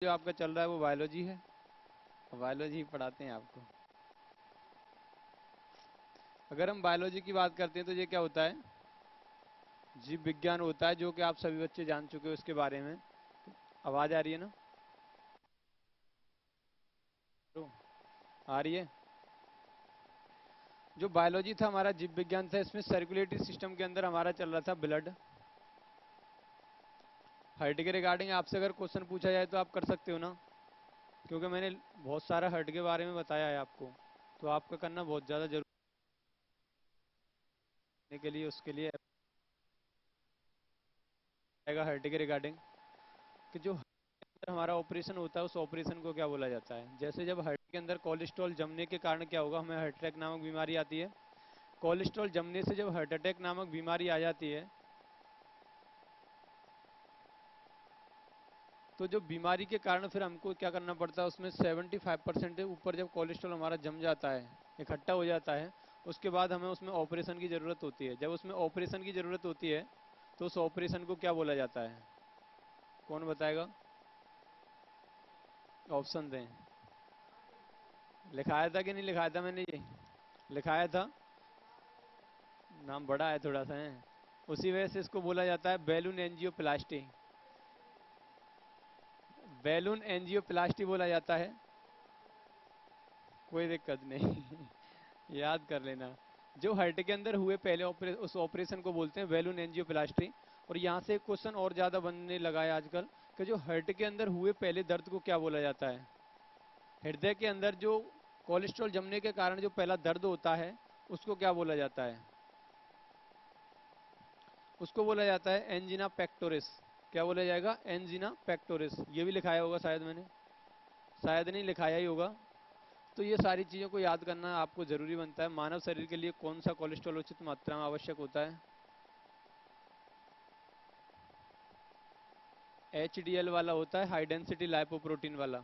जो आपका चल रहा है वो बायोलॉजी है, बायोलॉजी पढ़ाते हैं आपको। अगर हम बायोलॉजी की बात करते हैं तो ये क्या होता है, जीव विज्ञान होता है, जो कि आप सभी बच्चे जान चुके हो इसके बारे में। आवाज आ रही है ना, तो आ रही है। जो बायोलॉजी था हमारा जीव विज्ञान था, इसमें सर्कुलेटरी सिस्टम के अंदर हमारा चल रहा था ब्लड। हार्ट के रिगार्डिंग आपसे अगर क्वेश्चन पूछा जाए तो आप कर सकते हो ना, क्योंकि मैंने बहुत सारा हार्ट के बारे में बताया है आपको, तो आपका करना बहुत ज़्यादा जरूरी के लिए, उसके लिए आएगा हार्ट के रिगार्डिंग कि जो हमारा ऑपरेशन होता है उस ऑपरेशन को क्या बोला जाता है। जैसे जब हार्ट के अंदर कोलेस्ट्रॉल जमने के कारण क्या होगा, हमें हार्ट अटैक नामक बीमारी आती है। कोलेस्ट्रॉल जमने से जब हार्ट अटैक नामक बीमारी आ जाती है, तो जो बीमारी के कारण फिर हमको क्या करना पड़ता है, उसमें 75% ऊपर जब कोलेस्ट्रॉल हमारा जम जाता है, इकट्ठा हो जाता है, उसके बाद हमें उसमें ऑपरेशन की ज़रूरत होती है। जब उसमें ऑपरेशन की ज़रूरत होती है तो उस ऑपरेशन को क्या बोला जाता है, कौन बताएगा? ऑप्शन दें। लिखाया था कि नहीं लिखाया था मैंने, ये लिखाया था, नाम बड़ा है थोड़ा सा है, उसी वजह से इसको बोला जाता है बैलून एंजियोप्लास्टी। बैलून एंजियोप्लास्टी बोला जाता है, कोई दिक्कत नहीं याद कर लेना। जो हार्ट के अंदर हुए पहले उस ऑपरेशन को बोलते हैं बैलून एंजियोप्लास्टी। और यहाँ से क्वेश्चन और ज्यादा बनने लगा है आजकल कि जो हार्ट के अंदर हुए पहले दर्द को क्या बोला जाता है। हृदय के अंदर जो कोलेस्ट्रॉल जमने के कारण जो पहला दर्द होता है उसको क्या बोला जाता है, उसको बोला जाता है एंजिना पेक्टोरिस। क्या बोला जाएगा, एंजिना पेक्टोरिस। ये भी लिखाया होगा शायद मैंने, शायद नहीं लिखाया ही होगा। तो ये सारी चीज़ों को याद करना आपको ज़रूरी बनता है। मानव शरीर के लिए कौन सा कोलेस्ट्रॉल उचित मात्रा में आवश्यक होता है, HDL वाला होता है, हाई डेंसिटी लाइपोप्रोटीन वाला।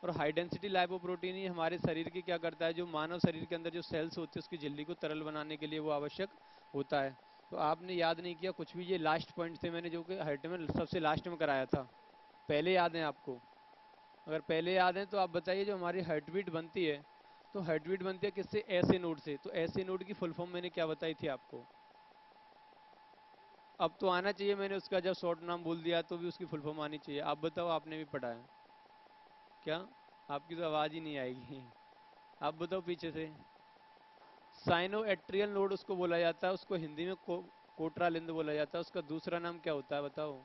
और हाई डेंसिटी लाइपोप्रोटीन ही हमारे शरीर की क्या करता है, जो मानव शरीर के अंदर जो सेल्स होते हैं उसकी झिल्ली को तरल बनाने के लिए वो आवश्यक होता है। तो आपने याद नहीं किया कुछ भी, ये लास्ट पॉइंट थे मैंने जो कि हार्ट में सबसे लास्ट में कराया था। पहले याद है आपको? अगर पहले याद है तो आप बताइए, जो हमारी हार्ट बीट बनती है, तो हार्ट बीट बनती है किससे, ऐसे नोड से। तो ऐसे नोड की फुल फॉर्म मैंने क्या बताई थी आपको? अब तो आना चाहिए, मैंने उसका जब शॉर्ट नाम बोल दिया तो भी उसकी फुल फॉर्म आनी चाहिए। आप बताओ, आपने भी पढ़ा है क्या? आपकी तो आवाज़ ही नहीं आएगी आप बताओ पीछे से। साइनो एट्रियल नोड उसको बोला जाता है, उसको हिंदी में कोटरालिंद बोला जाता है। उसका दूसरा नाम क्या होता है बताओ?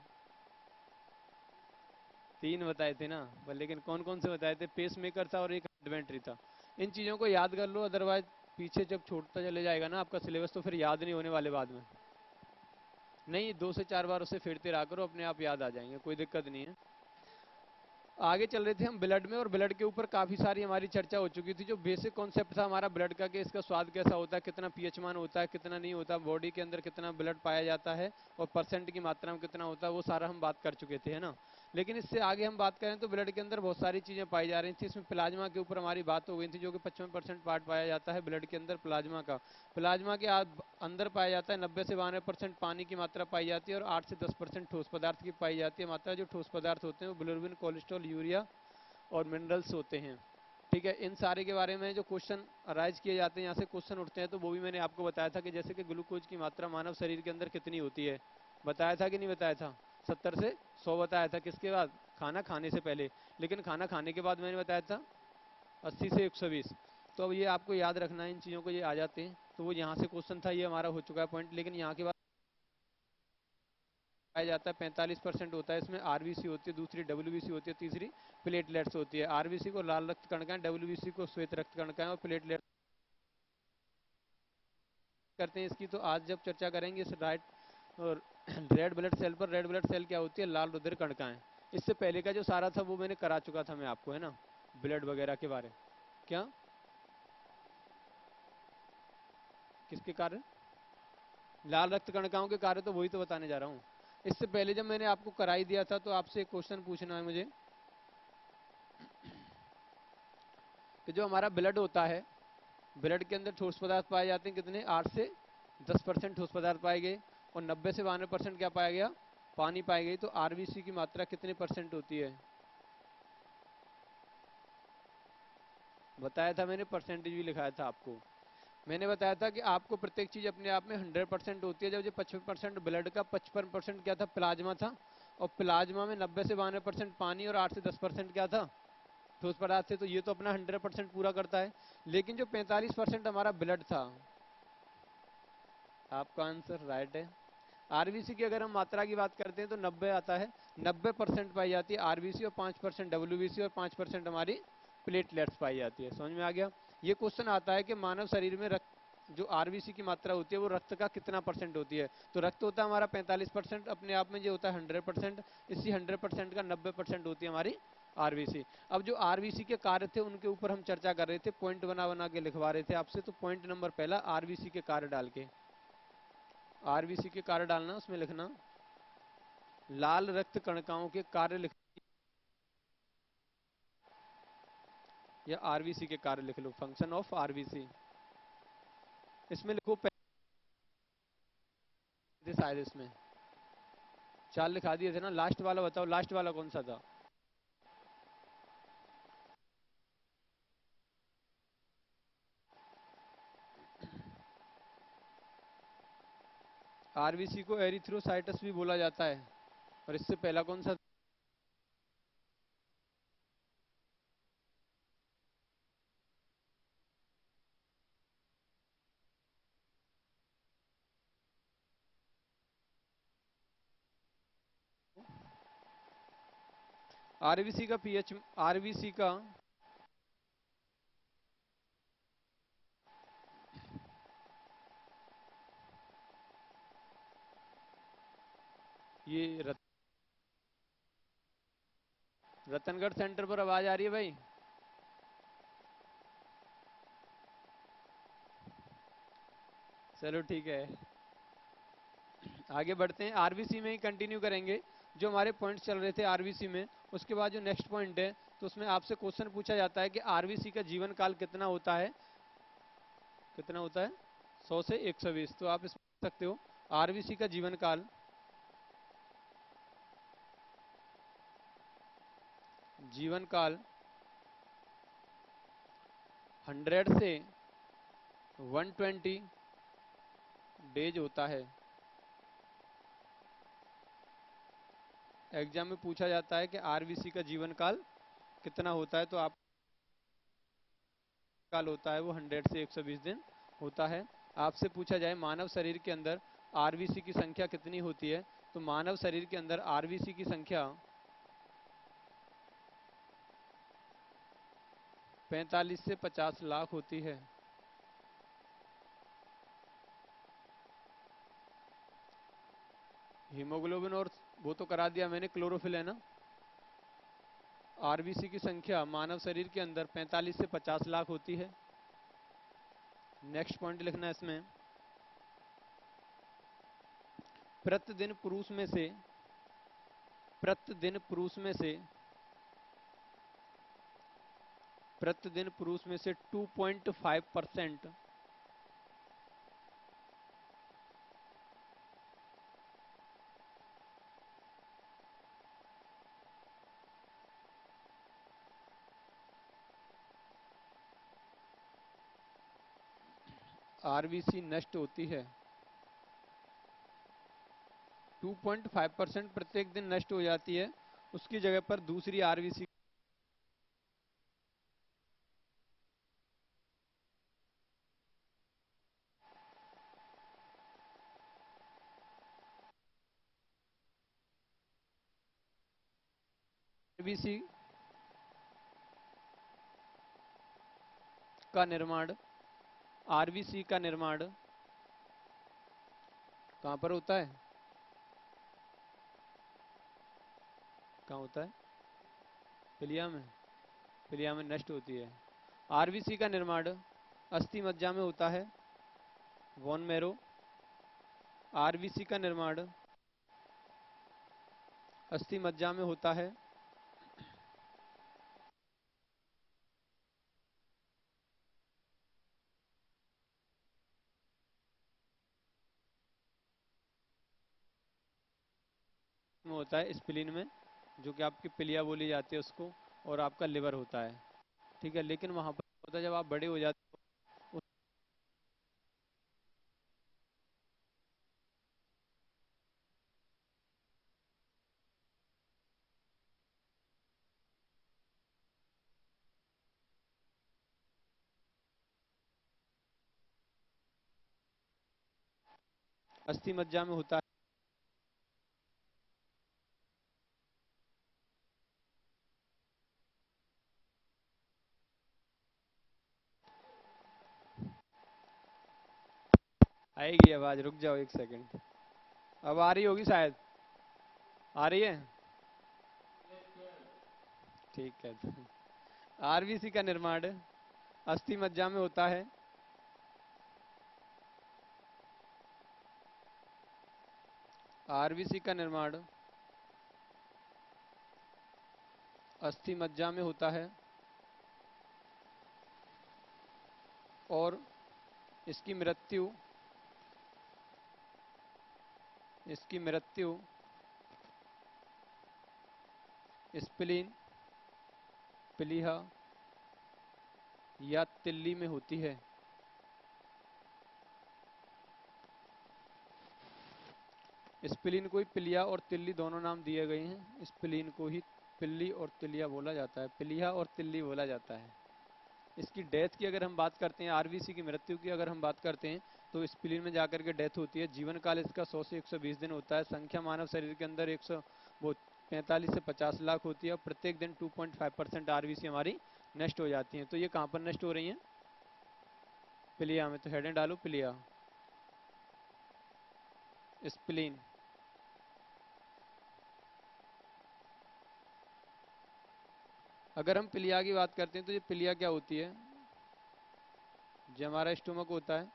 तीन बताए थे ना, पर लेकिन कौन कौन से बताए थे? पेस मेकर था और एक एडवेंट्री था। इन चीज़ों को याद कर लो, अदरवाइज पीछे जब छोड़ता चले जाएगा ना आपका सिलेबस तो फिर याद नहीं होने वाले बाद में। नहीं, 2 से 4 बार उसे फिरते रहा करो, अपने आप याद आ जाएंगे, कोई दिक्कत नहीं है। आगे चल रहे थे हम ब्लड में, और ब्लड के ऊपर काफ़ी सारी हमारी चर्चा हो चुकी थी। जो बेसिक कॉन्सेप्ट था हमारा ब्लड का, कि इसका स्वाद कैसा होता है, कितना पीएच मान होता है, कितना नहीं होता, बॉडी के अंदर कितना ब्लड पाया जाता है और परसेंट की मात्रा में कितना होता है, वो सारा हम बात कर चुके थे, है ना। लेकिन इससे आगे हम बात करें तो ब्लड के अंदर बहुत सारी चीज़ें पाई जा रही थी। इसमें प्लाज्मा के ऊपर हमारी बात हो गई थी, जो कि 55% पार्ट पाया जाता है ब्लड के अंदर प्लाज्मा का। प्लाज्मा के अंदर पाया जाता है 90 से 92% पानी की मात्रा पाई जाती है, और 8 से 10% ठोस पदार्थ की पाई जाती है मात्रा। जो ठोस पदार्थ होते हैं वो बिलिरुबिन, कोलेस्ट्रॉल, यूरिया और मिनरल्स होते हैं। ठीक है, इन सारे के बारे में जो क्वेश्चन अराइज किए जाते हैं, यहाँ से क्वेश्चन उठते हैं, तो वो भी मैंने आपको बताया था कि जैसे कि ग्लूकोज की मात्रा मानव शरीर के अंदर कितनी होती है, बताया था कि नहीं बताया था? 70 से 100 बताया था, किसके बाद? खाना खाने से पहले। लेकिन खाना खाने के बाद मैंने बताया था 80 से 120। तो अब ये आपको याद रखना है, इन चीज़ों को ये आ जाते हैं। तो वो यहाँ से क्वेश्चन था, ये हमारा हो चुका है पॉइंट। लेकिन यहाँ के बाद पाया जाता है 45% होता है, इसमें आरबीसी होती है, दूसरी डब्ल्यूबीसी होती है, तीसरी प्लेटलेट्स होती है। आरबीसी को लाल रक्त कणिकाएं, डब्ल्यूबीसी को श्वेत रक्त कणिकाएं और प्लेटलेट्स करते हैं इसकी। तो आज जब चर्चा करेंगे इस राइट और रेड ब्लड सेल पर। रेड ब्लड सेल क्या होती है, लाल रुधिर कणिकाएं। इससे पहले का जो सारा था वो मैंने करा चुका था मैं आपको, है ना, ब्लड वगैरह के बारे। क्या, किसके कारण? लाल रक्त कणिकाओं के कारण, तो वही तो बताने जा रहा हूँ। इससे पहले जब मैंने आपको कराई दिया था, तो आपसे एक क्वेश्चन पूछना है मुझे कि जो हमारा ब्लड होता है, ब्लड के अंदर ठोस पदार्थ पाए जाते हैं कितने? 8 से 10% ठोस पदार्थ पाए गए, और 90 से 92% क्या पाया गया? पानी पाई गई। तो आरबीसी की मात्रा कितने परसेंट होती है? बताया था मैंने, परसेंटेज भी लिखाया था आपको। मैंने बताया था कि आपको प्रत्येक चीज अपने आप में 100% होती है। जब जो 55% ब्लड का 55% क्या था, प्लाज्मा था। और प्लाज्मा में 90 से 92% पानी और 8 से 10% क्या था, ठोस पदार्थ थे। तो ये तो अपना 100% पूरा करता है। लेकिन जो 45% हमारा ब्लड था, आपका आंसर राइट है। आरबीसी की अगर हम मात्रा की बात करते हैं तो 90 आता है। 90% पाई जाती है आरबीसी, और 5% डब्ल्यूबीसी, और 5% हमारी प्लेटलेट्स पाई जाती है। समझ में आ गया। ये क्वेश्चन आता है कि मानव शरीर में रक्त, जो आरबीसी की मात्रा होती है वो रक्त का कितना परसेंट होती है। तो रक्त होता है हमारा 45%, अपने आप में ये होता है 100%। इसी 100% का 90% होती है हमारी आरबीसी। अब जो आरबीसी के कार्य थे उनके ऊपर हम चर्चा कर रहे थे, पॉइंट बना बना के लिखवा रहे थे आपसे। तो पॉइंट नंबर पहला, आरबीसी के कार्य डाल के, आरबीसी के कार्य डालना, उसमें लिखना लाल रक्त कणिकाओं के कार्य लिख, या आरबीसी के कार्य लिख लो, फंक्शन ऑफ आरबीसी। इसमें लिखो शायद इसमें 4 लिखा दिए थे ना। लास्ट वाला बताओ, लास्ट वाला कौन सा था। आरबीसी को एरिथ्रोसाइटस भी बोला जाता है। और इससे पहला कौन सा। आरबीसी का पीएच, आरबीसी का, ये रतनगढ़ सेंटर पर आवाज आ रही है भाई। चलो ठीक है, आगे बढ़ते हैं। आरबीसी में ही कंटिन्यू करेंगे जो हमारे पॉइंट्स चल रहे थे आरबीसी में। उसके बाद जो नेक्स्ट पॉइंट है, तो उसमें आपसे क्वेश्चन पूछा जाता है कि आरबीसी का जीवन काल कितना होता है, कितना होता है, 100 से 120। तो आप इसमें लिख सकते हो आरबीसी का जीवन काल, जीवन काल 100 से 120 डेज होता है। एग्जाम में पूछा जाता है कि आरबीसी का जीवन काल कितना होता है, तो आप काल होता है वो 100 से 120 दिन होता है। आपसे पूछा जाए मानव शरीर के अंदर आरबीसी की संख्या कितनी होती है, तो मानव शरीर के अंदर आरबीसी की संख्या 45 से 50 लाख होती है। हीमोग्लोबिन और वो तो करा दिया मैंने, क्लोरोफिल है ना। आरबीसी की संख्या मानव शरीर के अंदर 45 से 50 लाख होती है। नेक्स्ट पॉइंट लिखना है इसमें, प्रतिदिन पुरुष में से, प्रतिदिन पुरुष में से, प्रतिदिन पुरुष में से 2.5% आरबीसी नष्ट होती है। 2.5% प्रत्येक दिन नष्ट हो जाती है। उसकी जगह पर दूसरी आरबीसी, आरबीसी का निर्माण, आरबीसी का निर्माण कहां पर होता है, कहां होता है, पिलिया में, पिलिया में नष्ट होती है। आरबीसी का निर्माण अस्थि मज्जा में होता है, बोन मैरो। आरबीसी का निर्माण अस्थि मज्जा में होता है। में होता है स्प्लीन में, जो कि आपकी पिलिया बोली जाती है उसको, और आपका लिवर होता है। ठीक है, लेकिन वहां पर होता है जब आप बड़े हो जाते हो। अस्थि मज्जा में होता है। आएगी आवाज, रुक जाओ एक सेकंड। अब आ रही होगी शायद। आ रही है? ठीक है। आरबीसी का निर्माण अस्थि मज्जा में होता है। आरबीसी का निर्माण अस्थि मज्जा में होता है और इसकी मृत्यु इसकी मृत्यु स्प्लीन, प्लीहा या तिल्ली में होती है। स्प्लीन को ही पिलिया और तिल्ली दोनों नाम दिए गए हैं। स्प्लीन को ही पिल्ली और तिलिया बोला जाता है, पिलिया और तिल्ली बोला जाता है। इसकी डेथ की अगर हम बात करते हैं, आरबीसी की मृत्यु की अगर हम बात करते हैं, तो स्प्लीन में जाकर के डेथ होती है। जीवन काल इसका 100 से 120 दिन होता है। संख्या मानव शरीर के अंदर 100 वो 45 से 50 लाख होती है और प्रत्येक दिन 2.5% आरबीसी हमारी नष्ट हो जाती है। तो ये कहाँ पर नष्ट हो रही है? पिलिया में। तो हेडें डालो पिलिया, स्प्लीन। अगर हम पिलिया की बात करते हैं तो ये पिलिया क्या होती है? जो हमारा स्टोमक होता है,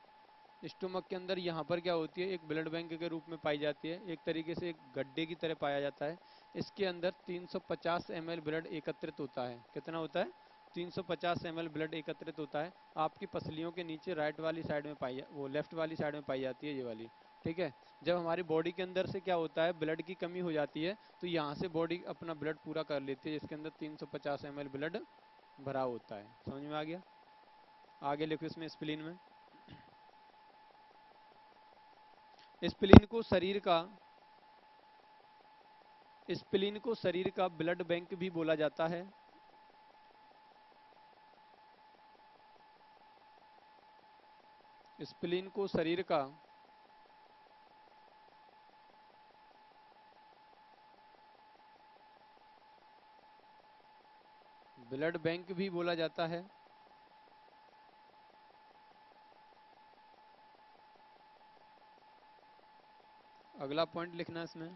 स्टोमक के अंदर यहाँ पर क्या होती है? एक ब्लड बैंक के रूप में पाई जाती है। एक तरीके से एक गड्ढे की तरह पाया जाता है। इसके अंदर 350 ml ब्लड एकत्रित होता है। कितना होता है? 350 ml ब्लड एकत्रित होता है। आपकी पसलियों के नीचे राइट वाली साइड में वो लेफ्ट वाली साइड में पाई जाती है, ये वाली। ठीक है। जब हमारी बॉडी के अंदर से क्या होता है, ब्लड की कमी हो जाती है, तो यहाँ से बॉडी अपना ब्लड पूरा कर लेती है। इसके अंदर 350 ml ब्लड भरा होता है। समझ में आ गया? आगे लिखो इसमें स्प्लीन में। स्प्लीन को शरीर का स्प्लीन को शरीर का ब्लड बैंक भी बोला जाता है। स्प्लीन को शरीर का ब्लड बैंक भी बोला जाता है। अगला पॉइंट लिखना इसमें।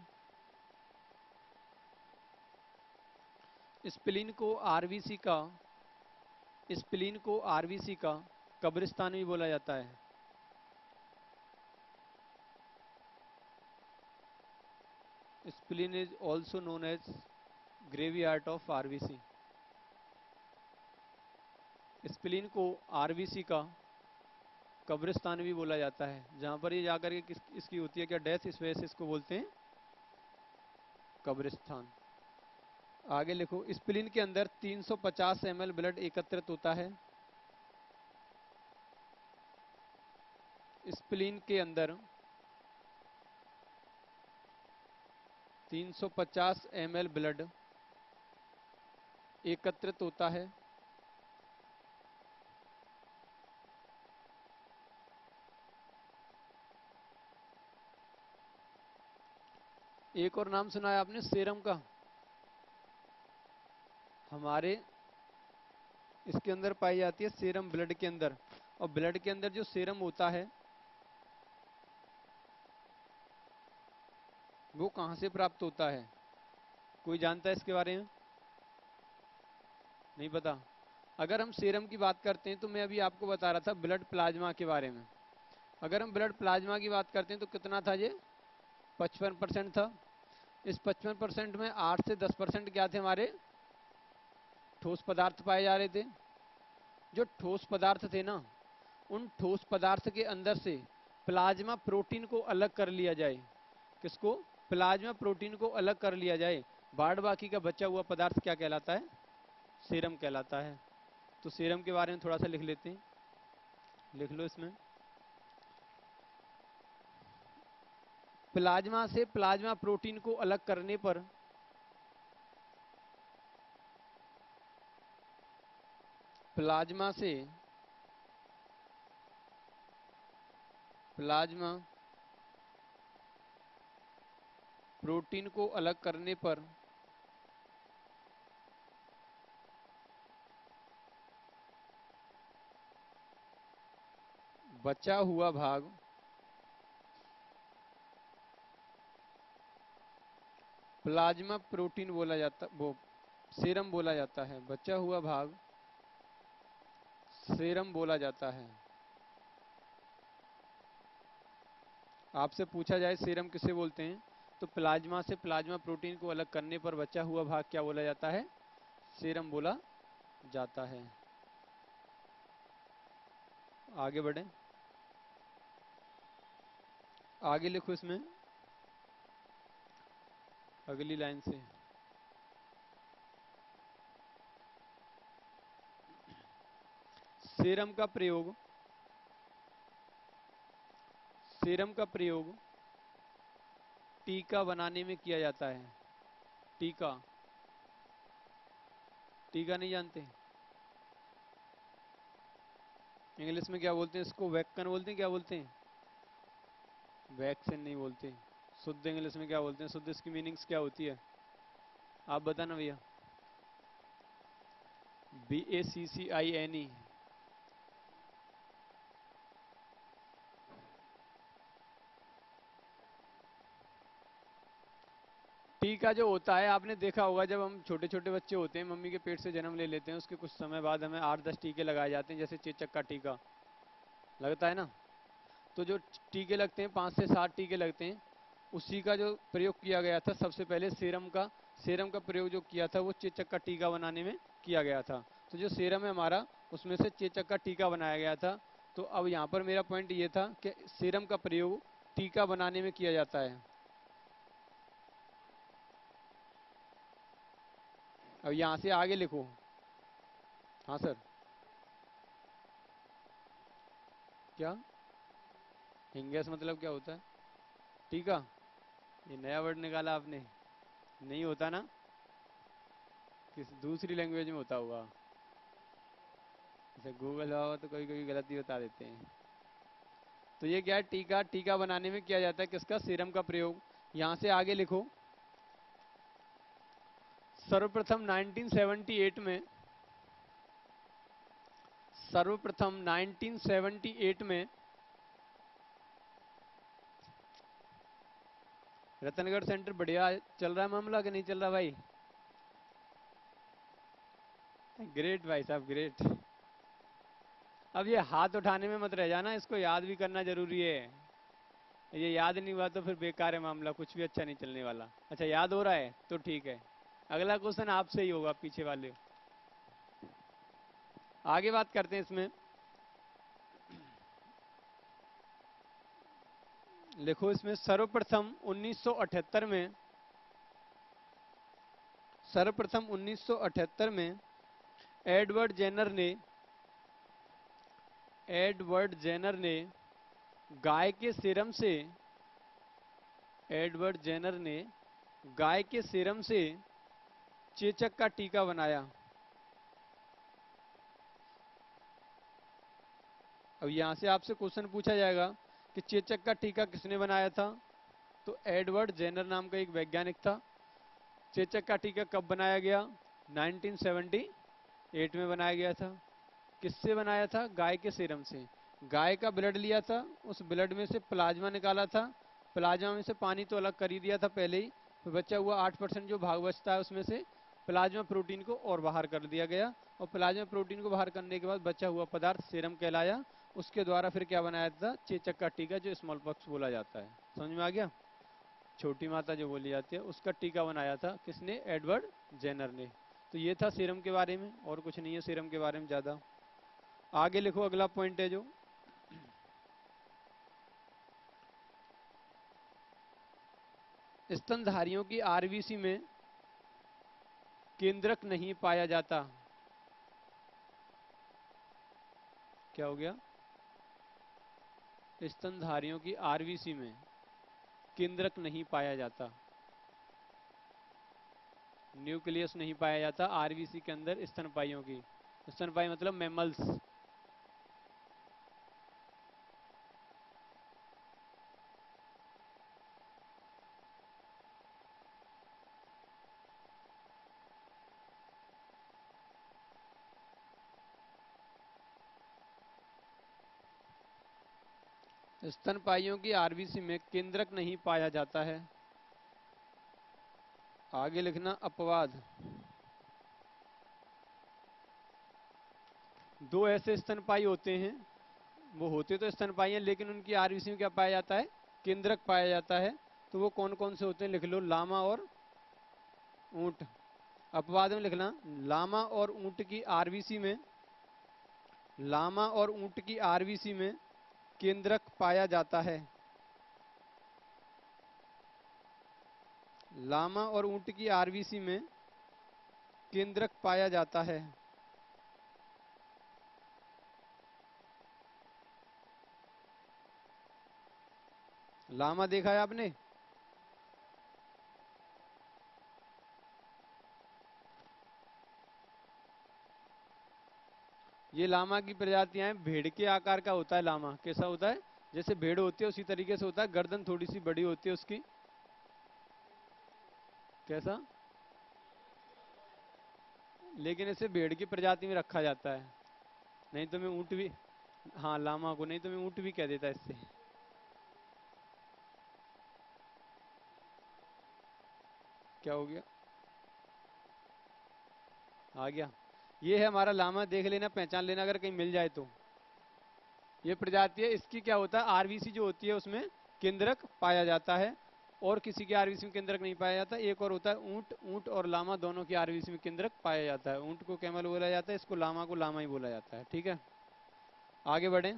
स्प्लीन को आरबीसी का स्प्लीन को आरबीसी का कब्रिस्तान भी बोला जाता है। Spleen is also known as graveyard of RBC. Spleen को आरबीसी का कब्रिस्तान भी बोला जाता है, जहां पर ये जाकर के इसकी होती है क्या? डेथ। इस वजह से इसको बोलते हैं कब्रिस्तान। आगे लिखो। स्प्लीन के अंदर 350 ml ब्लड एकत्रित होता है। स्प्लीन के अंदर 350 ml ब्लड एकत्रित होता है। एक और नाम सुना है आपने सीरम का? हमारे इसके अंदर पाई जाती है सीरम, ब्लड के अंदर। और ब्लड के अंदर जो सीरम होता है वो कहां से प्राप्त होता है? कोई जानता है इसके बारे में? नहीं पता। अगर हम सीरम की बात करते हैं तो मैं अभी आपको बता रहा था ब्लड प्लाज्मा के बारे में। अगर हम ब्लड प्लाज्मा की बात करते हैं तो कितना था ये? 55% था। इस 55% में 8 से 10% क्या थे? हमारे ठोस पदार्थ पाए जा रहे थे। जो ठोस पदार्थ थे ना, उन ठोस पदार्थ के अंदर से प्लाज्मा प्रोटीन को अलग कर लिया जाए। किसको? प्लाज्मा प्रोटीन को अलग कर लिया जाए। बाद बाकी का बचा हुआ पदार्थ क्या कहलाता है? सीरम कहलाता है। तो सीरम के बारे में थोड़ा सा लिख लेते हैं, लिख लो इसमें। प्लाज्मा से प्लाज्मा प्रोटीन को अलग करने पर प्लाज्मा से प्लाज्मा प्रोटीन को अलग करने पर बचा हुआ भाग प्लाज्मा प्रोटीन बोला जाता, वो सीरम बोला जाता है। बचा हुआ भाग सीरम बोला जाता है। आपसे पूछा जाए सीरम किसे बोलते हैं, तो प्लाज्मा से प्लाज्मा प्रोटीन को अलग करने पर बचा हुआ भाग क्या बोला जाता है, सीरम बोला जाता है। आगे बढ़े, आगे लिखो इसमें अगली लाइन से। सीरम का प्रयोग टीका बनाने में किया जाता है। टीका, टीका नहीं जानते? इंग्लिश में क्या बोलते हैं इसको, वैक्कन बोलते हैं, क्या बोलते हैं? वैक्सीन नहीं बोलते। शुद्ध इंग्लिश में क्या बोलते हैं, शुद्ध इसकी मीनिंग्स क्या होती है, आप बताना भैया। BACCINE। टीका जो होता है, आपने देखा होगा जब हम छोटे छोटे बच्चे होते हैं, मम्मी के पेट से जन्म ले लेते हैं, उसके कुछ समय बाद हमें 8-10 टीके लगाए जाते हैं, जैसे चेचक का टीका लगता है ना। तो जो टीके लगते हैं 5 से 7 टीके लगते हैं, उसी का जो प्रयोग किया गया था सबसे पहले सीरम का प्रयोग जो किया था वो चेचक का टीका बनाने में किया गया था। तो जो सीरम है हमारा, उसमें से चेचक का टीका बनाया गया था। तो अब यहाँ पर मेरा पॉइंट ये था कि सीरम का प्रयोग टीका बनाने में किया जाता है। अब यहाँ से आगे लिखो। हाँ सर, क्या हिंगेस मतलब क्या होता है? टीका, ये नया वर्ड निकाला आपने, नहीं होता ना, किसी दूसरी लैंग्वेज में होता होगा। जैसे गूगल हुआ तो कभी कभी गलती बता देते हैं। तो ये क्या है, टीका, टीका बनाने में किया जाता है किसका, सीरम का प्रयोग। यहां से आगे लिखो। सर्वप्रथम 1978 में, सर्वप्रथम 1978 में रतनगढ़ सेंटर बढ़िया चल रहा है मामला कि नहीं चल रहा भाई? ग्रेट भाई साहब, ग्रेट। अब ये हाथ उठाने में मत रह जाना, इसको याद भी करना जरूरी है। ये याद नहीं हुआ तो फिर बेकार है मामला, कुछ भी अच्छा नहीं चलने वाला। अच्छा याद हो रहा है तो ठीक है। अगला क्वेश्चन आपसे ही होगा, पीछे वाले। आगे बात करते हैं इसमें। लिखो इसमें सर्वप्रथम 1978 में, सर्वप्रथम 1978 में एडवर्ड जेनर ने, एडवर्ड जेनर ने गाय के सीरम से, एडवर्ड जेनर ने गाय के सीरम से चेचक का टीका बनाया। अब यहां से आपसे क्वेश्चन पूछा जाएगा कि चेचक का टीका किसने बनाया था, तो एडवर्ड जेनर नाम का एक वैज्ञानिक था। चेचक का टीका कब बनाया गया, 1978 में बनाया गया था। किससे बनाया था, गाय के सीरम से। गाय का ब्लड लिया था, उस ब्लड में से प्लाज्मा निकाला था, प्लाज्मा में से पानी तो अलग कर ही दिया था पहले ही, तो बचा हुआ 8% जो भाग बचता है उसमें से प्लाज्मा प्रोटीन को और बाहर कर दिया गया, और प्लाज्मा प्रोटीन को बाहर करने के बाद बचा हुआ पदार्थ सीरम कहलाया। उसके द्वारा फिर क्या बनाया था, चेचक का टीका, जो स्मॉल पॉक्स बोला जाता है। समझ में आ गया? छोटी माता जो बोली जाती है, उसका टीका बनाया था किसने, एडवर्ड जेनर ने। तो ये था सीरम के बारे में, और कुछ नहीं है सीरम के बारे में ज्यादा। आगे लिखो, अगला पॉइंट है जो स्तनधारियों की आरबीसी में केंद्रक नहीं पाया जाता। क्या हो गया? स्तनधारियों की आरबीसी में केंद्रक नहीं पाया जाता, न्यूक्लियस नहीं पाया जाता आरबीसी के अंदर स्तनपाइयों की। स्तनपाई मतलब मैमल्स। स्तनपाइयों की आरबीसी में केंद्रक नहीं पाया जाता है। आगे लिखना अपवाद। दो ऐसे स्तनपाई होते हैं, वो होते तो स्तनपाई हैं लेकिन उनकी आरबीसी में क्या पाया जाता है? केंद्रक पाया जाता है। तो वो कौन कौन से होते हैं? लिख लो, लामा और ऊंट। अपवाद में लिखना, लामा और ऊंट की आरबीसी में, लामा और ऊंट की आरबीसी में केंद्रक पाया जाता है। लामा और ऊंट की आरबीसी में केंद्रक पाया जाता है। लामा देखा है आपने? ये लामा की प्रजातियां हैं, भेड़ के आकार का होता है लामा। कैसा होता है? जैसे भेड़ होती है उसी तरीके से होता है, गर्दन थोड़ी सी बड़ी होती है उसकी। कैसा? लेकिन इसे भेड़ की प्रजाति में रखा जाता है। नहीं तो मैं ऊंट भी, हाँ लामा को, नहीं तो मैं ऊंट भी कह देता इससे। क्या हो गया? आ गया। ये है हमारा लामा, देख लेना, पहचान लेना अगर कहीं मिल जाए तो। ये प्रजाति है, इसकी क्या होता है? आरबीसी जो होती है उसमें केंद्रक पाया जाता है, और किसी की आरबीसी में केंद्रक नहीं पाया जाता। एक और होता है ऊंट, ऊंट और लामा दोनों की आरबीसी में केंद्रक पाया जाता है। ऊंट को कैमल बोला जाता है, इसको लामा को लामा ही बोला जाता है। ठीक है, आगे बढ़े।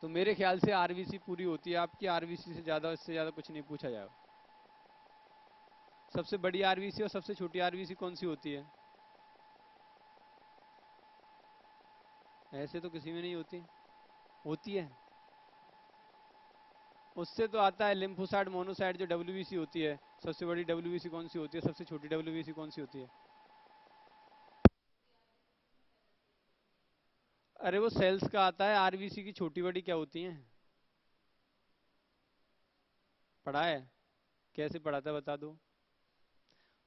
तो मेरे ख्याल से आरबीसी पूरी होती है आपकी, आरबीसी से ज्यादा, इससे ज्यादा कुछ नहीं पूछा जाएगा। सबसे बड़ी आरबीसी और सबसे छोटी आरबीसी कौन सी होती है? ऐसे तो किसी में नहीं होती। होती है। उससे तो आता है लिम्फोसाइट, मोनोसाइट जो डब्ल्यूबीसी होती है। सबसे बड़ी डब्ल्यूबीसी कौन सी होती है? सबसे छोटी डब्ल्यूबीसी कौन सी होती है? अरे वो सेल्स का आता है, आरबीसी की छोटी बड़ी क्या होती है? पढ़ा है? कैसे पढ़ा था बता दो।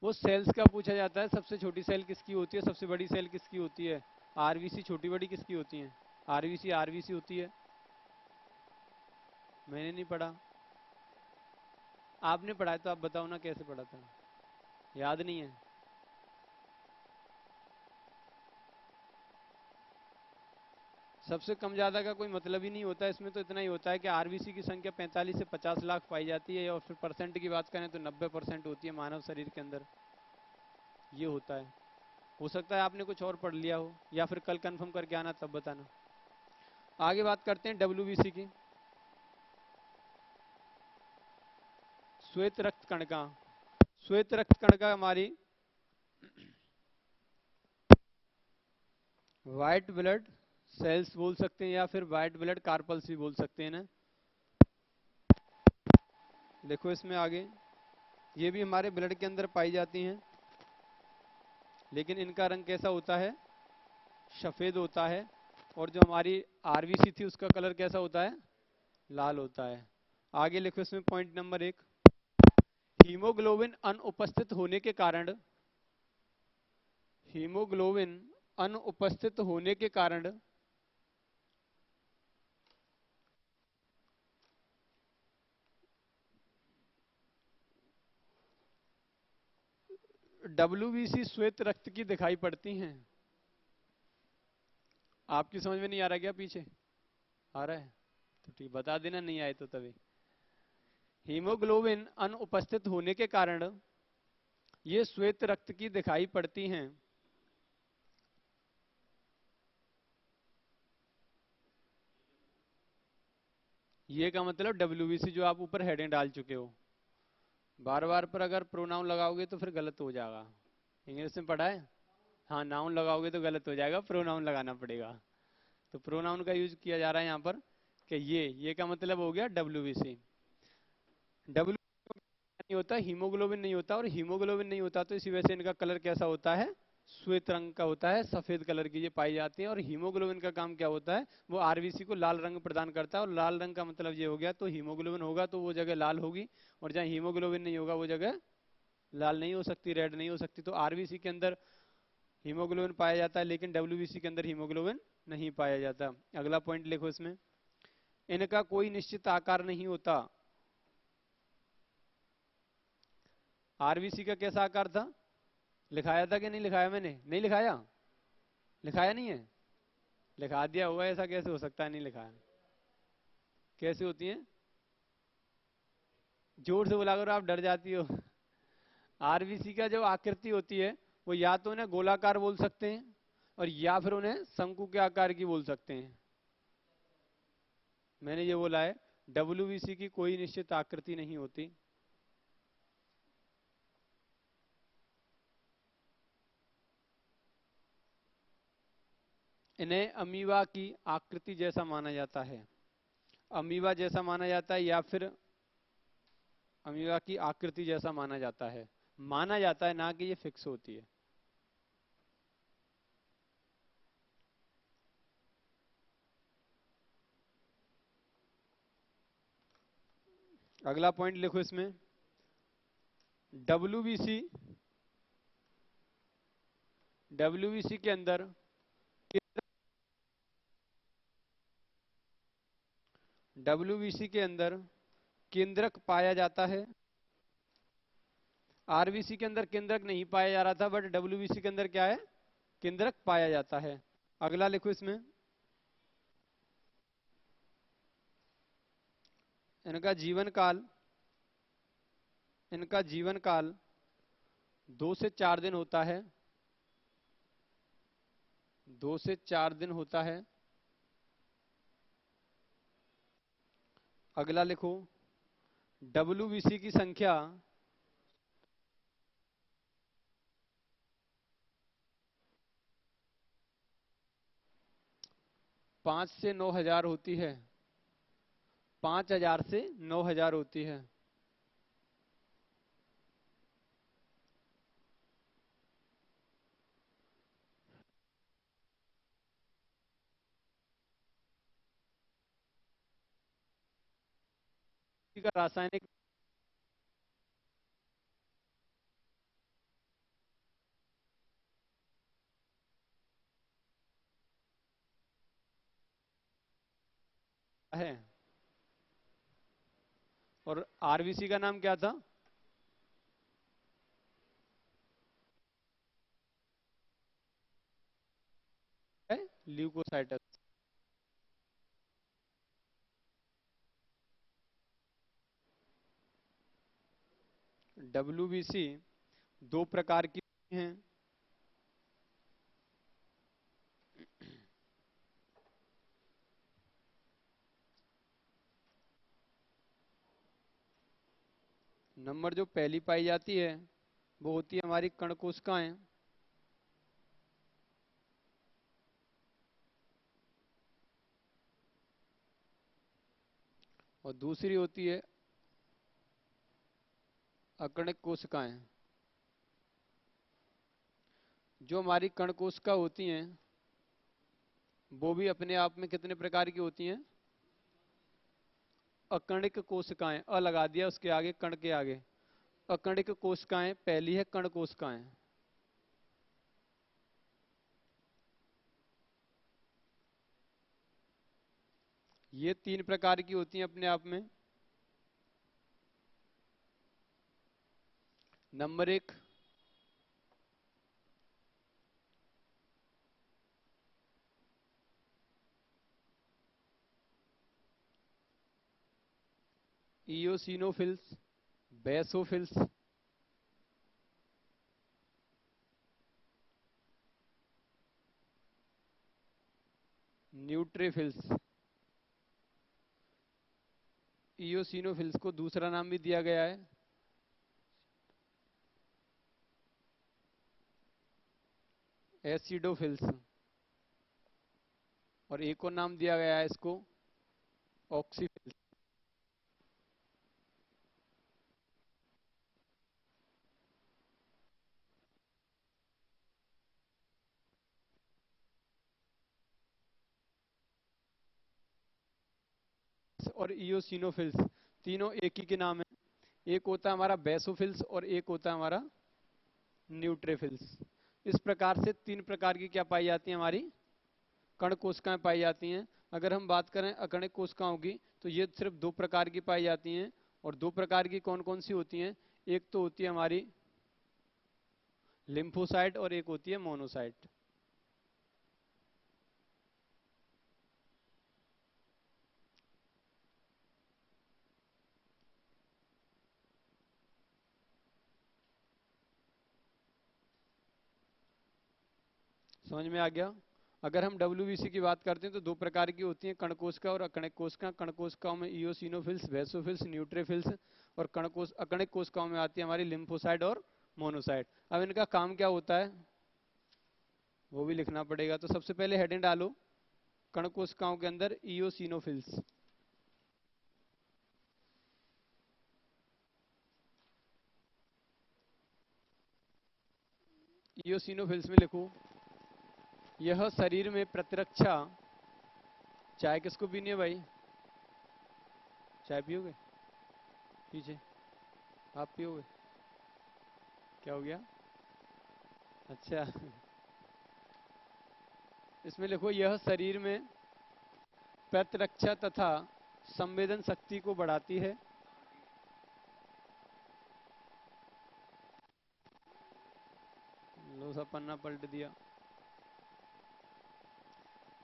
वो सेल्स का पूछा जाता है, सबसे छोटी सेल किसकी होती है, सबसे बड़ी सेल किसकी होती है। आरबीसी छोटी बड़ी किसकी होती है? आरबीसी आरबीसी होती है। मैंने नहीं पढ़ा। आपने पढ़ा है तो आप बताओ ना कैसे पढ़ा था। याद नहीं है? सबसे कम ज्यादा का कोई मतलब ही नहीं होता, इसमें तो इतना ही होता है कि आरबीसी की संख्या 45 से 50 लाख पाई जाती है, और फिर परसेंट की बात करें तो 90% होती है मानव शरीर के अंदर। ये होता है। हो सकता है आपने कुछ और पढ़ लिया हो, या फिर कल कंफर्म करके आना तब बताना। आगे बात करते हैं डब्ल्यूबीसी की। श्वेत रक्त कणिका। श्वेत रक्त कणिका हमारी व्हाइट ब्लड सेल्स बोल सकते हैं, या फिर व्हाइट ब्लड कार्पल्स भी बोल सकते हैं ना। देखो इसमें आगे, ये भी हमारे ब्लड के अंदर पाई जाती हैं, लेकिन इनका रंग कैसा होता है? सफेद होता है। और जो हमारी आरबीसी थी उसका कलर कैसा होता है? लाल होता है। आगे लिखो इसमें पॉइंट नंबर 1, हीमोग्लोबिन अनुपस्थित होने के कारण, हीमोग्लोबिन अनुपस्थित होने के कारण डब्ल्यूबीसी श्वेत रक्त की दिखाई पड़ती हैं। आपकी समझ में नहीं आ रहा क्या? पीछे आ रहा है तो ठीक, बता देना नहीं आए तो तभी। हीमोग्लोबिन अनुपस्थित होने के कारण ये श्वेत रक्त की दिखाई पड़ती हैं। ये का मतलब डब्ल्यूबीसी जो आप ऊपर हेडिंग डाल चुके हो। बार बार पर अगर प्रोनाउन लगाओगे तो फिर गलत हो जाएगा। इंग्लिश में पढ़ा है? हाँ, नाउन लगाओगे तो गलत हो जाएगा, प्रोनाउन लगाना पड़ेगा। तो प्रोनाउन का यूज किया जा रहा है यहाँ पर कि ये का मतलब हो गया WBC। डब्ल्यू नहीं होता, हीमोग्लोबिन नहीं होता, और हीमोग्लोबिन नहीं होता तो इसी वजह से इनका कलर कैसा होता है, श्वेत रंग का होता है, सफेद कलर की ये पाई जाती है। और हीमोग्लोबिन का काम क्या होता है, वो आरबीसी को लाल रंग प्रदान करता है, और लाल रंग का मतलब ये हो गया, तो हीमोग्लोबिन होगा तो वो जगह लाल होगी, और जहाँ हीमोग्लोबिन नहीं होगा वो जगह लाल नहीं हो सकती, रेड नहीं हो सकती। तो आरबीसी के अंदर हीमोग्लोबिन पाया जाता है, लेकिन डब्ल्यूबीसी के अंदर हीमोग्लोबिन नहीं पाया जाता। अगला पॉइंट लिखो इसमें, इनका कोई निश्चित आकार नहीं होता। आरबीसी का कैसा आकार था, लिखाया था कि नहीं लिखाया, मैंने नहीं लिखाया, लिखाया नहीं है, लिखा दिया होगा, ऐसा कैसे हो सकता है नहीं लिखाया, कैसे होती है, जोर से बोला करो, आप डर जाती हो। आरबीसी का जो आकृति होती है वो या तो उन्हें गोलाकार बोल सकते हैं, और या फिर उन्हें शंकु के आकार की बोल सकते हैं। मैंने ये बोला है, डब्ल्यूबीसी की कोई निश्चित आकृति नहीं होती। इन्हें अमीबा की आकृति जैसा माना जाता है, अमीबा जैसा माना जाता है, या फिर अमीबा की आकृति जैसा माना जाता है, ना कि ये फिक्स होती है। अगला पॉइंट लिखो इसमें, डब्ल्यूबीसी डब्ल्यूबीसी के अंदर डब्ल्यूबीसी के अंदर केंद्रक पाया जाता है। आरबीसी के अंदर केंद्रक नहीं पाया जा रहा था, बट डब्ल्यूबीसी के अंदर क्या है, केंद्रक पाया जाता है। अगला लिखो इसमें, इनका जीवन काल इनका जीवन काल 2 से 4 दिन होता है, 2 से 4 दिन होता है। अगला लिखो, डब्ल्यूबीसी की संख्या 5 से 9 हजार होती है, 5,000 से 9,000 होती है। का रासायनिक है, और आरबीसी का नाम क्या था, है ल्यूकोसाइटस। डब्ल्यूबीसी 2 प्रकार की हैं, नंबर जो पहली पाई जाती है वो होती है हमारी कण कोशिकाएं, और दूसरी होती है अकणिक कोशिकाएं। जो हमारी कण कोशिका होती हैं वो भी अपने आप में कितने प्रकार की होती हैं, अकणिक कोशिकाएं, अ लगा दिया उसके आगे, कण के आगे, अकणिक कोशिकाएं पहली है कण कोशिकाएं। ये 3 प्रकार की होती हैं अपने आप में। Number 1, eosinophils, basophils, neutrophils. Eosinophils को दूसरा नाम भी दिया गया है एसिडोफिल्स, और एक और नाम दिया गया है इसको ऑक्सीफिल्स। और इयोसिनोफिल्स, तीनों एक ही के नाम है। एक होता है हमारा बेसोफिल्स और एक होता है हमारा न्यूट्रोफिल्स। इस प्रकार से तीन प्रकार की क्या पाई जाती है हमारी कण कोशिकाएं पाई जाती हैं। अगर हम बात करें अकणिक कोशिकाओं की तो ये सिर्फ दो प्रकार की पाई जाती हैं। और दो प्रकार की कौन कौन सी होती हैं? एक तो होती है हमारी लिम्फोसाइट और एक होती है मोनोसाइट। समझ में आ गया? अगर हम डब्ल्यूबीसी की बात करते हैं तो दो प्रकार की होती हैं, कण कोशिका और अकणिक कोशिका। कण कोशिकाओं में इयोसिनोफिल्स, बेसोफिल्स, न्यूट्रोफिल्स। और अकणिक कोशिकाओं में आती है हमारी लिम्फोसाइट और मोनोसाइट। अब इनका काम क्या होता है वो भी लिखना पड़ेगा। तो सबसे पहले हेडिंग डालो, कण कोशिकाओं के अंदर इयोसिनोफिल्स। इयोसिनोफिल्स में लिखो, यह शरीर में प्रतिरक्षा। चाय किसको पीनी है भाई? चाय पियोगे? पीछे आप पियोगे? क्या हो गया? अच्छा। इसमें लिखो, यह शरीर में प्रतिरक्षा तथा संवेदन शक्ति को बढ़ाती है। लो सा पन्ना पलट दिया।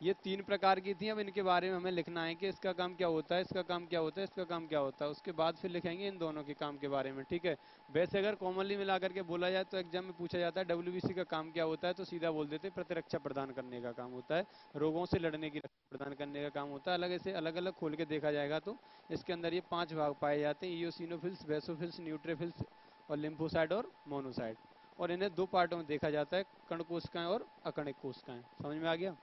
ये तीन प्रकार की थी। अब इनके बारे में हमें लिखना है कि इसका काम क्या होता है, इसका काम क्या होता है, इसका काम क्या होता है। उसके बाद फिर लिखेंगे इन दोनों के काम के बारे में, ठीक है। वैसे अगर कॉमनली मिला करके बोला जाए तो एग्जाम में पूछा जाता है डब्ल्यूबीसी का काम क्या होता है, तो सीधा बोल देते प्रतिरक्षा प्रदान करने का काम होता है, रोगों से लड़ने की रक्षा प्रदान करने का काम होता है। अलग ऐसे अलग अलग खोल के देखा जाएगा तो इसके अंदर ये 5 भाग पाए जाते हैं, इयोसिनोफिल्स, बेसोफिल्स, न्यूट्रोफिल्स और लिम्फोसाइट और मोनोसाइट। और इन्हें दो पार्टों में देखा जाता है, कण कोशिकाएं और अकणिक कोशिकाएं। समझ में आ गया?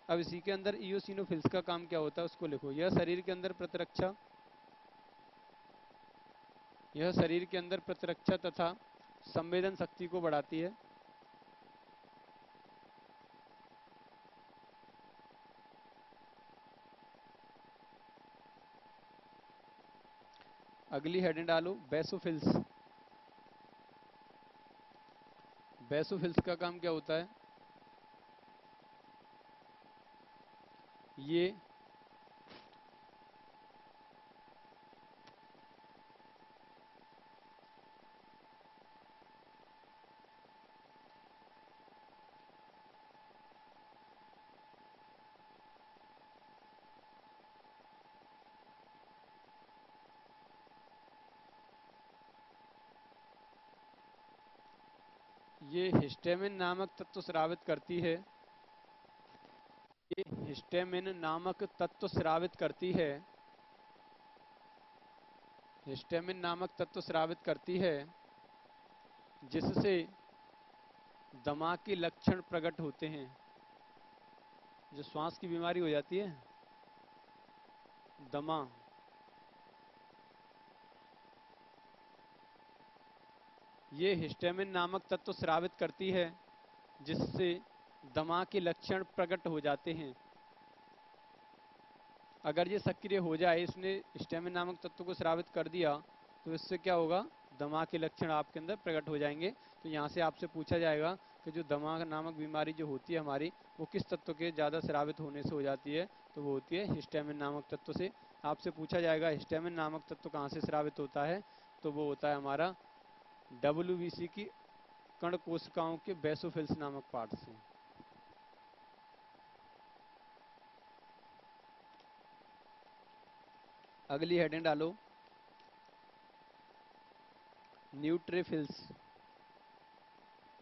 अब इसी के अंदर इयोसिनोफिल्स का काम क्या होता है उसको लिखो, यह शरीर के अंदर प्रतिरक्षा तथा संवेदन शक्ति को बढ़ाती है। अगली हेडिंग डालो, बेसोफिल्स। बेसोफिल्स का काम क्या होता है? ये ये हिस्टामिन नामक तत्व स्रावित करती है। ये हिस्टामिन नामक तत्व स्रावित करती है। हिस्टामिन नामक तत्व स्रावित करती है जिससे दमा के लक्षण प्रकट होते हैं। जो श्वास की बीमारी हो जाती है, दमा, ये हिस्टामिन नामक तत्व स्रावित करती है जिससे दमा के लक्षण प्रकट हो जाते हैं। अगर ये सक्रिय हो जाए, इसने हिस्टामिन नामक तत्व को स्रावित कर दिया, तो इससे क्या होगा? दमा के लक्षण आपके अंदर प्रकट हो जाएंगे। तो यहाँ से आपसे पूछा जाएगा कि जो दमा नामक बीमारी जो होती है हमारी, वो किस तत्व के ज़्यादा स्रावित होने से हो जाती है? तो वो होती है हिस्टामिन नामक तत्व से। आपसे पूछा जाएगा हिस्टामिन नामक तत्व कहाँ से स्रावित होता है, तो वो होता है हमारा डब्ल्यूबीसी की कण कोशिकाओं के बेसोफिल्स नामक पार्ट से। अगली हेडिंग डालो, न्यूट्रोफिल्स।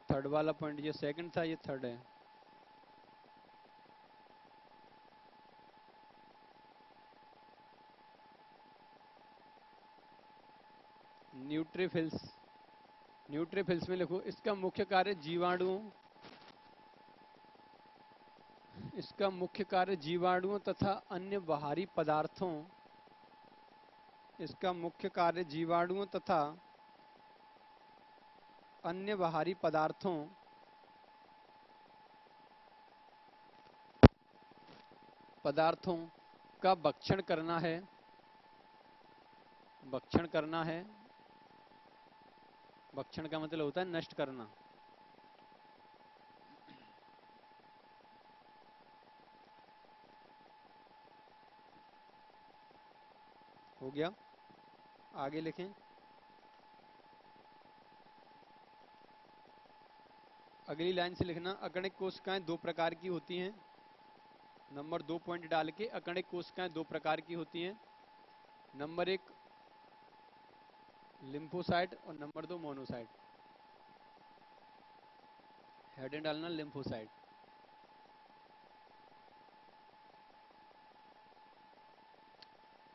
थर्ड वाला पॉइंट, ये सेकंड था, ये थर्ड है। न्यूट्रोफिल्स, न्यूट्रोफिल्स में लिखो, इसका मुख्य कार्य जीवाणुओं इसका मुख्य कार्य जीवाणुओं तथा अन्य बाहरी पदार्थों, इसका मुख्य कार्य जीवाणुओं तथा अन्य बाहरी पदार्थों का भक्षण करना है, भक्षण करना है। भक्षण का मतलब होता है नष्ट करना। हो गया, आगे लिखें। अगली लाइन से लिखना, अकणिक कोशिकाएं दो प्रकार की होती हैं। नंबर 2 पॉइंट डाल के, अकणिक कोशिकाएं दो प्रकार की होती हैं। नंबर 1 लिम्फोसाइट और नंबर 2 मोनोसाइट। हेडिंग डालना लिम्फोसाइट।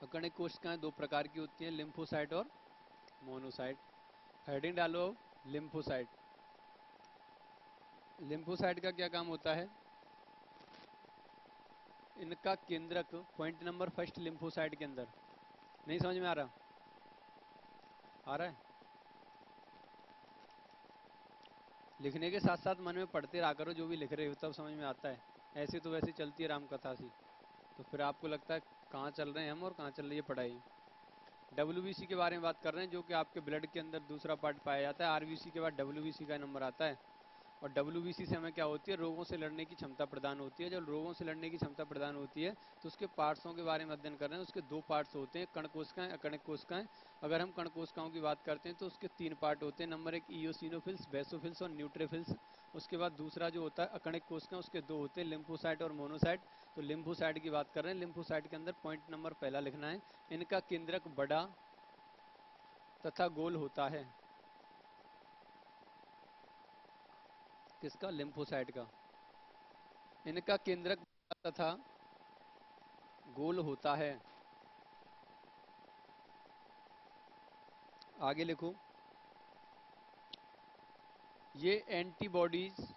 अकणिक कोशिकाएं दो प्रकार की होती हैं, लिम्फोसाइट और मोनोसाइट। हेडिंग डालो लिम्फोसाइट। लिम्फोसाइट का क्या काम होता है? इनका केंद्रक, पॉइंट नंबर फर्स्ट लिम्फोसाइट के अंदर, नहीं समझ में आ रहा? आ रहा है? लिखने के साथ साथ मन में पढ़ते रहा करो, जो भी लिख रहे हो तब समझ में आता है। ऐसे तो वैसे चलती है रामकथा सी, तो फिर आपको लगता है कहाँ चल रहे हैं हम और कहाँ चल रही है पढ़ाई। डब्ल्यूबीसी के बारे में बात कर रहे हैं, जो कि आपके ब्लड के अंदर दूसरा पार्ट पाया जाता है। आरबीसी के बाद डब्ल्यूबीसी का नंबर आता है। और डब्ल्यूबीसी से हमें क्या होती है? रोगों से लड़ने की क्षमता प्रदान होती है। जब रोगों से लड़ने की क्षमता प्रदान होती है तो उसके पार्ट्सों के बारे में अध्ययन कर रहे हैं। उसके दो पार्ट्स होते हैं, कण कोशिकाएं, अकणिक कोशिकाएं। अगर हम कण कोशिकाओं की बात करते हैं तो उसके 3 पार्ट होते हैं। नंबर 1 इयोसिनोफिल्स, बेसोफिल्स और न्यूट्रोफिल्स। उसके बाद दूसरा जो होता है अकणिक कोशिकाएं, उसके 2 होते हैं, लिम्फोसाइट और मोनोसाइट। तो लिम्फोसाइट की बात कर रहे हैं। लिम्फोसाइट के अंदर पॉइंट नंबर पहला लिखना है, इनका केंद्रक बड़ा तथा गोल होता है। किसका? लिम्फोसाइट का। इनका केंद्रक बड़ा तथा गोल होता है। आगे लिखो, ये एंटीबॉडीज,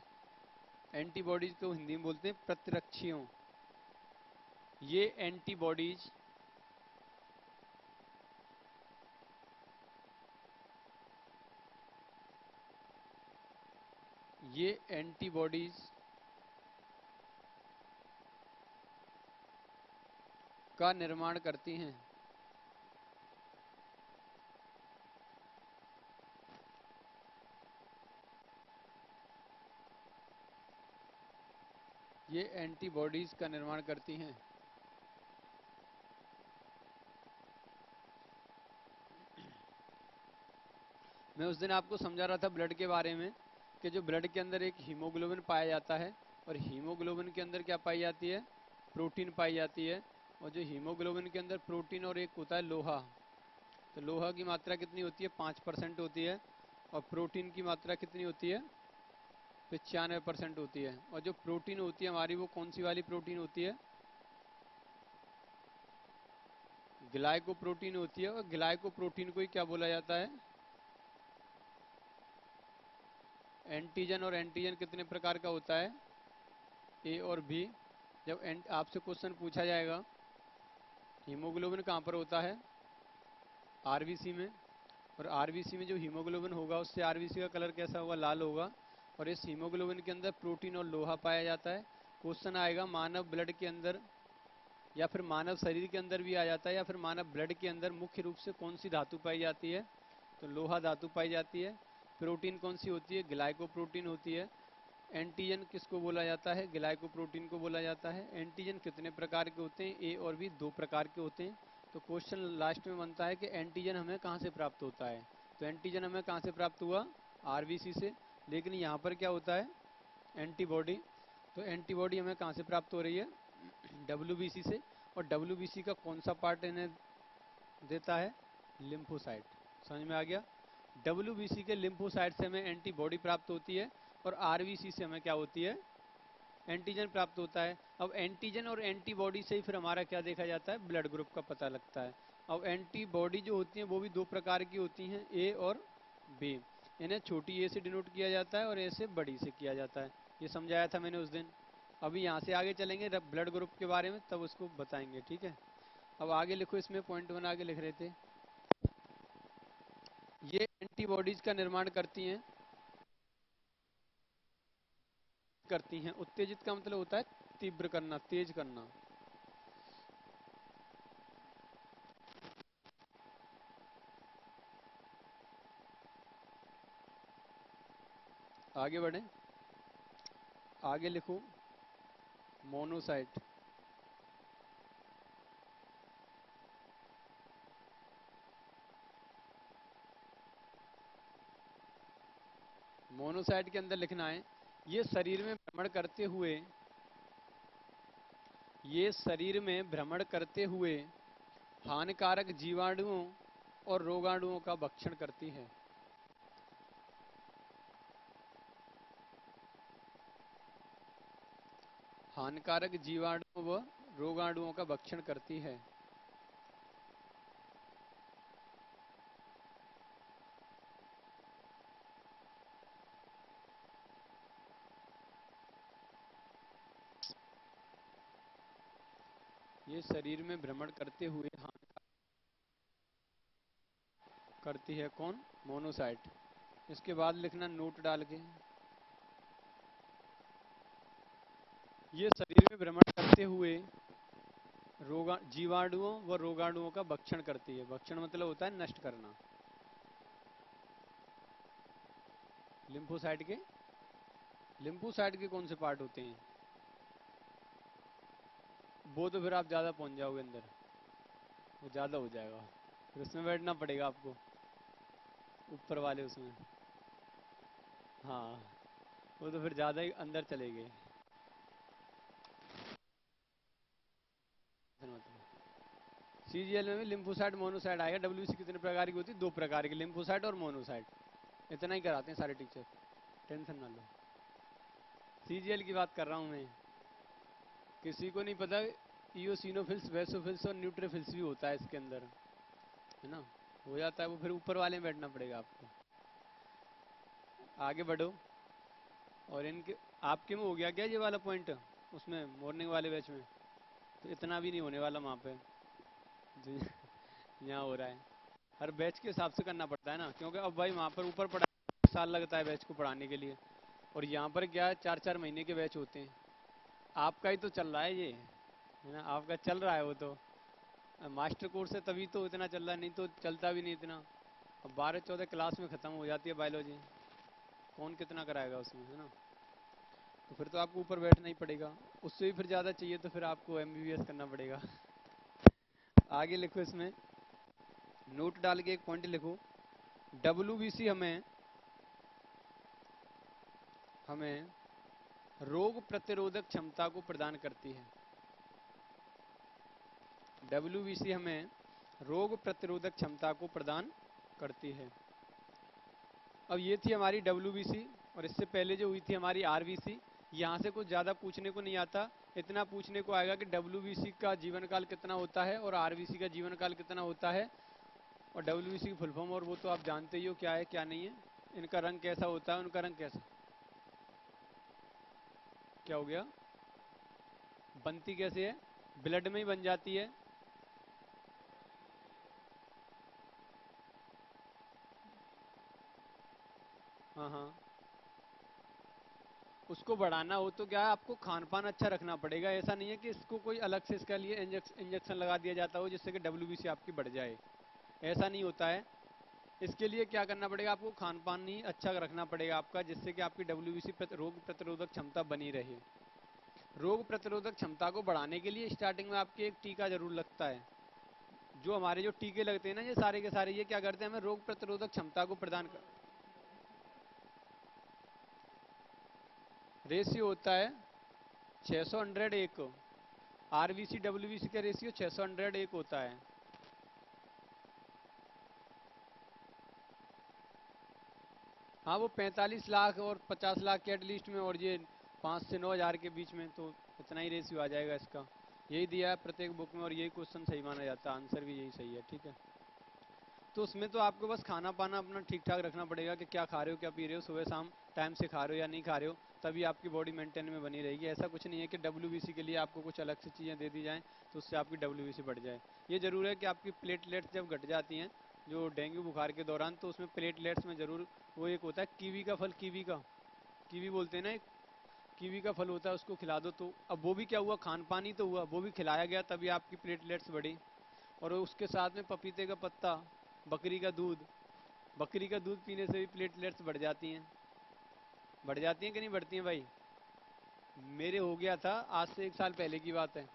एंटीबॉडीज को हिंदी में बोलते हैं प्रतिरक्षियों। ये एंटीबॉडीज ये एंटीबॉडीज का निर्माण करती हैं। ये एंटीबॉडीज का निर्माण करती हैं। मैं उस दिन आपको समझा रहा था ब्लड के बारे में कि जो ब्लड के अंदर एक हीमोग्लोबिन पाया जाता है, और हीमोग्लोबिन के अंदर क्या पाई जाती है? प्रोटीन पाई जाती है। और जो हीमोग्लोबिन के अंदर प्रोटीन और एक होता है लोहा, तो लोहा की मात्रा कितनी होती है? 5% होती है। और प्रोटीन की मात्रा कितनी होती है? 95% होती है। और जो प्रोटीन होती है हमारी, वो कौन सी वाली प्रोटीन होती है? ग्लाइकोप्रोटीन होती है। और ग्लाइकोप्रोटीन को ही क्या बोला जाता है? एंटीजन। और एंटीजन कितने प्रकार का होता है? ए और बी। जब आपसे क्वेश्चन पूछा जाएगा हीमोग्लोबिन कहाँ पर होता है? आरबीसी में। और आरबीसी में जो हीमोग्लोबिन होगा उससे आरबीसी का कलर कैसा होगा? लाल होगा। और इस हीमोग्लोबिन के अंदर प्रोटीन और लोहा पाया जाता है। क्वेश्चन आएगा मानव ब्लड के अंदर या फिर मानव शरीर के अंदर भी आ जाता है, या फिर मानव ब्लड के अंदर मुख्य रूप से कौन सी धातु पाई जाती है? तो लोहा धातु पाई जाती है। प्रोटीन कौन सी होती है? ग्लाइकोप्रोटीन होती है। एंटीजन किसको बोला जाता है? ग्लाइकोप्रोटीन को बोला जाता है। एंटीजन कितने प्रकार के होते हैं? ए और बी 2 प्रकार के होते हैं। तो क्वेश्चन लास्ट में बनता है कि एंटीजन हमें कहाँ से प्राप्त होता है? तो एंटीजन हमें कहाँ से प्राप्त हुआ? आरबीसी से। लेकिन यहाँ पर क्या होता है? एंटीबॉडी। तो एंटीबॉडी हमें कहाँ से प्राप्त हो रही है? डब्ल्यूबीसी से। और डब्ल्यूबीसी का कौन सा पार्ट इन्हें देता है? लिम्फोसाइट। समझ में आ गया? डब्ल्यूबीसी के लिम्फोसाइट से हमें एंटीबॉडी प्राप्त होती है, और आरबीसी से हमें क्या होती है? एंटीजन प्राप्त होता है। अब एंटीजन और एंटीबॉडी से ही फिर हमारा क्या देखा जाता है? ब्लड ग्रुप का पता लगता है। अब एंटीबॉडी जो होती हैं वो भी 2 प्रकार की होती हैं, ए और बी। इन्हें छोटी ए से डिनोट किया जाता है और ए से बड़ी से किया जाता है। ये समझाया था मैंने उस दिन। अभी यहाँ से आगे चलेंगे ब्लड ग्रुप के बारे में, तब उसको बताएंगे, ठीक है। अब आगे लिखो, इसमें पॉइंट बना के लिख रहे थे। ये एंटीबॉडीज का निर्माण करती हैं। उत्तेजित का मतलब होता है तीव्र करना, तेज करना। आगे बढ़े, आगे लिखो मोनोसाइट। मोनोसाइट के अंदर लिखना है, ये शरीर में भ्रमण करते हुए, ये शरीर में भ्रमण करते हुए हानिकारक जीवाणुओं और रोगाणुओं का भक्षण करती है। हानिकारक जीवाणुओं व रोगाणुओं का भक्षण करती है। ये शरीर में भ्रमण करते हुए हानि करती है, कौन? मोनोसाइट। इसके बाद लिखना नोट डाल के, ये शरीर में भ्रमण करते हुए जीवाणुओं व रोगाणुओं का भक्षण करती है। भक्षण मतलब होता है नष्ट करना। लिम्फोसाइट के, लिम्फोसाइट के कौन से पार्ट होते हैं? वो तो फिर आप ज्यादा पहुंच जाओगे अंदर, वो ज्यादा हो जाएगा, फिर उसमें बैठना पड़ेगा आपको, ऊपर वाले उसमें। हाँ, वो तो फिर ज्यादा ही अंदर चले गए। सीजीएल में भी लिम्फोसाइट मोनोसाइट आएगा। डब्ल्यूसी कितने प्रकार की होती है? 2 प्रकार की, लिम्फोसाइट और मोनोसाइट। इतना ही कराते हैं सारे टीचर, टेंशन ना लो। सीजीएल की बात कर रहा हूँ मैं, किसी को नहीं पता इओसिनोफिल्स, वैसोफिल्स और न्यूट्रोफिल्स भी होता है इसके अंदर, है ना। हो जाता है वो, फिर ऊपर वाले में बैठना पड़ेगा आपको। आगे बढ़ो। और इनके, आपके में हो गया क्या ये वाला पॉइंट? उसमें मॉर्निंग वाले बैच में तो इतना भी नहीं होने वाला वहाँ पे जो यहाँ हो रहा है। हर बैच के हिसाब से करना पड़ता है ना, क्योंकि अब भाई वहाँ पर ऊपर पढ़ा साल लगता है बैच को पढ़ाने के लिए, और यहाँ पर क्या है 4-4 महीने के बैच होते हैं। आपका ही तो चल रहा है ये, है ना, आपका चल रहा है वो तो। मास्टर कोर्स है तभी तो इतना चल रहा है, नहीं तो चलता भी नहीं इतना। अब 12-14 क्लास में खत्म हो जाती है बायोलॉजी, कौन कितना कराएगा उसमें, है ना। तो फिर तो आपको ऊपर बैठना ही पड़ेगा। उससे भी फिर ज़्यादा चाहिए तो फिर आपको एमबीबीएस करना पड़ेगा। आगे लिखो, इसमें नोट डाल के एक पॉइंट लिखो, डब्ल्यूबीसी हमें हमें रोग प्रतिरोधक क्षमता को प्रदान करती है। डब्ल्यूबीसी हमें रोग प्रतिरोधक क्षमता को प्रदान करती है। अब ये थी हमारी डब्ल्यूबीसी, और इससे पहले जो हुई थी हमारी आरबीसी। यहाँ से कुछ ज़्यादा पूछने को नहीं आता, इतना पूछने को आएगा कि डब्ल्यूबीसी का जीवन काल कितना होता है और आरबीसी का जीवन काल कितना होता है, और डब्ल्यूबीसी की फुल फॉर्म, और वो तो आप जानते ही हो क्या है क्या नहीं है। इनका रंग कैसा होता है, उनका रंग कैसा, क्या हो गया, बनती कैसे है? ब्लड में ही बन जाती है। हाँ हाँ, उसको बढ़ाना हो तो क्या है, आपको खान पान अच्छा रखना पड़ेगा। ऐसा नहीं है कि इसको कोई अलग से इसके लिए इंजेक्शन लगा दिया जाता हो जिससे कि डब्ल्यूबीसी आपकी बढ़ जाए, ऐसा नहीं होता है। इसके लिए क्या करना पड़ेगा, आपको खान पान ही अच्छा रखना पड़ेगा आपका, जिससे कि आपकी डब्ल्यूबीसी रोग प्रतिरोधक क्षमता बनी रहे। रोग प्रतिरोधक क्षमता को बढ़ाने के लिए स्टार्टिंग में आपके एक टीका जरूर लगता है। जो हमारे जो टीके लगते हैं ना, ये सारे के सारे ये क्या करते हैं, हमें रोग प्रतिरोधक क्षमता को प्रदान कर। रेशियो होता है 600-100। आरबीसी डब्ल्यूबीसी का रेशियो 600-100 होता है। हाँ, वो 45 लाख और 50 लाख के एटलीस्ट में, और ये 5 से 9 हज़ार के बीच में, तो इतना ही रेशियो आ जाएगा इसका। यही दिया है प्रत्येक बुक में, और यही क्वेश्चन सही माना जाता है, आंसर भी यही सही है, ठीक है। तो उसमें तो आपको बस खाना पाना अपना ठीक ठाक रखना पड़ेगा कि क्या खा रहे हो क्या पी रहे हो, सुबह शाम टाइम से खा रहे हो या नहीं खा रहे हो, तभी आपकी बॉडी मेंटेन में बनी रहेगी। ऐसा कुछ नहीं है कि डब्ल्यूबीसी के लिए आपको कुछ अलग से चीज़ें दे दी जाएं तो उससे आपकी डब्ल्यूबीसी बढ़ जाए। ये जरूर है कि आपकी प्लेटलेट्स जब घट जाती हैं जो डेंगू बुखार के दौरान, तो उसमें प्लेटलेट्स में जरूर वो एक होता है कीवी का फल, कीवी का, कीवी बोलते हैं ना, एक कीवी का फल होता है, उसको खिला दो। तो अब वो भी क्या हुआ, खान पान ही तो हुआ, वो भी खिलाया गया तभी आपकी प्लेटलेट्स बढ़ी। और उसके साथ में पपीते का पत्ता, बकरी का दूध, बकरी का दूध पीने से भी प्लेटलेट्स बढ़ जाती हैं। बढ़ जाती हैं कि नहीं बढ़ती हैं भाई? मेरे हो गया था, आज से 1 साल पहले की बात है,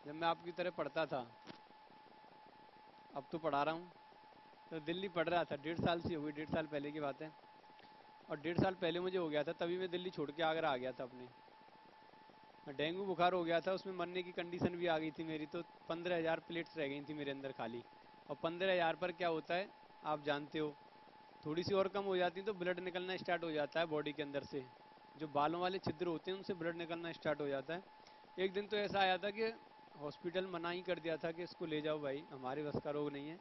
जब मैं आपकी तरह पढ़ता था। अब तो पढ़ा रहा हूँ, तो दिल्ली पढ़ रहा था, 1.5 साल से हो गई, 1.5 साल पहले की बात है। और 1.5 साल पहले मुझे हो गया था, तभी मैं दिल्ली छोड़ के आगरा आ गया था अपने। डेंगू बुखार हो गया था, उसमें मरने की कंडीशन भी आ गई थी मेरी, तो 15,000 प्लेट्स रह गई थी मेरे अंदर खाली। और 15,000 पर क्या होता है आप जानते हो, थोड़ी सी और कम हो जाती तो ब्लड निकलना स्टार्ट हो जाता है बॉडी के अंदर से, जो बालों वाले छिद्र होते हैं उनसे ब्लड निकलना स्टार्ट हो जाता है। एक दिन तो ऐसा आया था कि हॉस्पिटल मना ही कर दिया था कि इसको ले जाओ भाई, हमारे बस का रोग नहीं है।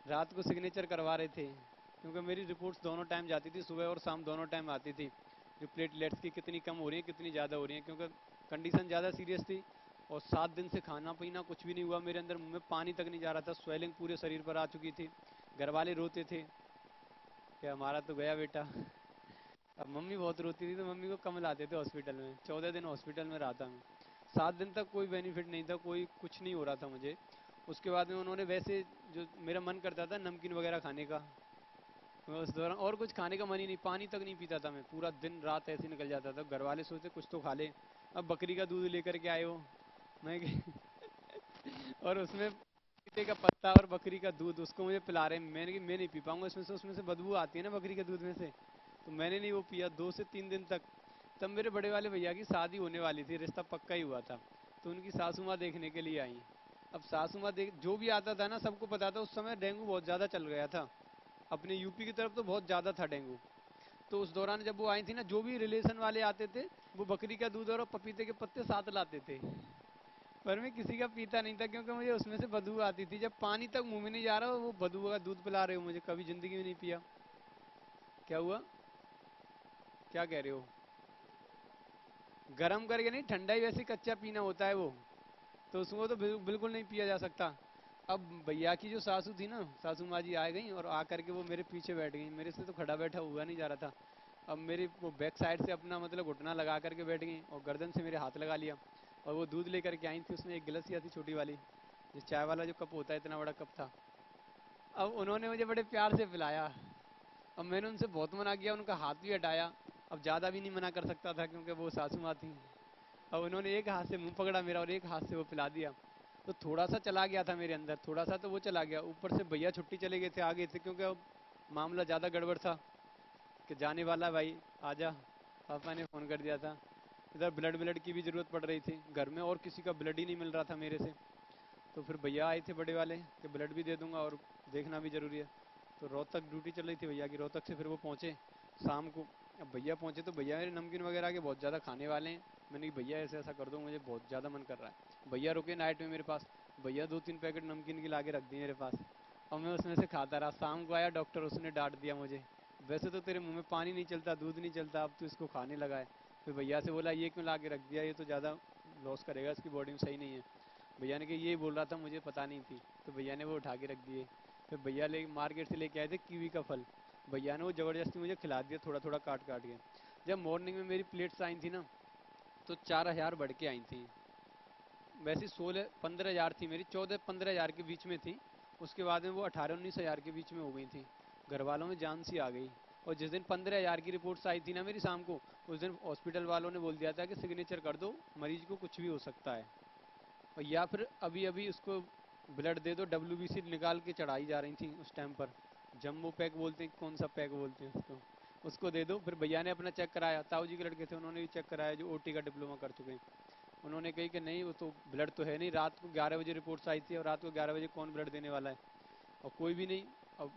रात को सिग्नेचर करवा रहे थे, क्योंकि मेरी रिपोर्ट्स दोनों टाइम जाती थी, सुबह और शाम दोनों टाइम आती थी, जो प्लेटलेट्स की कितनी कम हो रही है कितनी ज़्यादा हो रही है, क्योंकि कंडीशन ज़्यादा सीरियस थी। और 7 दिन से खाना पीना कुछ भी नहीं हुआ, मेरे अंदर मुंह में पानी तक नहीं जा रहा था, स्वेलिंग पूरे शरीर पर आ चुकी थी। घर वाले रोते थे कि हमारा तो गया बेटा। अब मम्मी बहुत रोती थी, तो मम्मी को कम लाते थे हॉस्पिटल में, 14 दिन हॉस्पिटल में रहा था मैं। 7 दिन तक कोई बेनिफिट नहीं था, कोई कुछ नहीं हो रहा था मुझे। उसके बाद में उन्होंने वैसे, जो मेरा मन करता था नमकीन वगैरह खाने का, मैं उस दौरान और कुछ खाने का मन ही नहीं, पानी तक नहीं पीता था मैं, पूरा दिन रात ऐसे निकल जाता था। घर वाले सोचते कुछ तो खा ले, अब बकरी का दूध लेकर के आए हो। मैं और उसमें पपीते का पत्ता और बकरी का दूध उसको मुझे पिला रहे हैं। मैंने कि मैं नहीं पी पाऊंगा, उसमें से बदबू आती है ना बकरी के दूध में से। तो मैंने नहीं वो पिया 2 से 3 दिन तक। तब मेरे बड़े वाले भैया की शादी होने वाली थी, रिश्ता पक्का ही हुआ था, तो उनकी सासू माँ देखने के लिए आई। अब सासू माँ देख, जो भी आता था ना सबको पता था, उस समय डेंगू बहुत ज़्यादा चल गया था अपने यूपी की तरफ, तो बहुत ज़्यादा था डेंगू। तो उस दौरान जब वो आई थी ना, जो भी रिलेशन वाले आते थे वो बकरी का दूध और पपीते के पत्ते साथ लाते थे। पर मैं किसी का पीता नहीं था, क्योंकि मुझे उसमें से बदबू आती थी, जब पानी तक मुंह में नहीं जा रहा वो बदबू का दूध पिला रहे हो मुझे, कभी जिंदगी में नहीं पिया। क्या हुआ, क्या कह रहे हो? गर्म करके नहीं, ठंडा ही वैसे कच्चा पीना होता है वो, तो उसको तो बिल्कुल नहीं पिया जा सकता। अब भैया की जो सासू थी ना, सासू माँ जी आ गई और आकर के वो मेरे पीछे बैठ गई, मेरे से तो खड़ा बैठा हुआ नहीं जा रहा था। अब मेरी वो बैक साइड से अपना मतलब घुटना लगा करके बैठ गई और गर्दन से मेरे हाथ लगा लिया। और वो दूध लेकर के आई थी, उसमें एक गिलास थी छोटी वाली, जो चाय वाला जो कप होता है, इतना बड़ा कप था। अब उन्होंने मुझे बड़े प्यार से पिलाया। अब मैंने उनसे बहुत मना किया, उनका हाथ भी हटाया। अब ज़्यादा भी नहीं मना कर सकता था, क्योंकि वो सासू माँ थी। अब उन्होंने एक हाथ से मुंह पकड़ा मेरा और एक हाथ से वो पिला दिया। तो थोड़ा सा चला गया था मेरे अंदर, थोड़ा सा तो वो चला गया, ऊपर से भैया छुट्टी चले गए थे, आ गए थे, क्योंकि अब मामला ज़्यादा गड़बड़ था कि जाने वाला भाई आजा, पापा ने फ़ोन कर दिया था। इधर ब्लड ब्लड की भी ज़रूरत पड़ रही थी, घर में और किसी का ब्लड ही नहीं मिल रहा था मेरे से। तो फिर भैया आए थे बड़े वाले कि ब्लड भी दे दूंगा और देखना भी ज़रूरी है। तो रोहतक ड्यूटी चल रही थी भैया की, रोहतक से फिर वो पहुँचे शाम को। अब भैया पहुँचे तो भैया मेरे नमकीन वगैरह के बहुत ज़्यादा खाने वाले हैं। मैंने कहा भैया ऐसा ऐसा कर दो, मुझे बहुत ज़्यादा मन कर रहा है। भैया रुके नाइट में मेरे पास, भैया 2-3 पैकेट नमकीन की ला के रख दिए मेरे पास, और मैं उसमें से खाता रहा। शाम को आया डॉक्टर, उसने डांट दिया मुझे, वैसे तो तेरे मुंह में पानी नहीं चलता, दूध नहीं चलता, अब तू इसको खाने लगा है। फिर भैया से बोला ये क्यों ला के रख दिया, ये तो ज़्यादा लॉस करेगा, इसकी बॉडी में सही नहीं है। भैया ने कहा ये बोल रहा था, मुझे पता नहीं थी। तो भैया ने वो उठा के रख दिए। फिर भैया ले मार्केट से लेके आए थे कीवी का फल, भैया ने वो ज़बरदस्ती मुझे खिला दिया, थोड़ा थोड़ा काट काट के। जब मॉर्निंग में मेरी प्लेट्स आई थी ना, तो 4,000 बढ़ के आई थी। वैसे 16-15 हज़ार थी मेरी, 14-15 हज़ार के बीच में थी। उसके बाद में वो 18-19 हज़ार के बीच में हो गई थी। घर वालों में जान सी आ गई। और जिस दिन 15,000 की रिपोर्ट्स आई थी ना मेरी शाम को, उस दिन हॉस्पिटल वालों ने बोल दिया था कि सिग्नेचर कर दो, मरीज को कुछ भी हो सकता है। और या फिर अभी अभी उसको ब्लड दे दो, डब्ल्यूबीसी निकाल के चढ़ाई जा रही थी उस टाइम पर, जम्बो पैक बोलते हैं, कौन सा पैक बोलते हैं उसको दे दो। फिर भैया ने अपना चेक कराया, ताऊ जी के लड़के थे, उन्होंने भी चेक कराया, जो ओटी का डिप्लोमा कर चुके हैं। उन्होंने कही कि नहीं वो तो ब्लड तो है नहीं, रात को 11 बजे रिपोर्ट्स आई थी, और रात को 11 बजे कौन ब्लड देने वाला है, और कोई भी नहीं। अब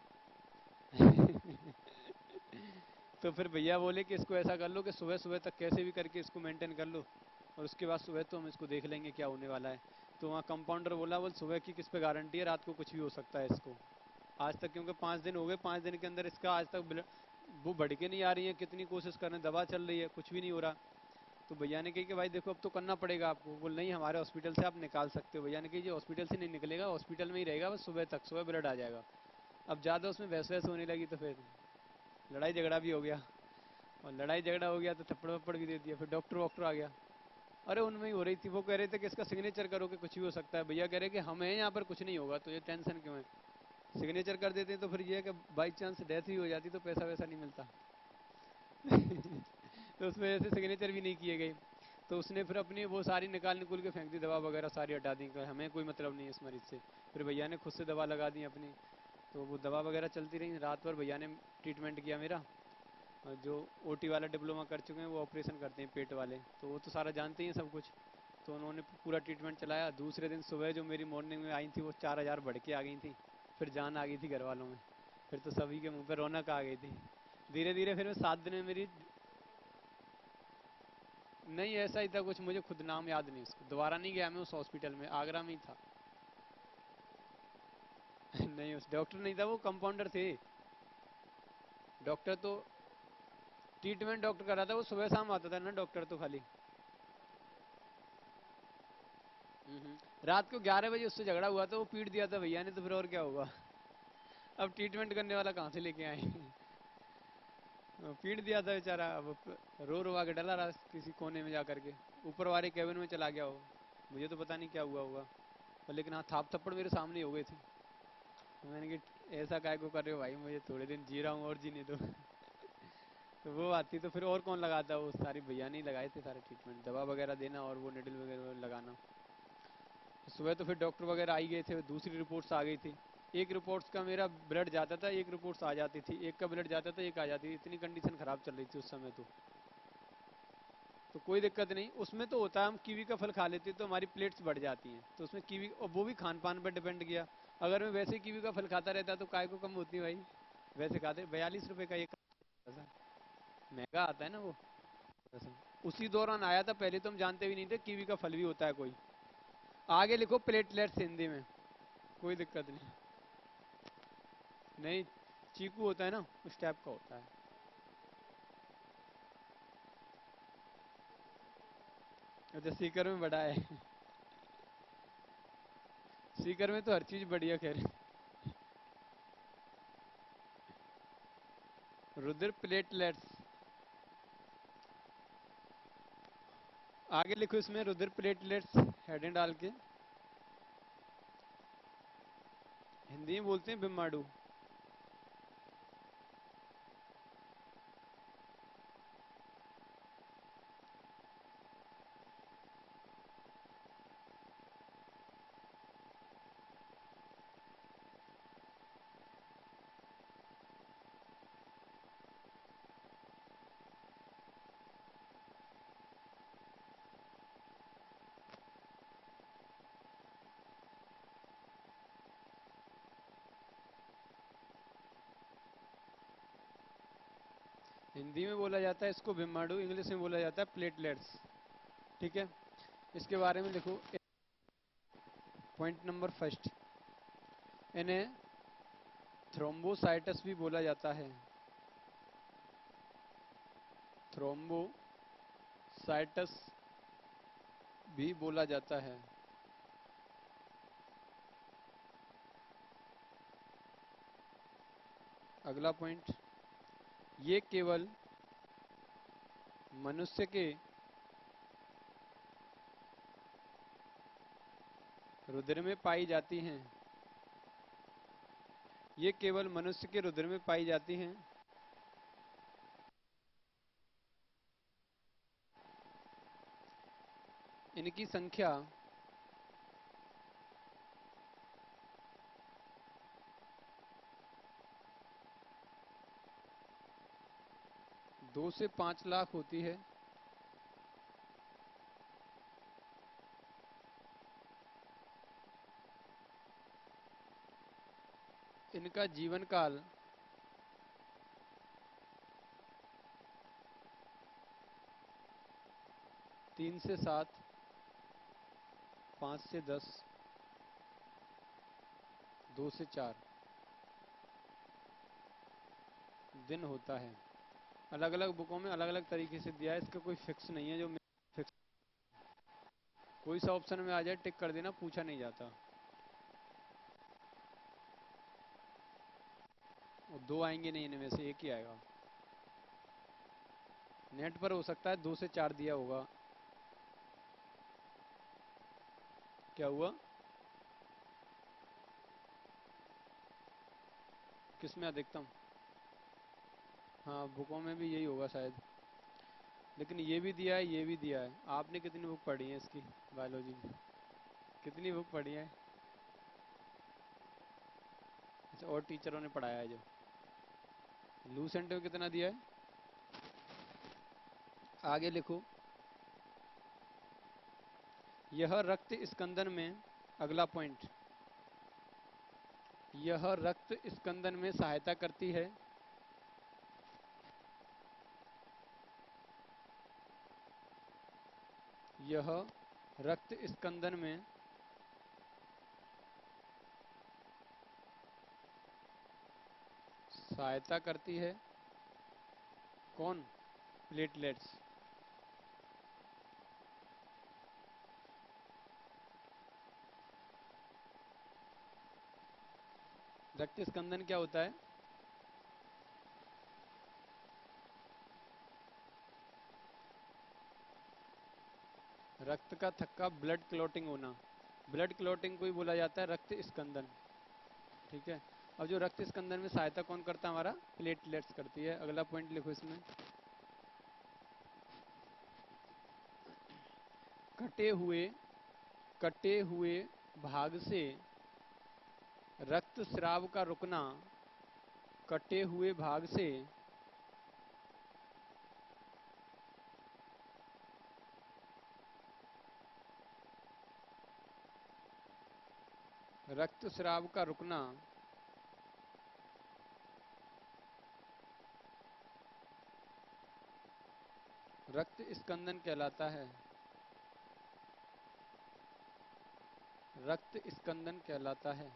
तो फिर भैया बोले कि इसको ऐसा कर लो कि सुबह सुबह तक कैसे भी करके इसको मेंटेन कर लो, और उसके बाद सुबह तो हम इसको देख लेंगे क्या होने वाला है। तो वहाँ कंपाउंडर बोला, बोल सुबह की किस पे गारंटी है, रात को कुछ भी हो सकता है इसको। आज तक, क्योंकि 5 दिन हो गए, 5 दिन के अंदर इसका आज तक वो बढ़ के नहीं आ रही है, कितनी कोशिश कर रहे हैं, दवा चल रही है, कुछ भी नहीं हो रहा। तो भैया ने कही कि भाई देखो अब तो करना पड़ेगा आपको। बोल नहीं, हमारे हॉस्पिटल से आप निकाल सकते हो। भैया ने कही जी हॉस्पिटल से नहीं निकलेगा, हॉस्पिटल में ही रहेगा बस सुबह तक, सुबह ब्लड आ जाएगा। अब ज़्यादा उसमें बहस वहस होने लगी तो फिर लड़ाई झगड़ा भी हो गया, और लड़ाई झगड़ा हो गया तो थप्पड़ वप्पड़ भी दे दिया। फिर डॉक्टर वॉक्टर आ गया। अरे उनमें ही हो रही थी, वो कह रहे थे कि इसका सिग्नेचर करो कि कुछ भी हो सकता है। भैया कह रहे कि हमें यहाँ पर कुछ नहीं होगा तो ये टेंशन क्यों है, सिग्नेचर कर देते हैं तो फिर ये है कि बाई चांस डेथ ही हो जाती तो पैसा वैसा नहीं मिलता। तो उस वजह से सिग्नेचर भी नहीं किए गए। तो उसने फिर अपनी वो सारी निकाल निकुल के फेंक दी, दवा वगैरह सारी हटा दी, कि हमें कोई मतलब नहीं है इस मरीज से। फिर भैया ने खुद से दवा लगा दी अपनी। तो वो दवा वगैरह चलती रही, रात भर भैया ने ट्रीटमेंट किया मेरा। और जो ओटी वाला डिप्लोमा कर चुके हैं वो ऑपरेशन करते हैं पेट वाले, तो वो तो सारा जानते ही हैं सब कुछ। तो उन्होंने पूरा ट्रीटमेंट चलाया। दूसरे दिन सुबह जो मेरी मॉर्निंग में आई थी वो 4,000 बढ़ के आ गई थी। फिर जान आ गई थी घर वालों में। फिर तो सभी के मुंह पे रौनक आ गई थी। धीरे धीरे फिर मैं 7 दिन में मेरी, नहीं ऐसा ही था कुछ, मुझे खुद नाम याद नहीं उसका। दोबारा नहीं गया मैं उस हॉस्पिटल में, आगरा में ही था। नहीं उस डॉक्टर नहीं था, वो कंपाउंडर थे। डॉक्टर तो ट्रीटमेंट डॉक्टर कर रहा था, वो सुबह शाम आता था ना डॉक्टर तो खाली। रात को 11 बजे उससे झगड़ा हुआ था, वो पीट दिया था भैया ने, तो फिर और क्या होगा। अब ट्रीटमेंट करने वाला कहाँ से लेके आए। पीट दिया था बेचारा। अब रो रो आके डला रहा किसी कोने में जा करके, ऊपर वाले केबिन में चला गया हो। मुझे तो पता नहीं क्या हुआ होगा, पर लेकिन हाँ थाप थप्पड़ मेरे सामने हो गए थे। तो मैंने कि ऐसा काय को कर रहे हो भाई, मुझे थोड़े दिन जी रहा हूँ और जीने दो। तो वो आती तो फिर और कौन लगाता, वो सारी भैया ने ही लगाए थे सारे ट्रीटमेंट, दवा वगैरह देना और वो निडल वगैरह लगाना। सुबह तो फिर डॉक्टर वगैरह आई गए थे, दूसरी रिपोर्ट्स आ गई थी। एक रिपोर्ट्स का मेरा ब्लड जाता था, एक रिपोर्ट्स आ जाती थी, एक का ब्लड जाता था एक आ जाती थी, इतनी कंडीशन खराब चल रही थी उस समय तो कोई दिक्कत नहीं। उसमें तो होता है हम कीवी का फल खा लेते हैं तो हमारी प्लेट्स बढ़ जाती हैं, तो उसमें कीवी, और वो भी खान पान पर डिपेंड किया। अगर मैं वैसे कीवी का फल खाता रहता तो काय को कम होती भाई। वैसे खाते 42 रुपए का एक, महंगा आता है ना वो। उसी दौरान आया था, पहले तो हम जानते भी नहीं थे कीवी का फल भी होता है कोई। आगे लिखो प्लेटलेट्स हिंदी में, कोई दिक्कत नहीं। नहीं, चीकू होता है ना, उस टाइप का होता है। अच्छा सीकर में बड़ा है। सीकर में तो हर चीज बढ़िया, खैर। रुधिर प्लेटलेट्स, आगे लिखो इसमें रुधिर प्लेटलेट्स हेडिंग डाल के। हिंदी में बोलते हैं बिम्माडू। हिंदी में बोला जाता है इसको बिम्माडू, इंग्लिश में बोला जाता है प्लेटलेट्स। ठीक है, इसके बारे में लिखो। पॉइंट नंबर फर्स्ट, इन्हें थ्रोम्बोसाइटस भी बोला जाता है। थ्रोम्बोसाइटस भी बोला जाता है। अगला पॉइंट, ये केवल मनुष्य के रुधिर में पाई जाती हैं। ये केवल मनुष्य के रुधिर में पाई जाती हैं। इनकी संख्या 2 से 5 लाख होती है। इनका जीवन काल 3 से 7, 5 से 10, 2 से 4। दिन होता है। अलग अलग बुकों में अलग अलग तरीके से दिया है, इसका कोई फिक्स नहीं है जो फिक्स। कोई सा ऑप्शन में आ जाए टिक कर देना, पूछा नहीं जाता। और दो आएंगे नहीं, इनमें से एक ही आएगा। नेट पर हो सकता है 2 से 4 दिया होगा। क्या हुआ? किसमें अधिकतम? हाँ, बुकों में भी यही होगा शायद। लेकिन ये भी दिया है, ये भी दिया है। आपने कितनी बुक पढ़ी है इसकी, बायोलॉजी की? कितनी बुक पढ़ी है? अच्छा, और टीचरों ने पढ़ाया है जो? लूसेंट में कितना दिया है? आगे लिखो। यह रक्त स्कंदन में, अगला पॉइंट, यह रक्त स्कंदन में सहायता करती है। यह रक्त स्कंदन में सहायता करती है। कौन? प्लेटलेट्स। रक्त स्कंदन क्या होता है? रक्त का थक्का, ब्लड क्लॉटिंग होना। ब्लड क्लॉटिंग को ही बोला जाता है रक्त स्कंदन। ठीक है। अब जो रक्त स्कंदन में सहायता कौन करता है? हमारा प्लेटलेट्स करती है। अगला पॉइंट लिखो इसमें। कटे हुए कटे हुए भाग से रक्त स्राव का रुकना। कटे हुए भाग से रक्त स्राव का रुकना रक्त स्कंदन कहलाता है। रक्त स्कंदन कहलाता है।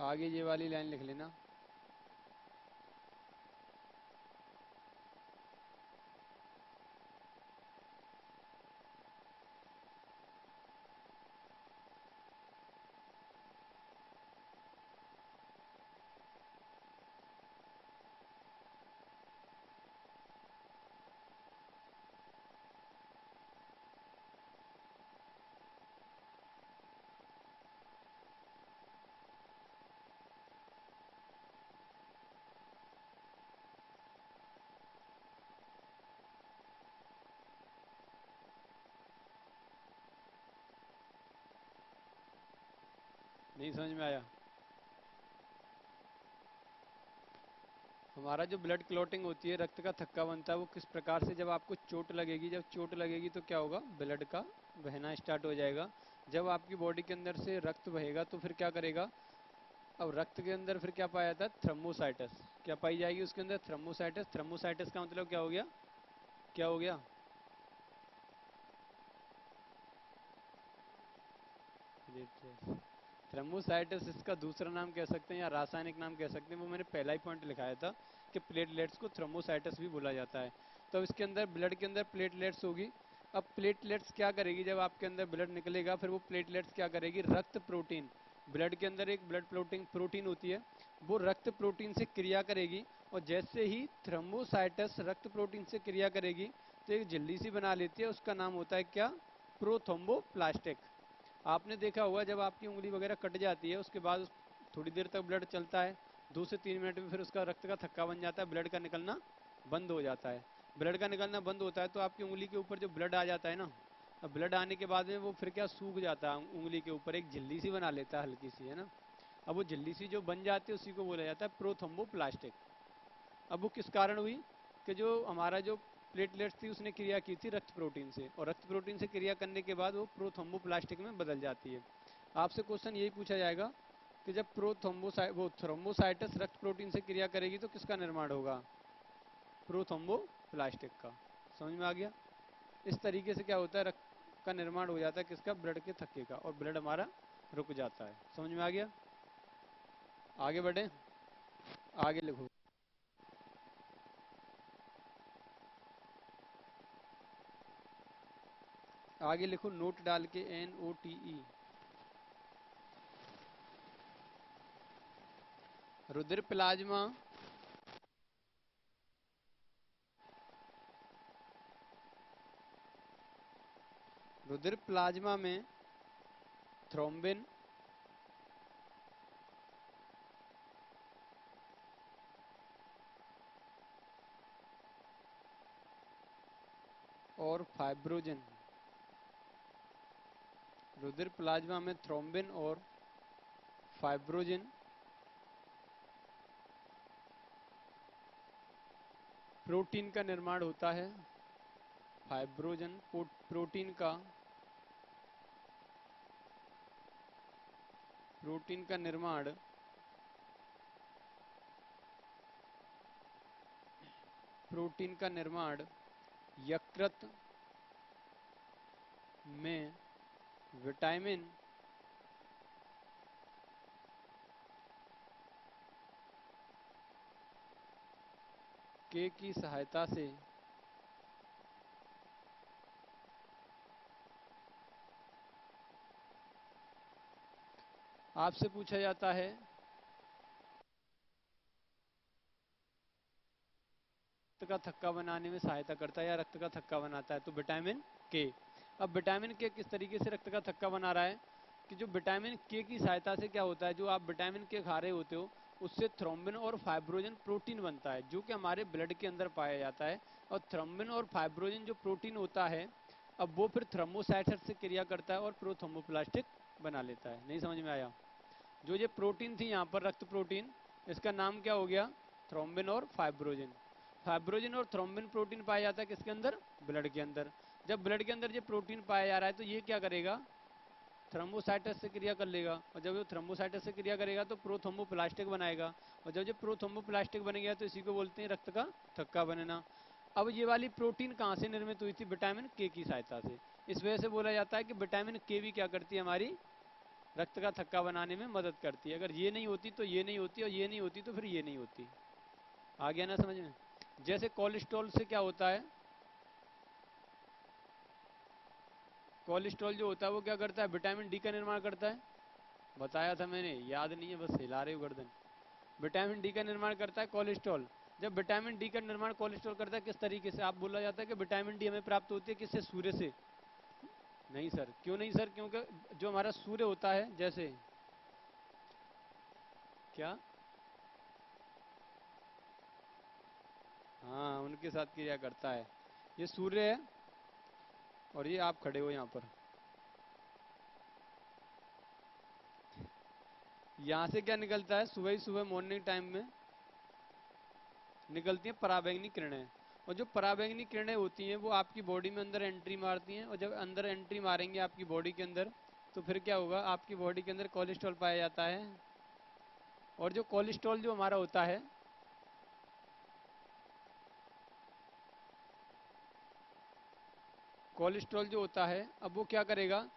आगे ये वाली लाइन लिख लेना। नहीं समझ में आया? हमारा जो ब्लड क्लॉटिंग होती है, रक्त का थक्का बनता है, वो किस प्रकार से, जब आपको चोट लगेगी, जब चोट लगेगी तो क्या होगा? ब्लड का बहना स्टार्ट हो जाएगा। जब आपकी बॉडी के अंदर से रक्त बहेगा तो फिर क्या करेगा? अब रक्त के अंदर फिर क्या पाया जाता है? थ्रोम्बोसाइटस। क्या पाई जाएगी उसके अंदर? थ्रोम्बोसाइटस। थ्रोम्बोसाइटस का मतलब क्या हो गया? क्या हो गया? थ्रोम्बोसाइटस इसका दूसरा नाम कह सकते हैं या रासायनिक नाम कह सकते हैं, वो मैंने पहला ही पॉइंट लिखाया था कि प्लेटलेट्स को थ्रोम्बोसाइटस भी बोला जाता है। तो इसके अंदर, ब्लड के अंदर प्लेटलेट्स होगी। अब प्लेटलेट्स क्या करेगी? जब आपके अंदर ब्लड निकलेगा, फिर वो प्लेटलेट्स क्या करेगी? रक्त प्रोटीन, ब्लड के अंदर एक ब्लड प्रोटीन प्रोटीन होती है, वो रक्त प्रोटीन से क्रिया करेगी। और जैसे ही थ्रोम्बोसाइटस रक्त प्रोटीन से क्रिया करेगी तो एक झिल्ली सी बना लेती है, उसका नाम होता है क्या? प्रोथ्रोम्बोप्लास्टिक। आपने देखा होगा जब आपकी उंगली वगैरह कट जाती है, उसके बाद थोड़ी देर तक ब्लड चलता है, 2 से 3 मिनट में फिर उसका रक्त का थक्का बन जाता है, ब्लड का निकलना बंद हो जाता है। ब्लड का निकलना बंद होता है तो आपकी उंगली के ऊपर जो ब्लड आ जाता है ना, अब ब्लड आने के बाद में वो फिर क्या सूख जाता है, उंगली के ऊपर एक झिल्ली सी बना लेता है, हल्की सी, है ना। अब वो झिल्ली सी जो बन जाती है उसी को बोला जाता है प्रोथ्रोम्बोप्लास्टिक। अब वो किस कारण हुई? कि जो हमारा जो प्लेटलेट्स थी उसने क्रिया की थी रक्त प्रोटीन से, और रक्त प्रोटीन से क्रिया करने के बाद वो प्रोथ्रोम्बोप्लास्टिक में बदल जाती है। आपसे क्वेश्चन यही पूछा जाएगा कि जब वो थ्रोम्बोसाइटस रक्त प्रोटीन से क्रिया करेगी तो किसका निर्माण होगा? प्रोथ्रोम्बोप्लास्टिक का। समझ में आ गया? इस तरीके से क्या होता है, रक्त का निर्माण हो जाता है किसका? ब्लड के थक्के का, और ब्लड हमारा रुक जाता है। समझ में आ गया? आगे बढ़े, आगे लिखो। आगे लिखो नोट डाल के, NOTE। रुधिर प्लाज्मा में थ्रोम्बिन और फाइब्रोजन, रुधिर प्लाज्मा में थ्रोम्बिन और फाइब्रोजन प्रोटीन का निर्माण होता है। फाइब्रोजन प्रोटीन का निर्माण यकृत में विटामिन के की सहायता से आपसे पूछा जाता है रक्त का थक्का बनाने में सहायता करता है या रक्त का थक्का बनाता है, तो विटामिन के। अब विटामिन के किस तरीके से रक्त का थक्का बना रहा है कि जो विटामिन के की सहायता से क्या होता है, जो आप विटामिन के खा रहे होते हो उससे थ्रोम्बिन और फाइब्रोजन प्रोटीन बनता है जो कि हमारे ब्लड के अंदर पाया जाता है। और थ्रोम्बिन और फाइब्रोजन जो प्रोटीन होता है, अब वो फिर थ्रोम्बोसाइट्स से क्रिया करता है और प्रोथ्रोम्बोप्लास्टिक बना लेता है। नहीं समझ में आया? जो ये प्रोटीन थी यहाँ पर रक्त प्रोटीन, इसका नाम क्या हो गया? थ्रोम्बिन और फाइब्रोजन। फाइब्रोजन और थ्रोम्बिन प्रोटीन पाया जाता है किसके अंदर? ब्लड के अंदर। जब ब्लड के अंदर ये प्रोटीन पाया जा रहा है तो ये क्या करेगा? थ्रोम्बोसाइटस से क्रिया कर लेगा, और जब ये थ्रोम्बोसाइटस से क्रिया करेगा तो प्रोथ्रोम्बोप्लास्टिक बनाएगा, और जब ये प्रोथ्रोम्बोप्लास्टिक बन गया तो इसी को बोलते हैं रक्त का थक्का बनना। अब ये वाली प्रोटीन कहाँ से निर्मित हुई थी? विटामिन के की सहायता से। इस वजह से बोला जाता है कि विटामिन के भी क्या करती है? हमारी रक्त का थक्का बनाने में मदद करती है। अगर ये नहीं होती तो ये नहीं होती, और ये नहीं होती तो फिर ये नहीं होती। आ गया ना समझ में? जैसे कोलेस्ट्रॉल से क्या होता है, कोलेस्ट्रॉल जो होता है वो क्या करता है? विटामिन डी का निर्माण करता है। बताया था मैंने, याद नहीं है, बस हिला रहे हो गर्दन। विटामिन डी का निर्माण करता है कोलेस्ट्रॉल। जब विटामिन डी का निर्माण कोलेस्ट्रॉल करता है किस तरीके से? आप बोला जाता है कि विटामिन डी हमें प्राप्त होती है किससे? सूर्य से। नहीं सर, क्यों नहीं सर? क्योंकि जो हमारा सूर्य होता है, जैसे क्या, हाँ उनके साथ क्रिया करता है। ये सूर्य है और ये आप खड़े हो यहाँ पर। यहाँ से क्या निकलता है? सुबह ही सुबह मॉर्निंग टाइम में निकलती हैं पराबैंगनी किरणें। और जो पराबैंगनी किरणें होती हैं वो आपकी बॉडी में अंदर एंट्री मारती हैं, और जब अंदर एंट्री मारेंगे आपकी बॉडी के अंदर तो फिर क्या होगा? आपकी बॉडी के अंदर कोलेस्ट्रॉल पाया जाता है। और जो कोलेस्ट्रॉल जो हमारा होता है, कोलेस्ट्रॉल जो होता है, अब वो क्या करेगा?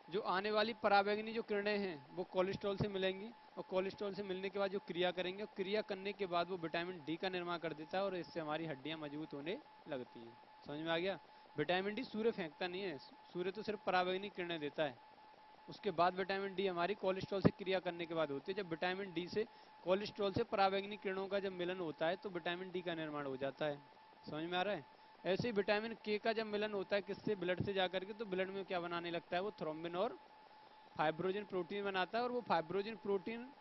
जो आने वाली पराबैंगनी जो किरणें हैं वो कोलेस्ट्रॉल से मिलेंगी, और कोलेस्ट्रॉल से मिलने के बाद जो क्रिया करेंगे, और क्रिया करने के बाद वो विटामिन डी का निर्माण कर देता है, और इससे हमारी हड्डियां मजबूत होने लगती हैं। समझ में आ गया? विटामिन डी सूर्य फेंकता नहीं है, सूर्य तो सिर्फ पराबैंगनी किरणें देता है। उसके बाद विटामिन डी हमारी कोलेस्ट्रॉल से क्रिया करने के बाद होती है। जब विटामिन डी से कोलेस्ट्रॉल से पराबैंगनी किरणों का जब मिलन होता है तो विटामिन डी का निर्माण हो जाता है। समझ में आ रहा है? ऐसे ही विटामिन के का जब मिलन होता है किससे? ब्लड से जाकर के, तो ब्लड में क्या बनाने लगता है? वो थ्रोम्बिन और फाइब्रोजन प्रोटीन बनाता है, और वो फाइब्रोजन प्रोटीन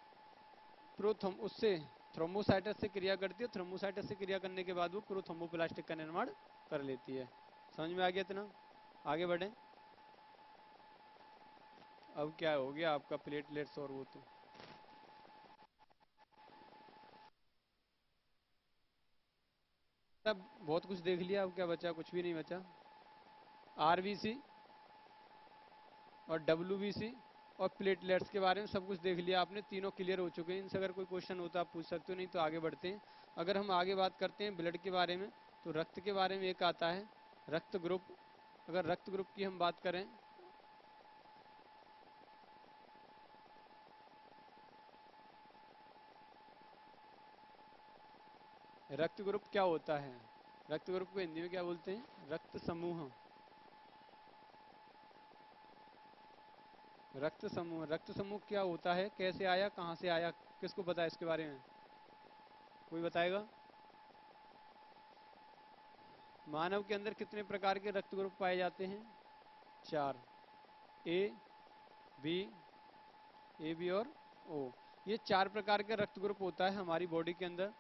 उससे थ्रोम्बोसाइटस से क्रिया करती है। थ्रोम्बोसाइटस से क्रिया करने के बाद वो प्रोथ्रोम्बोप्लास्टिक का निर्माण कर लेती है। समझ में आ गया इतना? आगे बढ़े। अब क्या हो गया आपका प्लेटलेट्स और वो तो अब बहुत कुछ देख लिया। अब क्या बचा? कुछ भी नहीं बचा। आरबीसी और डब्ल्यूबीसी और प्लेटलेट्स के बारे में सब कुछ देख लिया आपने, तीनों क्लियर हो चुके हैं। इनसे अगर कोई क्वेश्चन होता आप पूछ सकते हो, नहीं तो आगे बढ़ते हैं। अगर हम आगे बात करते हैं ब्लड के बारे में, तो रक्त के बारे में एक आता है रक्त ग्रुप। अगर रक्त ग्रुप की हम बात करें, रक्त ग्रुप क्या होता है, रक्त ग्रुप को हिंदी में क्या बोलते हैं, रक्त समूह। रक्त समूह, रक्त समूह क्या होता है, कैसे आया, कहाँ से आया, किसको पता है इसके बारे में, कोई बताएगा? मानव के अंदर कितने प्रकार के रक्त ग्रुप पाए जाते हैं? 4। ए, बी, ए बी और ओ। ये 4 प्रकार के रक्त ग्रुप होता है हमारी बॉडी के अंदर।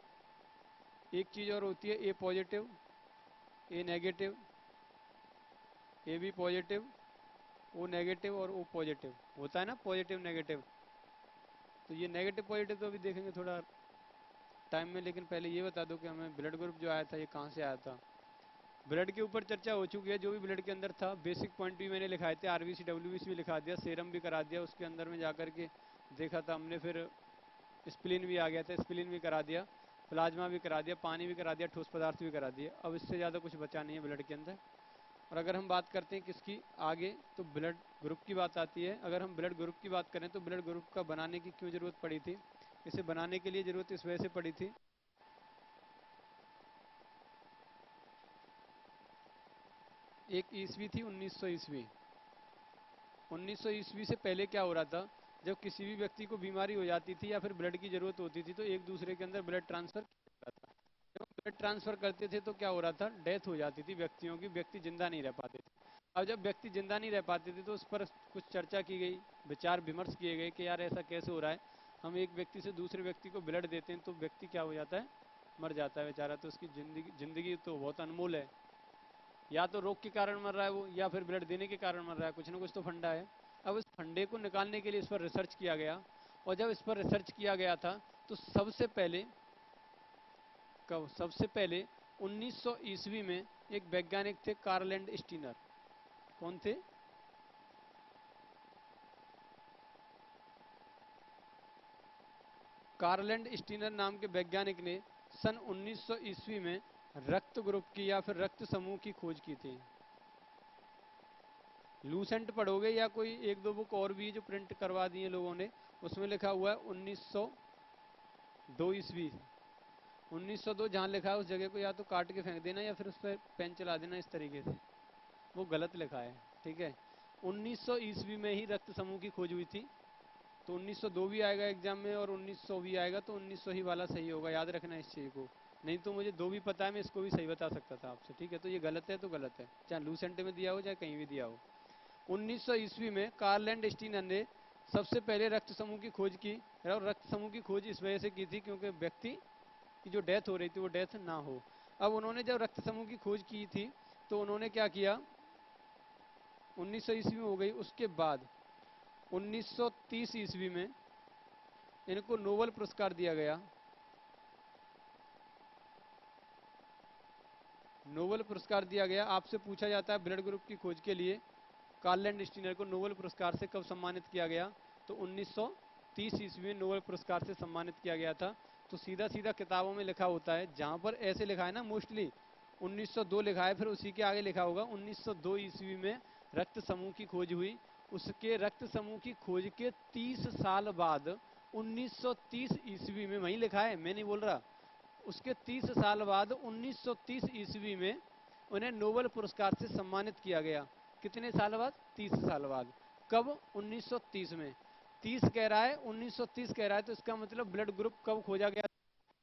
एक चीज और होती है A positive, A negative, A B positive, O negative और ओ पॉजिटिव होता है ना, पॉजिटिव नेगेटिव। तो ये नेगेटिव पॉजिटिव तो अभी देखेंगे थोड़ा टाइम में, लेकिन पहले ये बता दो कि हमें ब्लड ग्रुप जो आया था ये कहाँ से आया था। ब्लड के ऊपर चर्चा हो चुकी है, जो भी ब्लड के अंदर था बेसिक पॉइंट भी मैंने लिखाए थे, आरबीसी डब्ल्यूबीसी भी लिखा दिया, सेरम भी करा दिया, उसके अंदर में जाकर के देखा था हमने, फिर स्प्लीन भी आ गया था, स्प्लीन भी करा दिया, प्लाज्मा भी करा दिया, पानी भी करा दिया, ठोस पदार्थ भी करा दिया। अब इससे ज़्यादा कुछ बचा नहीं है ब्लड के अंदर। और अगर हम बात करते हैं किसकी आगे, तो ब्लड ग्रुप की बात आती है। अगर हम ब्लड ग्रुप की बात करें तो ब्लड ग्रुप का बनाने की क्यों जरूरत पड़ी थी, इसे बनाने के लिए जरूरत इस वजह से पड़ी थी, एक ईस्वी थी 1900 ईस्वी। 1900 ईस्वी से पहले क्या हो रहा था, जब किसी भी व्यक्ति को बीमारी हो जाती थी या फिर ब्लड की जरूरत होती थी तो एक दूसरे के अंदर ब्लड ट्रांसफर किया जाता था। जब ब्लड ट्रांसफर करते थे तो क्या हो रहा था, डेथ हो जाती थी व्यक्तियों की, व्यक्ति जिंदा नहीं रह पाते थे। अब जब व्यक्ति जिंदा नहीं रह पाते थे तो उस पर कुछ चर्चा की गई, विचार विमर्श किए गए कि यार ऐसा कैसे हो रहा है, हम एक व्यक्ति से दूसरे व्यक्ति को ब्लड देते हैं तो व्यक्ति क्या हो जाता है, मर जाता है बेचारा, तो उसकी जिंदगी जिंदगी तो बहुत अनमोल है। या तो रोग के कारण मर रहा है वो, या फिर ब्लड देने के कारण मर रहा है, कुछ ना कुछ तो फंडा है। अब इस फंडे को निकालने के लिए इस पर रिसर्च किया गया, और जब इस पर रिसर्च किया गया था तो सबसे पहले, कब, सबसे पहले 1900 ईस्वी में एक वैज्ञानिक थे कार्ल एंड स्टीनर। कौन थे? कार्ल एंड स्टीनर नाम के वैज्ञानिक ने सन 1900 ईस्वी में रक्त ग्रुप की या फिर रक्त समूह की खोज की थी। लूसेंट पढ़ोगे या कोई एक दो बुक और भी जो प्रिंट करवा दी है लोगों ने, उसमें लिखा हुआ है 1902 ईस्वी। 1902 जहाँ लिखा है उस जगह को या तो काट के फेंक देना या फिर उस पर पेन चला देना इस तरीके से, वो गलत लिखा है, ठीक है। 1900 ईस्वी में ही रक्त समूह की खोज हुई थी। तो 1902 भी आएगा एग्जाम में और 1900 भी आएगा, तो 1900 ही वाला सही होगा, याद रखना इस चीज को। नहीं तो मुझे दो भी पता है, मैं इसको भी सही बता सकता था आपसे, ठीक है। तो ये गलत है तो गलत है, चाहे लूसेंट में दिया हो चाहे कहीं भी दिया हो। 1900 ईस्वी में कार्ल एंड स्टीनर ने सबसे पहले रक्त समूह की खोज की, और रक्त समूह की खोज इस वजह से की थी क्योंकि व्यक्ति की जो डेथ हो रही थी वो डेथ ना हो। अब उन्होंने जब रक्त समूह की खोज की थी तो उन्होंने क्या किया, 1900 ईस्वी में हो गई, उसके बाद 1930 ईस्वी में इनको नोबेल पुरस्कार दिया गया। नोबेल पुरस्कार दिया गया, आपसे पूछा जाता है ब्लड ग्रुप की खोज के लिए कार्ल एंड स्टीनर को नोबेल पुरस्कार से कब सम्मानित किया गया, तो 1930 ईस्वी में नोबेल पुरस्कार से सम्मानित किया गया था। तो सीधा सीधा किताबों में लिखा होता है, जहां पर ऐसे लिखा है ना मोस्टली 1902 लिखा है, फिर उसी के आगे लिखा होगा 1902 ईस्वी में रक्त समूह की खोज हुई। उसके रक्त समूह की खोज के 30 साल बाद 1930 ईस्वी में, वही लिखा है, मैं नहीं बोल रहा, उसके 30 साल बाद 1930 ईस्वी में उन्हें नोबेल पुरस्कार से सम्मानित किया गया। कितने साल बाद? 30 साल बाद। कब? 1930 में। 30 कह रहा है, 1930 कह रहा है, तो इसका मतलब ब्लड ग्रुप कब खोजा गया?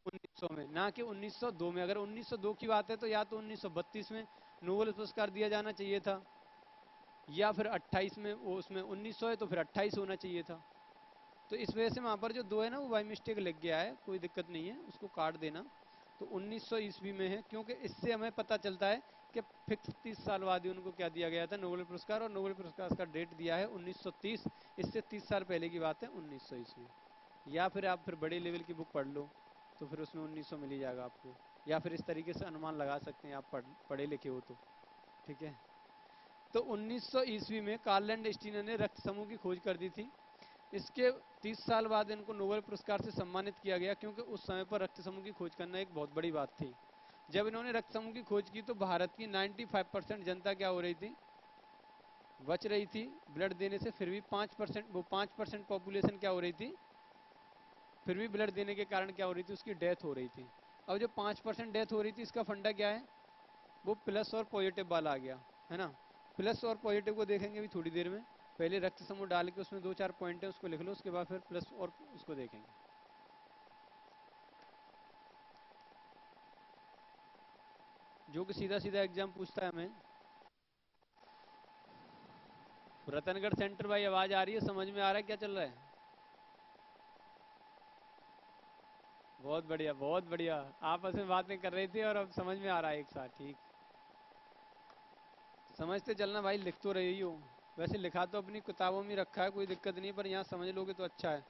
1900 में, ना कि 1902 में। अगर 1902 की बात है तो या तो 1932 में नोबेल पुरस्कार दिया जाना चाहिए था, या फिर 28 में, वो उसमें 1900 है तो फिर 28 होना चाहिए था। तो इस वजह से वहां पर जो दो है ना वो बाई मिस्टेक लग गया है, कोई दिक्कत नहीं है, उसको काट देना। तो 1900 ईस्वी में है, क्योंकि इससे हमें पता चलता है कि फिक्स 30 साल बाद ही उनको क्या दिया गया था, नोबेल पुरस्कार। और नोबेल पुरस्कार का डेट दिया है 1930, इससे 30 साल पहले की बात है 1900 ईस्वी। या फिर आप फिर बड़े लेवल की बुक पढ़ लो तो फिर उसमें 1900 मिल ही जाएगा आपको, या फिर इस तरीके से अनुमान लगा सकते हैं आप पढ़े लिखे हो तो, ठीक है। तो 1900 ईस्वी में कार्ल एंड स्टीनर ने रक्त समूह की खोज कर दी थी। इसके 30 साल बाद इनको नोबेल पुरस्कार से सम्मानित किया गया, क्योंकि उस समय पर रक्त समूह की खोज करना एक बहुत बड़ी बात थी। जब इन्होंने रक्त समूह की खोज की तो भारत की 95% जनता क्या हो रही थी, बच रही थी ब्लड देने से। फिर भी 5% पॉपुलेशन क्या हो रही थी, फिर भी ब्लड देने के कारण क्या हो रही थी, उसकी डेथ हो रही थी। अब जो 5% डेथ हो रही थी, इसका फंडा क्या है, वो प्लस और पॉजिटिव वाला आ गया, है ना। प्लस और पॉजिटिव को देखेंगे भी थोड़ी देर में। पहले रक्त समूह डाल के उसमें 2-4 पॉइंट है, उसको लिख लो, उसके बाद फिर प्लस और उसको देखेंगे। जो कि सीधा सीधा एग्जाम पूछता है हमें। रतनगढ़ सेंटर भाई, आवाज आ रही है, समझ में आ रहा है क्या चल रहा है? बहुत बढ़िया बहुत बढ़िया, आपस में बातें कर रहे थे और अब समझ में आ रहा है एक साथ, ठीक। समझते चलना भाई, लिख तो रही हो। वैसे लिखा तो अपनी किताबों में रखा है, कोई दिक्कत नहीं, पर यहाँ समझ लोगे तो अच्छा है।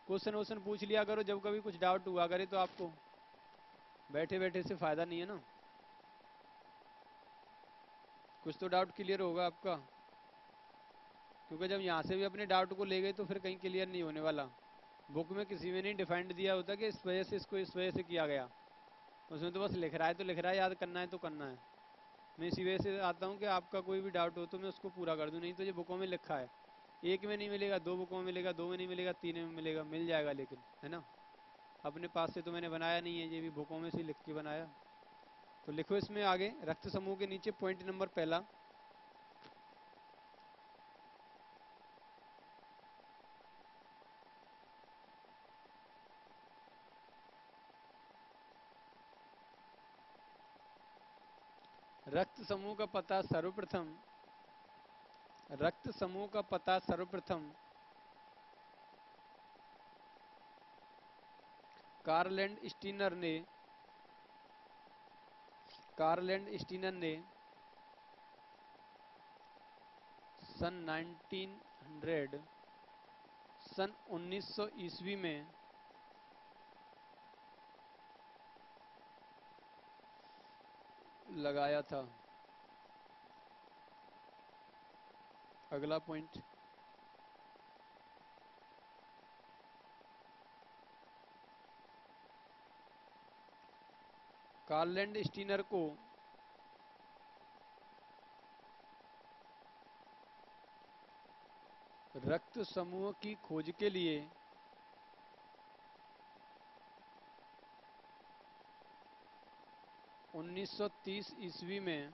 क्वेश्चन वोश्चन पूछ लिया करो जब कभी कुछ डाउट हुआ करे तो आपको, बैठे बैठे से फायदा नहीं है ना। कुछ तो डाउट क्लियर होगा आपका, क्योंकि जब यहाँ से भी अपने डाउट को ले गए तो फिर कहीं क्लियर नहीं होने वाला। बुक में किसी में नहीं डिफाइंड दिया होता कि इस वजह से इसको इस वजह से किया गया। उसमें तो बस लिख रहा है तो लिख रहा है, याद करना है तो करना है। मैं इसी वजह से आता हूँ कि आपका कोई भी डाउट हो तो मैं उसको पूरा कर दूँ, नहीं तो ये बुकों में लिखा है। एक में नहीं मिलेगा, 2 बुकों में मिलेगा, 2 में नहीं मिलेगा, 3 में मिलेगा, मिल जाएगा लेकिन, है ना। अपने पास से तो मैंने बनाया नहीं है, ये भी बुकों में से लिख के बनाया। तो लिखो इसमें आगे रक्त समूह के नीचे पॉइंट नंबर पहला, रक्त समूह का पता सर्वप्रथम, रक्त समूह का पता सर्वप्रथम कार्लैंड स्टीनर ने, कार्लैंड स्टीनर ने सन 1900, सन 1900 ईस्वी में लगाया था। अगला पॉइंट, कार्लैंड स्टीनर को रक्त समूह की खोज के लिए 1930 ईस्वी में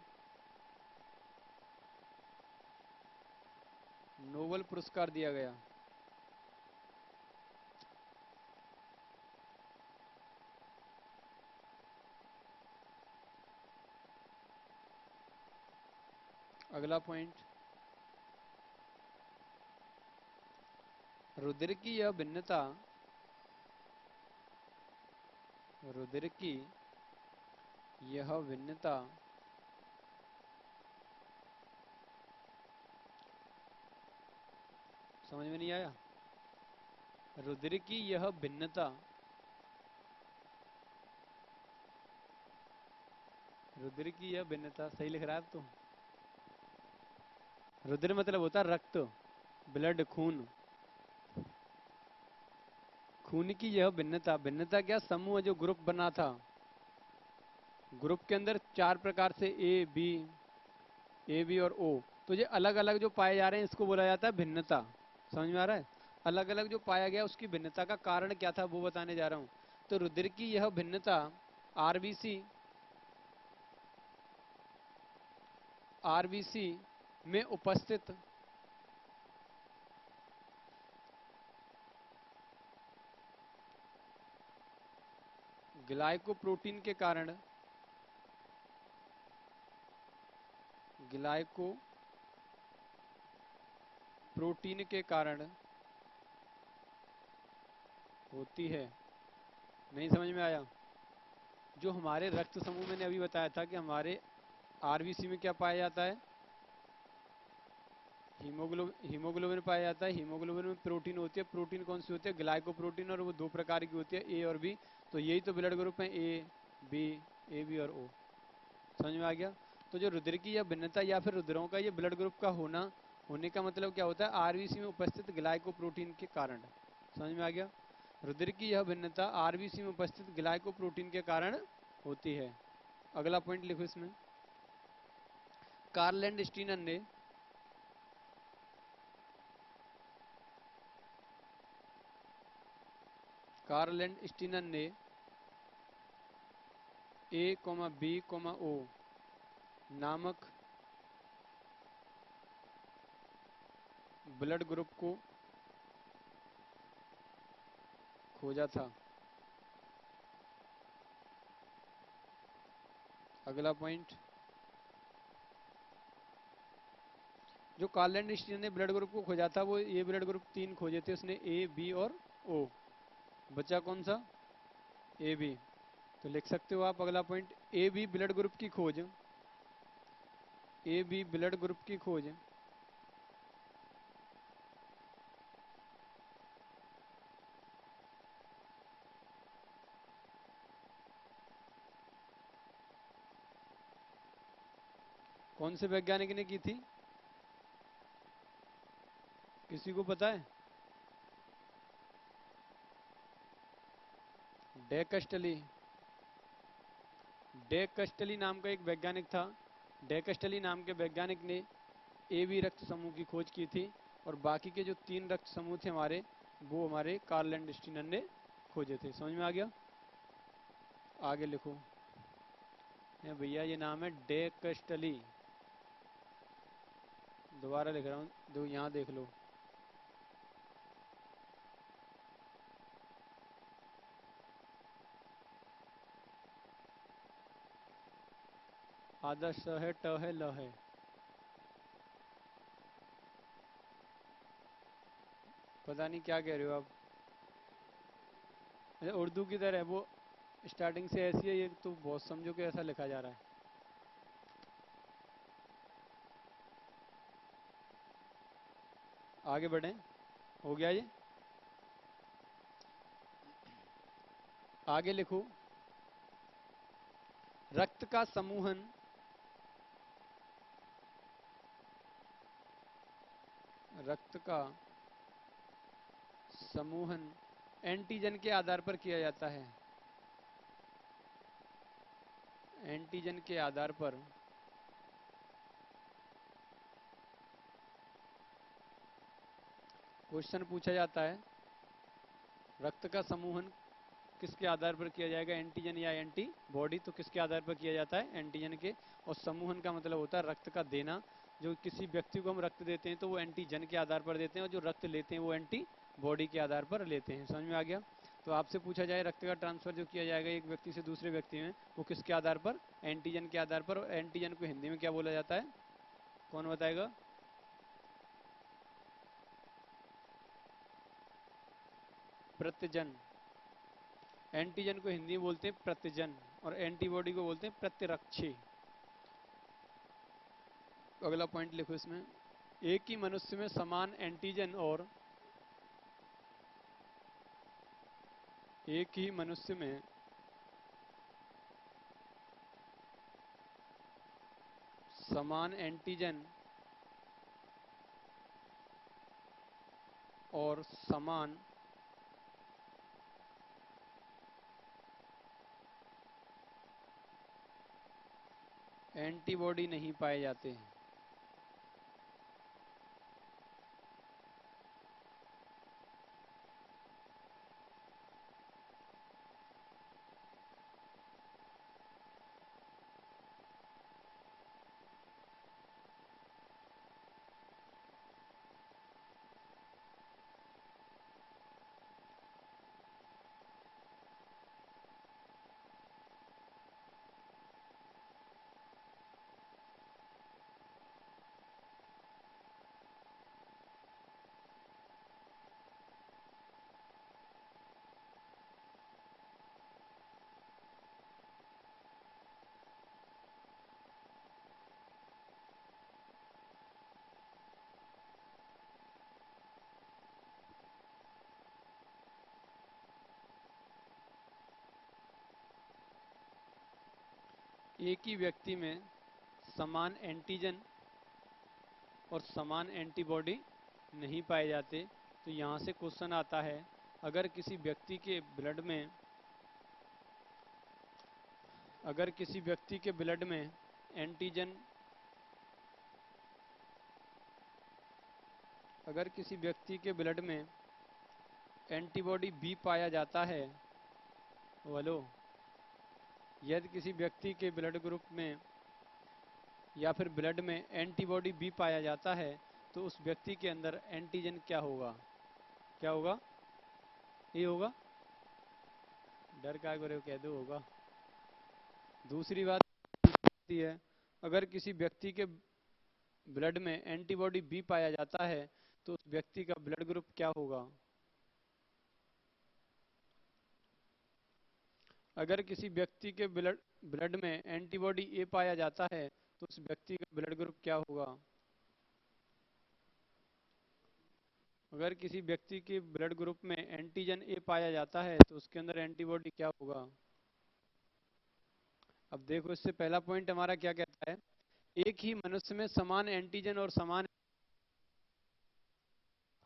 नोबेल पुरस्कार दिया गया। अगला पॉइंट, रुधिर की यह भिन्नता, रुधिर की यह भिन्नता समझ में नहीं आया? रुधिर की यह भिन्नता, रुधिर की यह भिन्नता सही लिख रहा है अब तो। रुधिर मतलब होता है रक्त, ब्लड, खून। खून की यह भिन्नता, भिन्नता क्या, समूह जो ग्रुप बना था, ग्रुप के अंदर 4 प्रकार से ए बी और ओ, तो ये अलग अलग जो पाए जा रहे हैं इसको बोला जाता है भिन्नता। समझ में आ रहा है? अलग अलग जो पाया गया उसकी भिन्नता का कारण क्या था वो बताने जा रहा हूं। तो रुधिर की यह भिन्नता आरबीसी, आरबीसी में उपस्थित ग्लाइकोप्रोटीन के कारण, ग्लाइकोप्रोटीन के कारण होती है। नहीं समझ में आया? जो हमारे रक्त समूह मैंने अभी बताया था कि हमारे आरबीसी में क्या पाया जाता है, हीमोग्लोबिन पाया जाता है। हीमोग्लोबिन में प्रोटीन होती है, प्रोटीन कौन सी होती है, ग्लाइकोप्रोटीन, और वो 2 प्रकार की होती है, ए और बी। तो यही तो ब्लड ग्रुप है, ए बी और ओ। समझ में आ गया? तो जो रुधिर की यह भिन्नता या फिर रुधिरों का ये ब्लड ग्रुप का होना, होने का मतलब क्या होता है, आरबीसी में उपस्थित ग्लाइकोप्रोटीन के कारण। समझ में आ गया। रुधिर की यह भिन्नता आरबीसी में उपस्थित ग्लाइकोप्रोटीन के कारण होती है। अगला पॉइंट लिखो इसमें, कार्ल एंड स्टीनर ने कार्ल एंड स्टीनर ने ए, बी, ओ नामक ब्लड ग्रुप को खोजा था। अगला पॉइंट, जो कार्ल एंड स्टीनर ने ब्लड ग्रुप को खोजा था वो ये ब्लड ग्रुप 3 खोजे थे उसने, ए, बी और ओ। बचा कौन सा, ए बी। तो लिख सकते हो आप अगला point, A B blood group की खोज, ए बी ब्लड ग्रुप की खोज कौन से वैज्ञानिक ने की थी, किसी को पता है? डेकस्टली। डेकस्टली नाम का एक वैज्ञानिक था। डेकस्टली नाम के वैज्ञानिक ने ए बी रक्त समूह की खोज की थी, और बाकी के जो 3 रक्त समूह थे हमारे, वो हमारे कार्ल एंड स्टीनर ने खोजे थे। समझ में आ गया। आगे लिखो भैया, ये नाम है डेकस्टली। दोबारा लिख रहा हूँ, दो यहाँ देख लो। आधा स है, ट है, ल है। पता नहीं क्या कह रहे हो आप। अच्छा, उर्दू की तरह है वो, स्टार्टिंग से ऐसी है, ये तो बहुत समझो कि ऐसा लिखा जा रहा है। आगे बढ़ें, हो गया ये। आगे लिखो, रक्त का समूहन रक्त का समूहन एंटीजन के आधार पर किया जाता है। एंटीजन के आधार पर क्वेश्चन पूछा जाता है, रक्त का समूहन किसके आधार पर किया जाएगा, एंटीजन या एंटीबॉडी? तो किसके आधार पर किया जाता है, एंटीजन के। और समूहन का मतलब होता है रक्त का देना। जो किसी व्यक्ति को हम रक्त देते हैं तो वो एंटीजन के आधार पर देते हैं, और जो रक्त लेते हैं वो एंटीबॉडी के आधार पर लेते हैं। समझ में आ गया। तो आपसे पूछा जाए रक्त का ट्रांसफर जो किया जाएगा एक व्यक्ति से दूसरे व्यक्ति में, वो किसके आधार पर, एंटीजन के आधार पर। एंटीजन को हिंदी में क्या बोला जाता है, कौन बताएगा? प्रत्यजन। एंटीजन को हिंदी में बोलते हैं प्रत्यजन, और एंटीबॉडी को बोलते हैं प्रत्यरक्षी। अगला पॉइंट लिखो इसमें, एक ही मनुष्य में समान एंटीजन और एक ही मनुष्य में समान एंटीजन और समान एंटीबॉडी नहीं पाए जाते हैं। एक ही व्यक्ति में समान एंटीजन और समान एंटीबॉडी नहीं पाए जाते, तो यहाँ से क्वेश्चन आता है, अगर किसी व्यक्ति के ब्लड में एंटीजन अगर किसी व्यक्ति के ब्लड में एंटीबॉडी बी पाया जाता है, बोलो, यदि किसी व्यक्ति के ब्लड ग्रुप में या फिर ब्लड में एंटीबॉडी बी पाया जाता है, तो उस व्यक्ति के अंदर एंटीजन क्या होगा? क्या होगा? ये होगा। डर का करे कह दो, होगा। दूसरी बात है, अगर किसी व्यक्ति के ब्लड में एंटीबॉडी बी पाया जाता है, तो उस व्यक्ति का ब्लड ग्रुप क्या होगा? अगर किसी व्यक्ति के ब्लड में एंटीबॉडी ए पाया जाता है, तो उस व्यक्ति का ब्लड ग्रुप क्या होगा? अगर किसी व्यक्ति के ब्लड ग्रुप में एंटीजन ए पाया जाता है, तो उसके अंदर एंटीबॉडी क्या होगा? अब देखो, इससे पहला पॉइंट हमारा क्या कहता है, एक ही मनुष्य में समान एंटीजन और समान,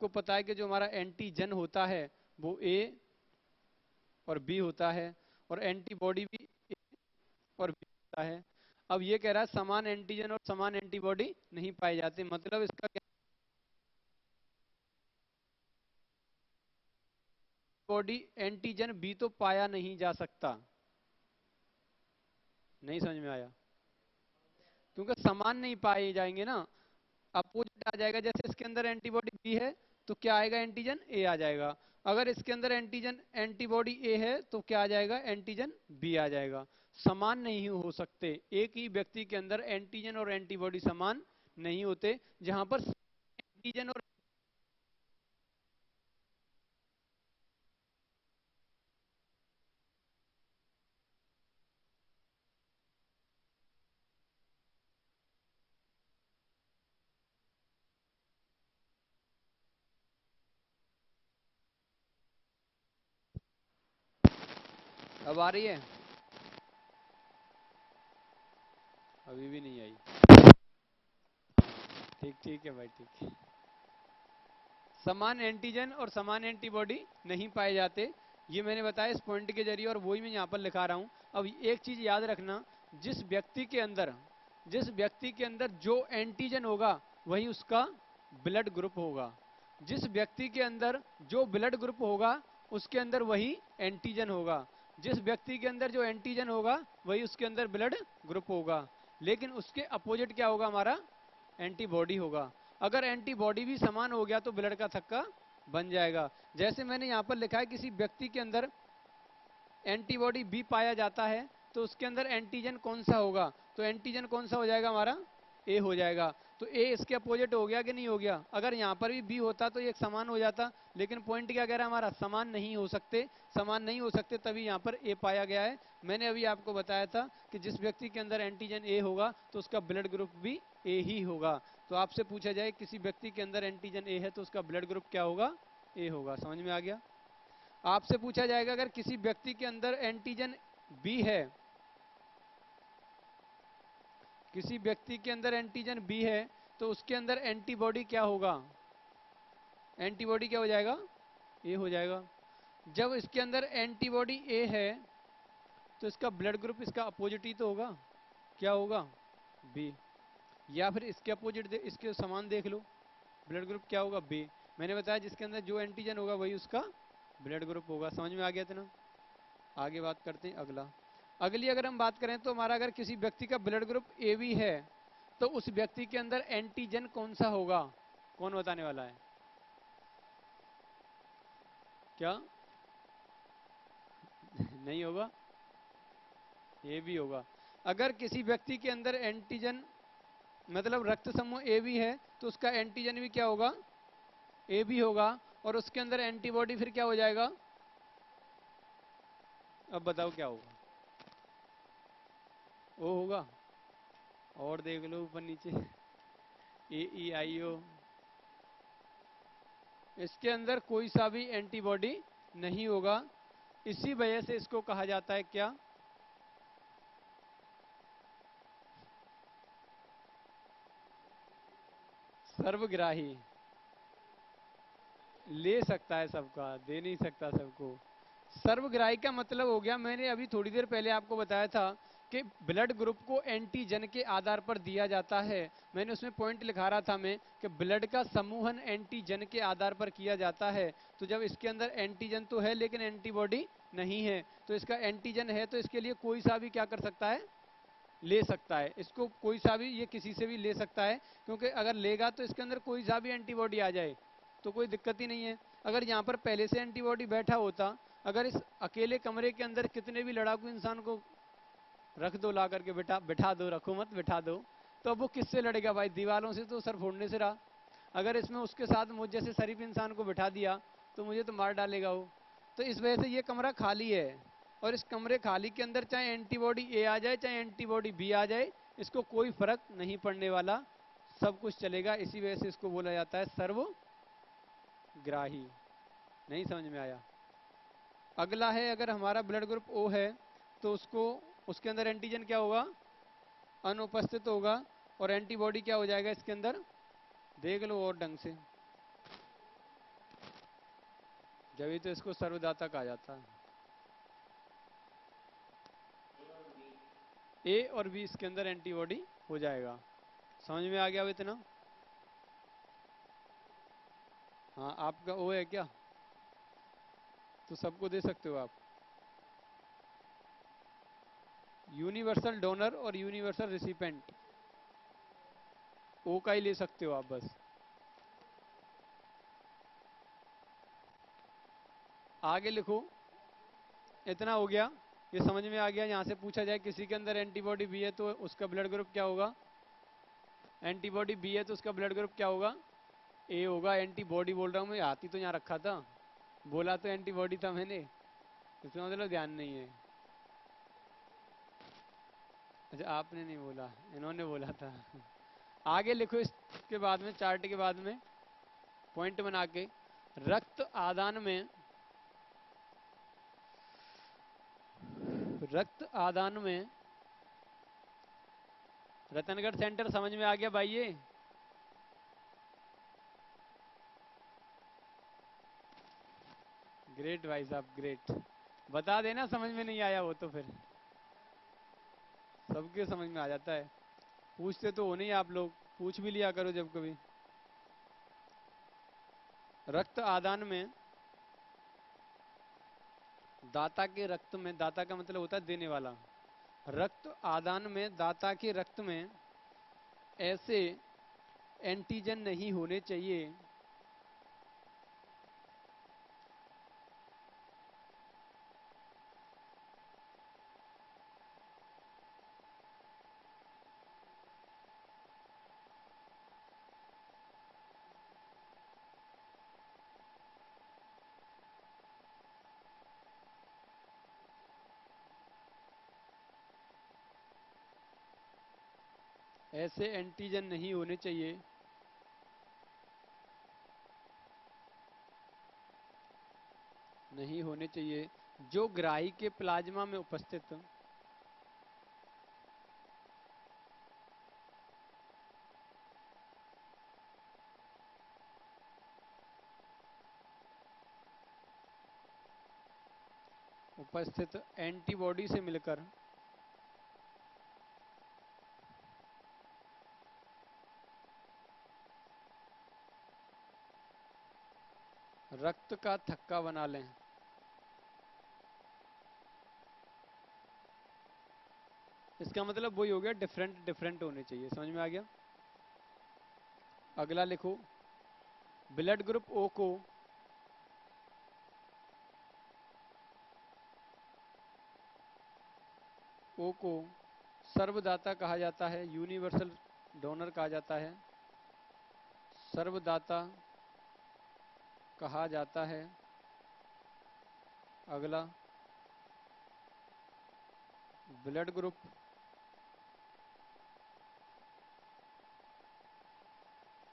को पता है कि जो हमारा एंटीजन होता है वो ए और बी होता है, और एंटीबॉडी भी ए और बी होता है। अब ये कह रहा है समान एंटीजन और समान एंटीबॉडी नहीं पाए जाते, मतलब इसका क्या, बॉडी एंटीजन बी तो पाया नहीं जा सकता। नहीं समझ में आया? क्योंकि समान नहीं पाए जाएंगे ना, अपोजिट आ जाएगा। जैसे इसके अंदर एंटीबॉडी बी है तो क्या आएगा? एंटीजन ए आ जाएगा। अगर इसके अंदर एंटीबॉडी ए है तो क्या आ जाएगा? एंटीजन बी आ जाएगा। समान नहीं हो सकते, एक ही व्यक्ति के अंदर एंटीजन और एंटीबॉडी समान नहीं होते। जहां पर एंटीजन और, अब आ रही है? अभी भी नहीं आई? ठीक ठीक है भाई, ठीक है। समान एंटीजन और समान एंटीबॉडी नहीं पाए जाते, ये मैंने बताया इस पॉइंट के जरिए, और वही मैं यहाँ पर लिखा रहा हूँ। अब एक चीज याद रखना, जिस व्यक्ति के अंदर जो एंटीजन होगा वही उसका ब्लड ग्रुप होगा। जिस व्यक्ति के अंदर जो ब्लड ग्रुप होगा उसके अंदर वही एंटीजन होगा। जिस व्यक्ति के अंदर जो एंटीजन होगा वही उसके अंदर ब्लड ग्रुप होगा। लेकिन उसके अपोजिट क्या होगा? हमारा एंटीबॉडी होगा। अगर एंटीबॉडी भी समान हो गया तो ब्लड का थक्का बन जाएगा। जैसे मैंने यहां पर लिखा है, किसी व्यक्ति के अंदर एंटीबॉडी बी पाया जाता है तो उसके अंदर एंटीजन कौन सा होगा? तो एंटीजन कौन सा हो जाएगा? हमारा ए हो जाएगा। तो ए इसके अपोजिट हो गया कि नहीं हो गया? अगर यहां पर भी बी होता तो एक समान हो जाता, लेकिन पॉइंट क्या कह रहा है हमारा? समान नहीं हो सकते। समान नहीं हो सकते तभी यहां पर ए पाया गया है। मैंने अभी आपको बताया था कि जिस व्यक्ति के अंदर एंटीजन ए होगा तो उसका ब्लड ग्रुप भी ए ही होगा। तो आपसे पूछा जाए किसी व्यक्ति के अंदर एंटीजन ए है तो उसका ब्लड ग्रुप क्या होगा? ए होगा। समझ में आ गया? आपसे पूछा जाएगा अगर किसी व्यक्ति के अंदर एंटीजन बी है, किसी व्यक्ति के अंदर एंटीजन बी है तो उसके अंदर एंटीबॉडी क्या होगा? एंटीबॉडी क्या हो जाएगा? ए हो जाएगा। जब इसके अंदर एंटीबॉडी ए है तो इसका ब्लड ग्रुप इसका अपोजिट ही तो होगा। क्या होगा? बी। या फिर इसके अपोजिट इसके समान देख लो, ब्लड ग्रुप क्या होगा? बी। मैंने बताया जिसके अंदर जो एंटीजन होगा वही उसका ब्लड ग्रुप होगा। समझ में आ गया इतना? आगे बात करते हैं अगला। अगली अगर हम बात करें तो हमारा अगर किसी व्यक्ति का ब्लड ग्रुप ए बी है तो उस व्यक्ति के अंदर एंटीजन कौन सा होगा? कौन बताने वाला है? क्या? नहीं होगा? ए बी होगा। अगर किसी व्यक्ति के अंदर एंटीजन मतलब रक्त समूह ए बी है तो उसका एंटीजन भी क्या होगा? ए बी होगा। और उसके अंदर एंटीबॉडी फिर क्या हो जाएगा? अब बताओ क्या होगा? ओ होगा। और देख लो ऊपर नीचे, ए ई आई ओ, इसके अंदर कोई सा भी एंटीबॉडी नहीं होगा। इसी वजह से इसको कहा जाता है क्या? सर्वग्राही, ले सकता है सबका, दे नहीं सकता सबको। सर्वग्राही का मतलब हो गया, मैंने अभी थोड़ी देर पहले आपको बताया था कि ब्लड ग्रुप को एंटीजन के आधार पर दिया जाता है। मैंने उसमें पॉइंट लिखा रहा था मैं कि ब्लड का समूहन एंटीजन के आधार पर किया जाता है। तो जब इसके अंदर एंटीजन तो है लेकिन एंटीबॉडी नहीं है, तो इसका एंटीजन है तो इसके लिए कोई सा भी क्या कर सकता है, ले सकता है। इसको कोई सा भी, ये किसी से भी ले सकता है, क्योंकि अगर लेगा तो इसके अंदर कोई सा भी एंटीबॉडी आ जाए तो कोई दिक्कत ही नहीं है। अगर यहाँ पर पहले से एंटीबॉडी बैठा होता, अगर इस अकेले कमरे के अंदर कितने भी लड़ाकू इंसान को रख दो, ला करके बिठा बिठा दो, रखो मत बिठा दो, तो अब वो किससे लड़ेगा भाई, दीवारों से तो सर फोड़ने से रहा। अगर इसमें उसके साथ मुझ जैसे शरीफ इंसान को बिठा दिया तो मुझे तो मार डालेगा वो। तो इस वजह से ये कमरा खाली है, और इस कमरे खाली के अंदर चाहे एंटीबॉडी ए आ जाए चाहे एंटीबॉडी बी आ जाए, इसको कोई फर्क नहीं पड़ने वाला, सब कुछ चलेगा। इसी वजह से इसको बोला जाता है सर्वग्राही। नहीं समझ में आया? अगला है, अगर हमारा ब्लड ग्रुप ओ है तो उसको, उसके अंदर एंटीजन क्या होगा, अनुपस्थित होगा, और एंटीबॉडी क्या हो जाएगा इसके अंदर, देख लो और ढंग से, जब तो इसको सर्वदाता कहा जाता है। ए और बी इसके अंदर एंटीबॉडी हो जाएगा। समझ में आ गया अब इतना? हाँ, आपका ओ है क्या, तो सबको दे सकते हो आप। यूनिवर्सल डोनर और यूनिवर्सल रिसिपेंट, ओ का ही ले सकते हो आप बस। आगे लिखो, इतना हो गया, ये समझ में आ गया। यहां से पूछा जाए किसी के अंदर एंटीबॉडी बी है तो उसका ब्लड ग्रुप क्या होगा, एंटीबॉडी बी है तो उसका ब्लड ग्रुप क्या होगा, ए होगा। एंटीबॉडी बोल रहा हूं मैं, हाथी तो यहाँ रखा था, बोला तो एंटीबॉडी था मैंने, इसमें मतलब ध्यान नहीं है। अच्छा, आपने नहीं बोला, इन्होंने बोला था। आगे लिखो, इसके बाद में, चार्ट के बाद में पॉइंट बना के, रक्त आदान में, रक्त आदान में, रतनगढ़ सेंटर समझ में आ गया भाई ये? ग्रेट भाई साहब, ग्रेट। बता देना समझ में नहीं आया वो तो फिर, सबके समझ में आ जाता है। पूछते तो हो नहीं आप लोग, पूछ भी लिया करो जब कभी। रक्त आदान में, दाता के रक्त में, दाता का मतलब होता है देने वाला, रक्त आदान में दाता के रक्त में ऐसे एंटीजन नहीं होने चाहिए ऐसे एंटीजन नहीं होने चाहिए नहीं होने चाहिए जो ग्राही के प्लाज्मा में उपस्थित उपस्थित एंटीबॉडी से मिलकर रक्त का थक्का बना लें। इसका मतलब वही हो गया, डिफरेंट डिफरेंट होने चाहिए। समझ में आ गया? अगला लिखो, ब्लड ग्रुप ओ को सर्वदाता कहा जाता है, यूनिवर्सल डोनर कहा जाता है, सर्वदाता कहा जाता है। अगला, ब्लड ग्रुप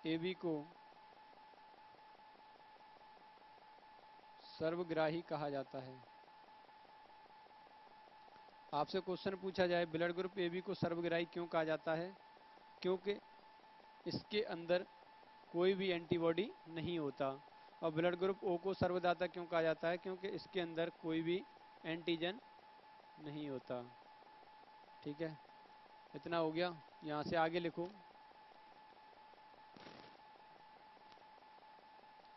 एबी को सर्वग्राही कहा जाता है। आपसे क्वेश्चन पूछा जाए ब्लड ग्रुप एबी को सर्वग्राही क्यों कहा जाता है, क्योंकि इसके अंदर कोई भी एंटीबॉडी नहीं होता। और ब्लड ग्रुप ओ को सर्वदाता क्यों कहा जाता है? क्योंकि इसके अंदर कोई भी एंटीजन नहीं होता। ठीक है, इतना हो गया। यहाँ से आगे लिखो।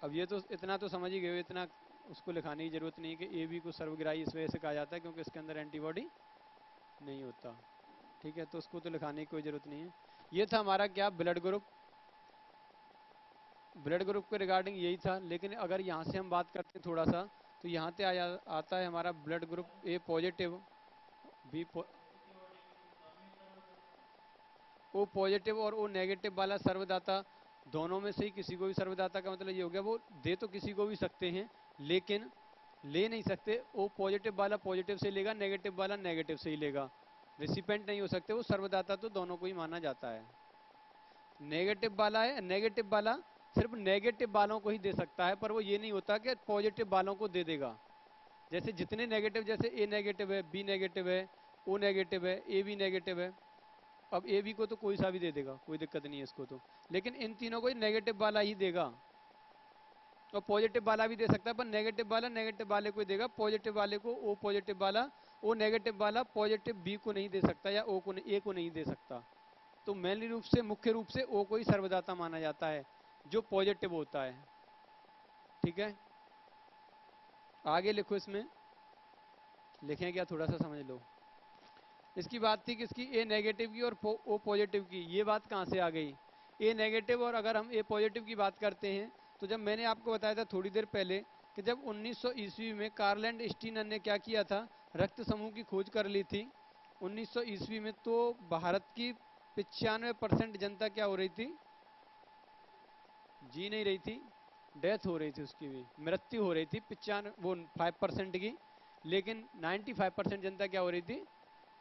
अब ये तो इतना तो समझ ही गए हो, इतना उसको लिखाने की जरूरत नहीं कि ए बी को सर्वग्राही इस वजह से कहा जाता है क्योंकि इसके अंदर एंटीबॉडी नहीं होता। ठीक है, तो उसको तो लिखाने की कोई जरूरत नहीं है। ये था हमारा क्या, ब्लड ग्रुप। ब्लड ग्रुप के रिगार्डिंग यही था। लेकिन अगर यहाँ से हम बात करते हैं थोड़ा सा, तो यहाँ पे आता है हमारा blood group A positive, B O positive और ओ नेगेटिव वाला सर्वदाता। दोनों में से ही किसी को भी सर्वदाता का मतलब ये हो गया, वो दे तो किसी को भी सकते हैं लेकिन ले नहीं सकते। ओ पॉजिटिव वाला पॉजिटिव से लेगा, नेगेटिव वाला नेगेटिव से ही लेगा। रिसिपेंट नहीं हो सकते वो, सर्वदाता तो दोनों को ही माना जाता है। नेगेटिव वाला है, नेगेटिव वाला सिर्फ नेगेटिव वालों को ही दे सकता है, पर वो ये नहीं होता कि पॉजिटिव वालों को दे देगा। जैसे जितने नेगेटिव, जैसे ए नेगेटिव है, बी नेगेटिव है, ओ नेगेटिव है, ए बी नेगेटिव है। अब ए बी को तो कोई सा भी दे देगा, कोई दिक्कत नहीं है इसको तो, लेकिन इन तीनों को नेगेटिव वाला ही देगा। और पॉजिटिव वाला भी दे सकता है, पर नेगेटिव वाला नेगेटिव वाले को देगा, पॉजिटिव वाले को ओ पॉजिटिव वाला, ओ नेगेटिव वाला पॉजिटिव बी को नहीं दे सकता या ओ को ए को नहीं दे सकता। तो मेनली रूप से, मुख्य रूप से ओ को ही सर्वदाता माना जाता है जो पॉजिटिव होता है। ठीक है, आगे लिखो। इसमें लिखें क्या, थोड़ा सा समझ लो। इसकी बात थी किसकी, ए नेगेटिव की और ओ पॉजिटिव की। ये बात कहाँ से आ गई, ए नेगेटिव और अगर हम ए पॉजिटिव की बात करते हैं, तो जब मैंने आपको बताया था थोड़ी देर पहले कि जब 1900 ईस्वी में कार्ल स्टीनर ने क्या किया था, रक्त समूह की खोज कर ली थी 1900 ईस्वी में, तो भारत की 95% जनता क्या हो रही थी, जी नहीं रही थी, डेथ हो रही थी, उसकी भी मृत्यु हो रही थी 5% की। लेकिन 95% जनता क्या हो रही थी,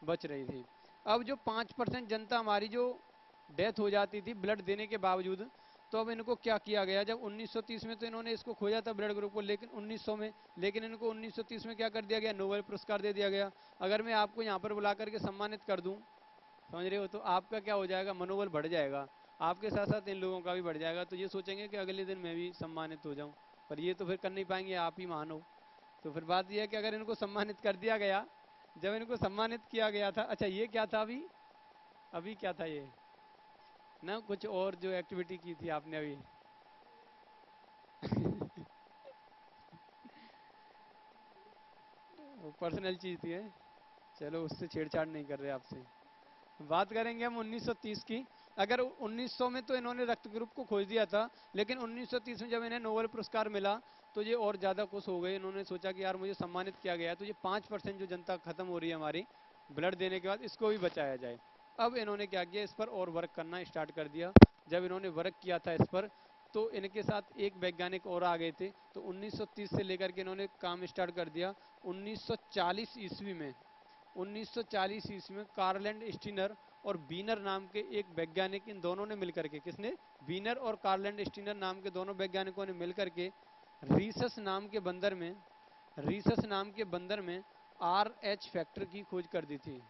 बच रही थी। अब जो 5% जनता हमारी जो डेथ हो जाती थी ब्लड देने के बावजूद, तो अब इनको क्या किया गया, जब 1930 में तो इन्होंने इसको खोजा था ब्लड ग्रुप को, लेकिन 1900 में, लेकिन इनको 1930 में क्या कर दिया गया, नोबेल पुरस्कार दे दिया गया। अगर मैं आपको यहाँ पर बुला करके सम्मानित कर दूं, समझ रहे हो, तो आपका क्या हो जाएगा, मनोबल बढ़ जाएगा, आपके साथ साथ इन लोगों का भी बढ़ जाएगा। तो ये सोचेंगे कि अगले दिन मैं भी सम्मानित हो जाऊं, पर ये तो फिर कर नहीं पाएंगे, आप ही महान हो। तो फिर बात यह है कि अगर इनको सम्मानित कर दिया गया, जब इनको सम्मानित किया गया था, अच्छा ये क्या था अभी, अभी क्या था ये ना, कुछ और जो एक्टिविटी की थी आपने अभी वो पर्सनल चीज थी है? चलो उससे छेड़छाड़ नहीं कर रहे आपसे, बात करेंगे हम 1930 की। अगर 1900 में तो इन्होंने रक्त ग्रुप को खोज दिया था, लेकिन 1930 में जब इन्हें नोबेल पुरस्कार मिला, तो ये और ज्यादा खुश हो गए। इन्होंने सोचा कि यार मुझे सम्मानित किया गया है, तो ये 5% जो जनता खत्म हो रही है हमारी ब्लड देने के बाद, इसको भी बचाया जाए। अब इन्होंने क्या किया, इस पर और वर्क करना स्टार्ट कर दिया। जब इन्होंने वर्क किया था इस पर, तो इनके साथ एक वैज्ञानिक और आ गए थे। तो 1930 से लेकर के इन्होंने काम स्टार्ट कर दिया। 1940 ईस्वी में, 1940 ईस्वी में कार्लेंड स्टीनर और बीनर नाम के एक वैज्ञानिक, इन दोनों ने मिलकर के, किसने, बीनर और कार्लेंड स्टीनर नाम के दोनों वैज्ञानिकों ने मिलकर के रीसस नाम के बंदर में, रीसस नाम के बंदर में RH फैक्टर की खोज कर दी थी।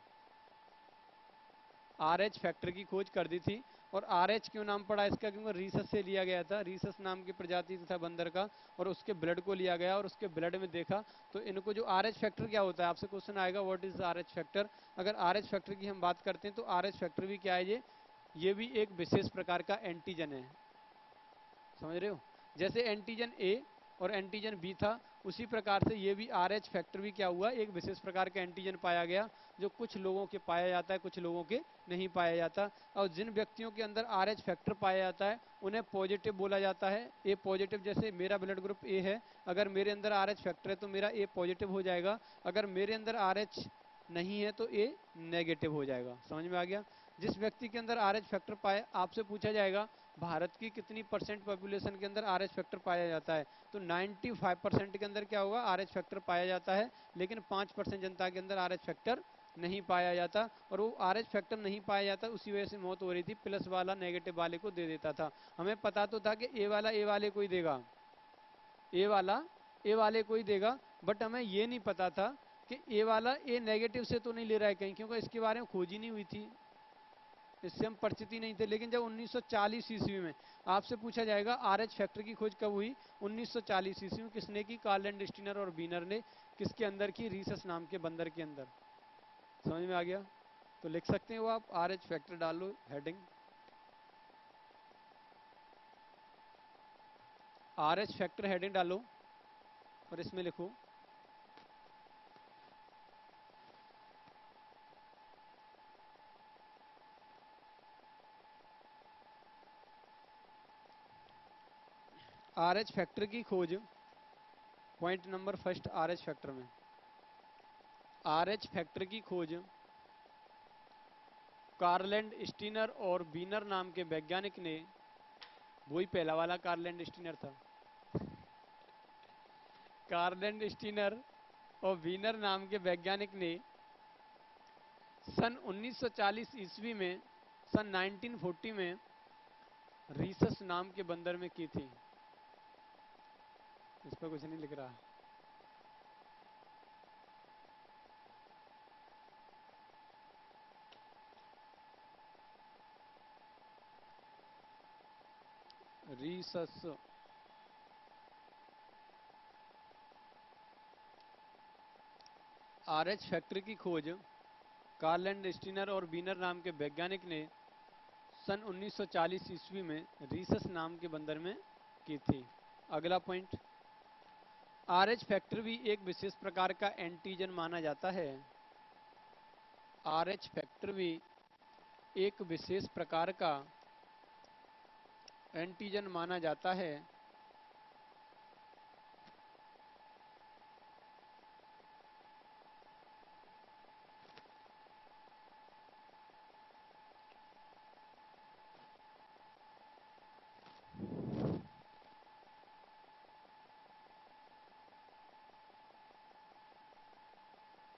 RH फैक्टर की खोज कर दी थी। और RH क्यों नाम पड़ा इसका, क्योंकि रीसस से लिया गया था, रीसस नाम की प्रजाति था बंदर का, और उसके ब्लड को लिया गया और उसके ब्लड में देखा। तो इनको जो RH फैक्टर क्या होता है, आपसे क्वेश्चन आएगा व्हाट इज RH फैक्टर। अगर RH फैक्टर की हम बात करते हैं, तो RH फैक्टर भी क्या है, ये भी एक विशेष प्रकार का एंटीजन है। समझ रहे हो, जैसे एंटीजन ए और एंटीजन बी था, उसी प्रकार से ये भी RH फैक्टर भी क्या हुआ, एक विशेष प्रकार का एंटीजन पाया गया, जो कुछ लोगों के पाया जाता है, कुछ लोगों के नहीं पाया जाता। और जिन व्यक्तियों के अंदर RH फैक्टर पाया जाता है, उन्हें पॉजिटिव बोला जाता है, ए पॉजिटिव। जैसे मेरा ब्लड ग्रुप ए है, अगर मेरे अंदर RH फैक्टर है तो मेरा ए पॉजिटिव हो जाएगा, अगर मेरे अंदर RH नहीं है तो ए नेगेटिव हो जाएगा। समझ में आ गया। जिस व्यक्ति के अंदर RH फैक्टर पाए, आपसे पूछा जाएगा भारत की कितनी परसेंट पॉपुलेशन के अंदर RH फैक्टर पाया जाता है, तो 95% के अंदर क्या होगा, RH फैक्टर पाया जाता है। लेकिन 5% जनता के अंदर RH फैक्टर नहीं पाया जाता, और वो RH फैक्टर नहीं पाया जाता, उसी वजह से मौत हो रही थी। प्लस वाला नेगेटिव वाले को दे देता था। हमें पता तो था कि ए वाला ए वाले को ही देगा, ए वाला ए वाले को ही देगा, बट हमें ये नहीं पता था कि ए वाला ए नेगेटिव से तो नहीं ले रहा है कहीं, क्योंकि इसके बारे में खोज ही नहीं हुई थी। इससे हम परिचित ही नहीं थे। लेकिन जब 1940 ईस्वी में आपसे पूछा जाएगा आरएच फैक्टर की खोज कब हुई, 1940 ईस्वी में किसने की, कार्ल एंड स्टीनर और बीनर ने। किसके अंदर की, रीसस नाम के बंदर के अंदर। समझ में आ गया? तो लिख सकते हैं वो आप, आरएच फैक्टर डाल लो हेडिंग, आरएच फैक्टर हेडिंग डालो और इसमें लिखो आरएच फैक्टर की खोज। Point number first, RH factor में, आरएच फैक्टर की खोज कार्लेंड स्टीनर और बीनर नाम के वैज्ञानिक ने, वही पहला वाला कार्लेंड स्टीनर था, कार्लेंड स्टीनर और बीनर नाम के वैज्ञानिक ने सन 1940 ईस्वी में, सन 1940 में रीसस नाम के बंदर में की थी। इस पर कुछ नहीं लिख रहा। रीसस, आरएच फैक्टर की खोज कार्लेंड स्टीनर और बीनर नाम के वैज्ञानिक ने सन 1940 ईस्वी में रीसस नाम के बंदर में की थी। अगला पॉइंट, आरएच फैक्टर भी एक विशेष प्रकार का एंटीजन माना जाता है। आरएच फैक्टर भी एक विशेष प्रकार का एंटीजन माना जाता है।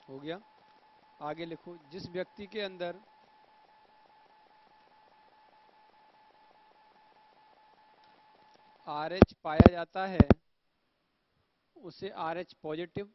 हो गया? आगे लिखो, जिस व्यक्ति के अंदर आरएच पाया जाता है उसे आरएच पॉजिटिव,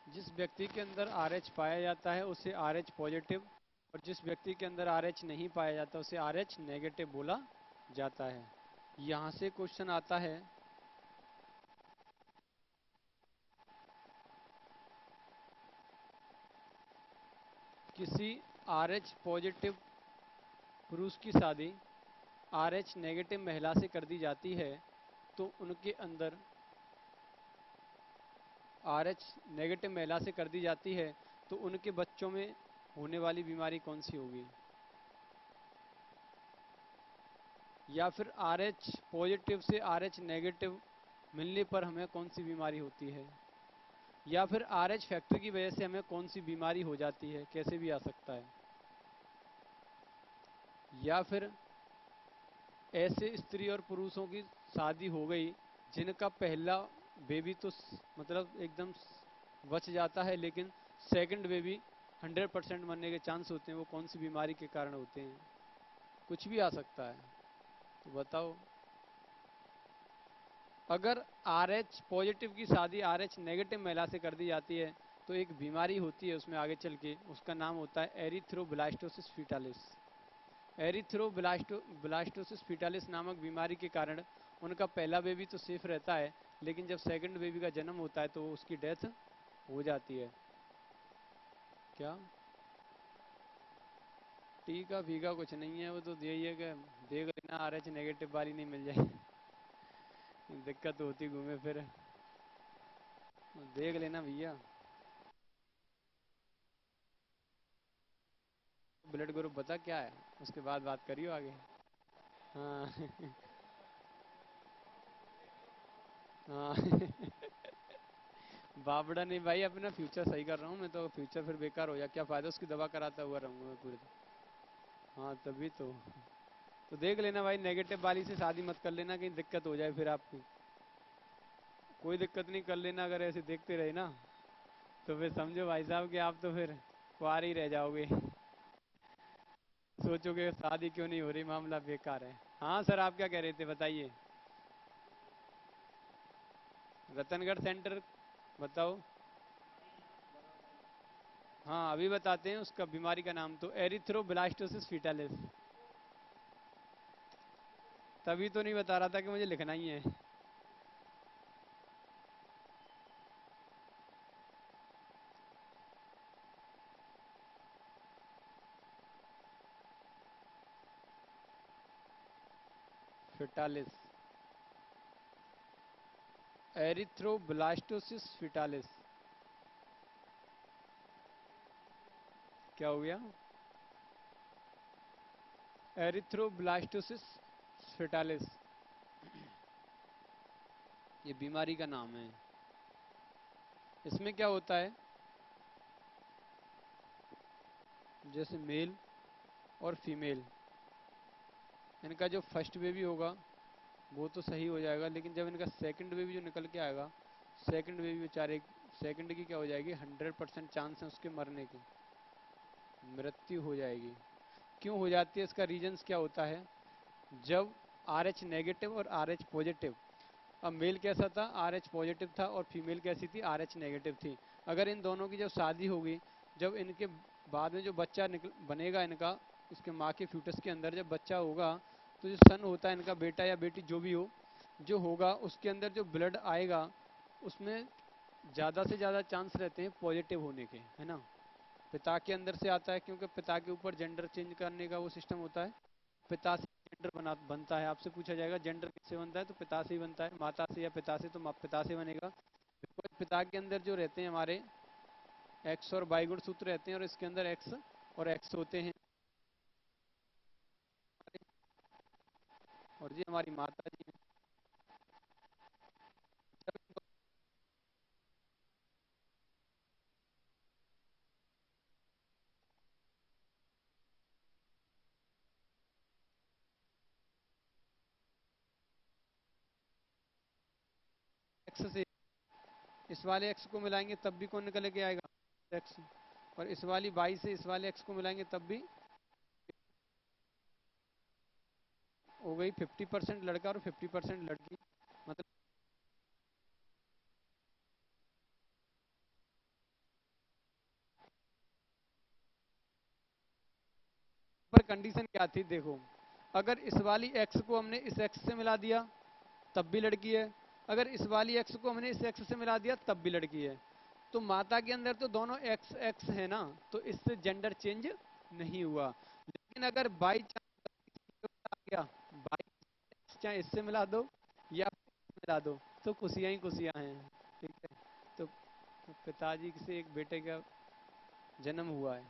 जिस व्यक्ति के अंदर आरएच पाया जाता है उसे आरएच पॉजिटिव, और जिस व्यक्ति के अंदर आरएच नहीं पाया जाता उसे आरएच नेगेटिव बोला जाता है। यहां से क्वेश्चन आता है, किसी आरएच पॉजिटिव पुरुष की शादी आरएच नेगेटिव महिला से कर दी जाती है तो उनके अंदर, आरएच नेगेटिव महिला से कर दी जाती है तो उनके बच्चों में होने वाली बीमारी कौन सी होगी? या फिर आरएच पॉजिटिव से आरएच नेगेटिव मिलने पर हमें कौन सी बीमारी होती है? या फिर आरएच फैक्टर की वजह से हमें कौन सी बीमारी हो जाती है, कैसे भी आ सकता है? या फिर ऐसे स्त्री और पुरुषों की शादी हो गई जिनका पहला बेबी तो मतलब एकदम बच जाता है, लेकिन सेकंड बेबी 100% मरने के चांस होते हैं, वो कौन सी बीमारी के कारण होते हैं? कुछ भी आ सकता है, तो बताओ। अगर आरएच पॉजिटिव की शादी आरएच नेगेटिव महिला से कर दी जाती है तो एक बीमारी होती है उसमें आगे चल के, उसका नाम होता है एरिथ्रोब्लास्टोसिस फीटालिस। एरिथ्रोब्लास्टोसिस फीटालिस नामक बीमारी के कारण उनका पहला बेबी तो सेफ रहता है, लेकिन जब सेकंड बेबी का जन्म होता है तो उसकी डेथ हो जाती है। क्या टीका फीका कुछ नहीं है, वो तो यही है कि देख लेना आरएच नेगेटिव वाली नहीं मिल जाए दिक्कत होती घूमे फिर। देख लेना भैया, ब्लड ग्रुप बता क्या है, उसके बाद बात करियो आगे। हाँ हाँ बाबड़ा नहीं भाई, अपना फ्यूचर सही कर रहा हूँ मैं तो, फ्यूचर फिर बेकार हो जाए क्या फायदा, उसकी दवा कराता हुआ रहूंगा मैं पूरे दिन। हाँ तभी तो देख लेना भाई, नेगेटिव वाली से शादी मत कर लेना, कहीं दिक्कत हो जाए फिर आपको। कोई दिक्कत नहीं, कर लेना, अगर ऐसे देखते रहे ना तो फिर समझो भाई साहब कि आप तो फिर कुंवारे ही रह जाओगे। सोचोगे शादी क्यों नहीं हो रही, मामला बेकार है। हाँ सर, आप क्या कह रहे थे बताइए। रतनगढ़ सेंटर, बताओ। हाँ अभी बताते हैं, उसका बीमारी का नाम तो एरिथ्रोब्लास्टोसिस फीटालिस। तभी तो नहीं बता रहा था कि मुझे लिखना ही है। Fetalis, erythroblastosis fetalis. क्या हो गया? एरिथ्रोब्लास्टोसिस फिटालिस, ये बीमारी का नाम है। इसमें क्या होता है, जैसे मेल और फीमेल, इनका जो फर्स्ट बेबी होगा वो तो सही हो जाएगा, लेकिन जब इनका सेकंड बेबी जो निकल के आएगा, सेकंड बेबी बेचारे, सेकंड की क्या हो जाएगी, 100% चांस है उसके मरने की, मृत्यु हो जाएगी। क्यों हो जाती है, इसका रीजंस क्या होता है? जब आर एच नेगेटिव और आर एच पॉजिटिव, अब मेल कैसा था, आर एच पॉजिटिव था, और फीमेल कैसी थी, आर एच नेगेटिव थी। अगर इन दोनों की जब शादी होगी, जब इनके बाद में जो बच्चा निकल बनेगा इनका, इसके माँ के फ्यूटस के अंदर जब बच्चा होगा, तो जो सन होता है इनका, बेटा या बेटी जो भी हो, जो होगा उसके अंदर जो ब्लड आएगा, उसमें ज़्यादा से ज़्यादा चांस रहते हैं पॉजिटिव होने के, है ना। पिता के अंदर से आता है, क्योंकि पिता के ऊपर जेंडर चेंज करने का वो सिस्टम होता है। पिता से जेंडर बनता है, आपसे पूछा जाएगा जेंडर किससे बनता है, तो पिता से ही बनता है, माता से या पिता से, तो पिता से बनेगा। पिता के अंदर जो रहते हैं हमारे एक्स और वाई गुणसूत्र रहते हैं, और इसके अंदर एक्स और एक्स होते हैं, और ये हमारी माता जी हैं। एक्स से इस वाले एक्स को मिलाएंगे तब भी कौन निकल के आएगा, एक्स। और इस वाली वाई से इस वाले एक्स को मिलाएंगे तब भी हो गई 50% लड़का और 50% लड़की। मतलब पर कंडीशन क्या थी देखो, अगर इस वाली एक्स को हमने इस एक्स से मिला दिया तब भी लड़की है, अगर इस वाली एक्स को हमने इस एक्स से मिला दिया तब भी लड़की है। तो माता के अंदर तो दोनों एक्स एक्स है ना, तो इससे जेंडर चेंज नहीं हुआ। लेकिन अगर बाई चांस आ गया, बाई चाहे इससे मिला दो या मिला दो, तो खुशियां ही खुशियां हैं। ठीक है, तो पिताजी से एक बेटे का जन्म हुआ है,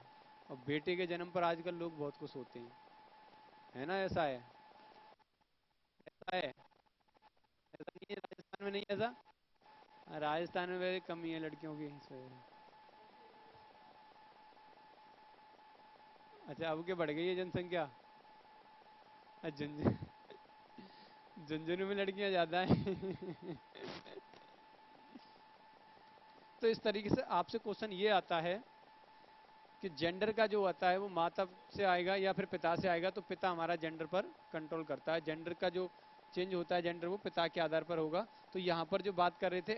और बेटे के जन्म पर आजकल लोग बहुत खुश होते हैं, है ना। ऐसा है, ऐसा है, ऐसा नहीं है, राजस्थान में नहीं है ऐसा। राजस्थान में वैसे कमी है लड़कियों की इस वजह से। अच्छा, अब के बढ़ गई है जनसंख्या। झुंझुनू, झुंझुनू में लड़कियां ज्यादा हैं तो इस तरीके से आपसे क्वेश्चन ये आता है कि जेंडर का जो आता है वो माता से आएगा या फिर पिता से आएगा, तो पिता हमारा जेंडर पर कंट्रोल करता है। जेंडर का जो चेंज होता है, जेंडर वो पिता के आधार पर होगा। तो यहाँ पर जो बात कर रहे थे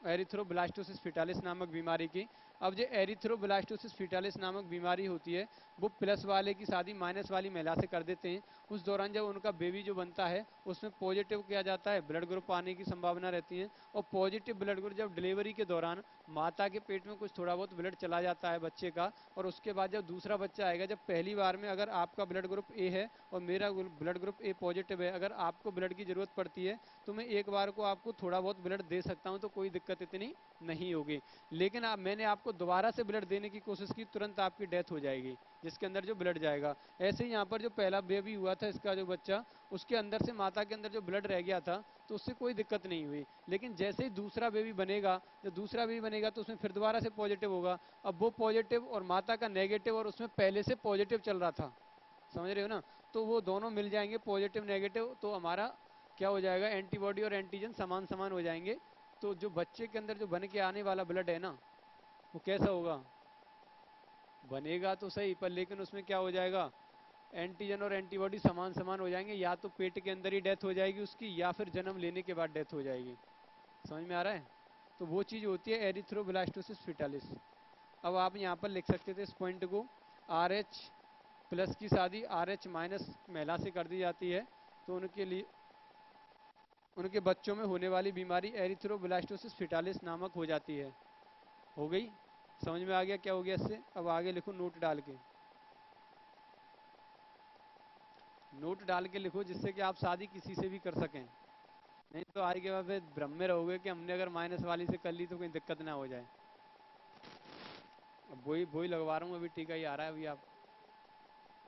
एरिथ्रोब्लास्टोसिस फिटालिस नामक बीमारी की, अब जो एरिथ्रोब्लास्टोसिस फीटालिस नामक बीमारी होती है वो प्लस वाले की शादी माइनस वाली महिला से कर देते हैं। उस दौरान जब उनका बेबी जो बनता है उसमें पॉजिटिव किया जाता है, ब्लड ग्रुप आने की संभावना रहती है। और पॉजिटिव ब्लड ग्रुप जब डिलीवरी के दौरान माता के पेट में कुछ थोड़ा बहुत ब्लड चला जाता है बच्चे का, और उसके बाद जब दूसरा बच्चा आएगा, जब पहली बार में अगर आपका ब्लड ग्रुप ए है और मेरा ब्लड ग्रुप ए पॉजिटिव है, अगर आपको ब्लड की जरूरत पड़ती है तो मैं एक बार को आपको थोड़ा बहुत ब्लड दे सकता हूं, तो कोई दिक्कत इतनी नहीं होगी। लेकिन मैंने आपको दोबारा से ब्लड देने की कोशिश की, तुरंत आपकी डेथ हो जाएगी जिसके अंदर जो ब्लड जाएगा। ऐसे ही यहाँ पर जो पहला बेबी हुआ था इसका जो बच्चा, उसके अंदर से माता के अंदर जो ब्लड रह गया था तो उससे कोई दिक्कत नहीं हुई। लेकिन जैसे ही दूसरा बेबी बनेगा, जब दूसरा बेबी बनेगा तो उसमें फिर दोबारा से पॉजिटिव होगा। अब वो पॉजिटिव और माता का नेगेटिव, और उसमें पहले से पॉजिटिव चल रहा था, समझ रहे हो ना, तो वो दोनों मिल जाएंगे पॉजिटिव नेगेटिव, तो हमारा क्या हो जाएगा, एंटीबॉडी और एंटीजन समान समान हो जाएंगे। तो जो बच्चे के अंदर जो बन के आने वाला ब्लड है ना, वो कैसा होगा, बनेगा तो सही पर लेकिन उसमें क्या हो जाएगा, एंटीजन और एंटीबॉडी समान समान हो जाएंगे। या तो पेट के अंदर ही डेथ हो जाएगी उसकी, या फिर जन्म लेने के बाद डेथ हो जाएगी। समझ में आ रहा है? तो वो चीज होती है एरिथ्रोब्लास्टोसिस फिटालिस। अब आप यहाँ पर लिख सकते थे इस पॉइंट को, RH प्लस की शादी RH माइनस महिला से कर दी जाती है, तो उनके लिए उनके बच्चों में होने वाली बीमारी एरिथ्रोब्लास्टोसिस फिटालिस नामक हो जाती है। हो गई? समझ में आ गया क्या हो गया इससे? अब आगे लिखो नोट डाल के, नोट डाल के लिखो जिससे कि आप शादी किसी से भी कर सकें। नहीं तो आगे के बाद फिर भ्रम में रहोगे कि हमने अगर माइनस वाली से कर ली तो कोई दिक्कत ना हो जाए। अब वही वही लगवा रहा हूँ, अभी टीका ही आ रहा है। अभी आप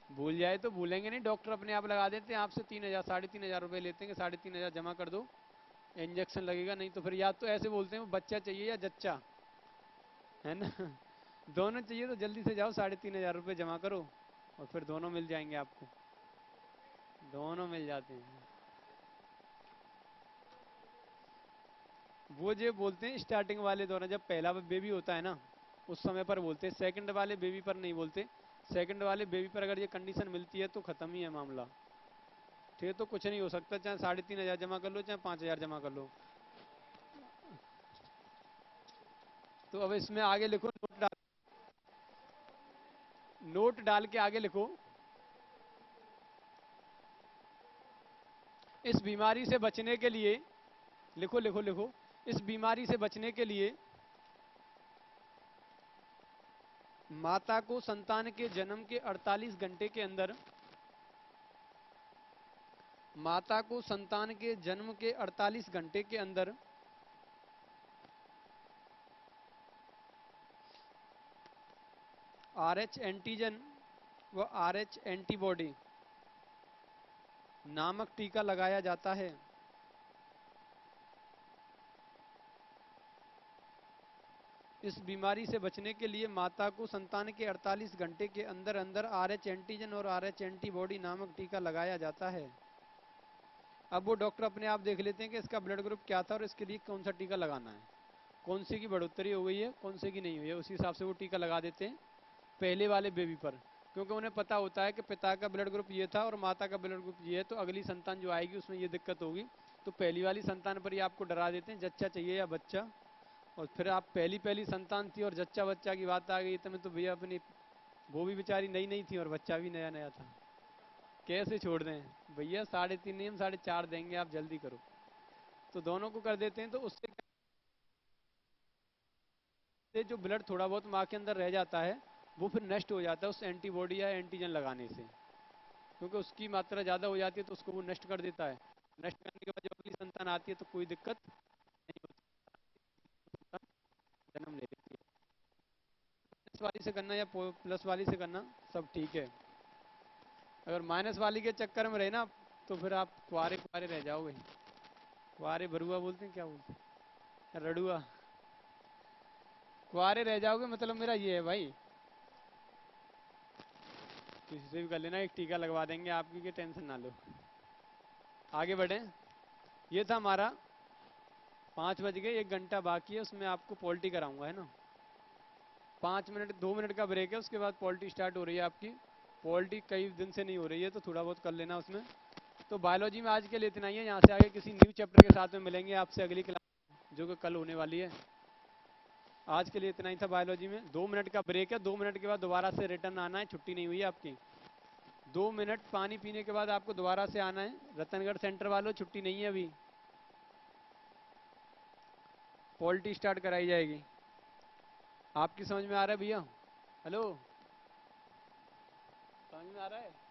भूल जाए तो भूलेंगे नहीं, डॉक्टर अपने आप लगा देते हैं। आपसे 3,000 3,500 रुपए लेते हैं कि 3,500 जमा कर दो, इंजेक्शन लगेगा। नहीं तो फिर या तो ऐसे बोलते हैं वो बच्चा चाहिए या जच्चा, है ना दोनों चाहिए तो जल्दी से जाओ 3,500 रुपये जमा करो और फिर दोनों मिल जाएंगे आपको, दोनों मिल जाते हैं। वो जो बोलते हैं स्टार्टिंग वाले दौरान जब पहला बेबी होता है ना उस समय पर बोलते हैं, सेकंड वाले बेबी पर नहीं बोलते। सेकंड वाले बेबी पर अगर ये कंडीशन मिलती है तो खत्म ही है मामला, ठीक है? तो कुछ नहीं हो सकता, चाहे 3,500 जमा कर लो चाहे 5,000 जमा कर लो। तो अब इसमें आगे लिखो, नोट डाल के आगे लिखो, इस बीमारी से बचने के लिए, लिखो लिखो लिखो, इस बीमारी से बचने के लिए माता को संतान के जन्म के 48 घंटे के अंदर, माता को संतान के जन्म के 48 घंटे के अंदर RH एंटीजन व RH एंटीबॉडी नामक टीका लगाया जाता है। इस बीमारी से बचने के लिए माता को संतान के 48 घंटे के अंदर अंदर RH एंटीजन और RH एंटीबॉडी नामक टीका लगाया जाता है। अब वो डॉक्टर अपने आप देख लेते हैं कि इसका ब्लड ग्रुप क्या था और इसके लिए कौन सा टीका लगाना है, कौन सी की बढ़ोतरी हो गई है कौन से की नहीं हुई है, उसी हिसाब से वो टीका लगा देते हैं पहले वाले बेबी पर। क्योंकि उन्हें पता होता है कि पिता का ब्लड ग्रुप ये था और माता का ब्लड ग्रुप ये है, तो अगली संतान जो आएगी उसमें ये दिक्कत होगी। तो पहली वाली संतान पर ही आपको डरा देते हैं, जच्चा चाहिए या बच्चा। और फिर आप पहली पहली संतान थी और जच्चा बच्चा की बात आ गई, तो भैया अपनी वो भी बेचारी नई नई थी और बच्चा भी नया नया था, कैसे छोड़ दें भैया? 3.5 नहीं, हम 4.5 देंगे, आप जल्दी करो। तो दोनों को कर देते हैं। तो उससे जो ब्लड थोड़ा बहुत माँ के अंदर रह जाता है वो फिर नष्ट हो जाता है उस एंटीबॉडी या एंटीजन लगाने से, क्योंकि उसकी मात्रा ज़्यादा हो जाती है तो उसको वो नष्ट कर देता है। नष्ट करने के बाद जब अगली संतान आती है तो कोई दिक्कत नहीं होती, संतान जन्म ले लेती है। प्लस वाली से करना या प्लस वाली से करना सब ठीक है। अगर माइनस वाली के चक्कर में रहे ना तो फिर आप कुआरे कुआरे रह जाओगे। कुआरे भरुआ बोलते हैं, क्या बोलते हैं, रड़ुआ, कुआरे रह जाओगे, मतलब मेरा ये है भाई। किसी से भी कर लेना, एक टीका लगवा देंगे आपकी, की टेंशन ना लो। आगे बढ़े, ये था हमारा 5 बज गए, 1 घंटा बाकी है, उसमें आपको पॉलिटी कराऊंगा, है ना। 5 मिनट 2 मिनट का ब्रेक है, उसके बाद पॉलिटी स्टार्ट हो रही है आपकी। पॉलिटी कई दिन से नहीं हो रही है तो थोड़ा बहुत कर लेना उसमें। तो बायोलॉजी में आज के लिए इतना ही है, यहाँ से आगे किसी न्यू चैप्टर के साथ में मिलेंगे आपसे अगली क्लास जो कि कल होने वाली है। आज के लिए इतना ही था बायोलॉजी में। 2 मिनट का ब्रेक है, 2 मिनट के बाद दोबारा से रिटर्न आना है, छुट्टी नहीं हुई है आपकी। 2 मिनट पानी पीने के बाद आपको दोबारा से आना है। रतनगढ़ सेंटर वालों छुट्टी नहीं है अभी, पॉलिटी स्टार्ट कराई जाएगी। आपकी समझ में आ रहा है भैया? हेलो, समझ में आ रहा है?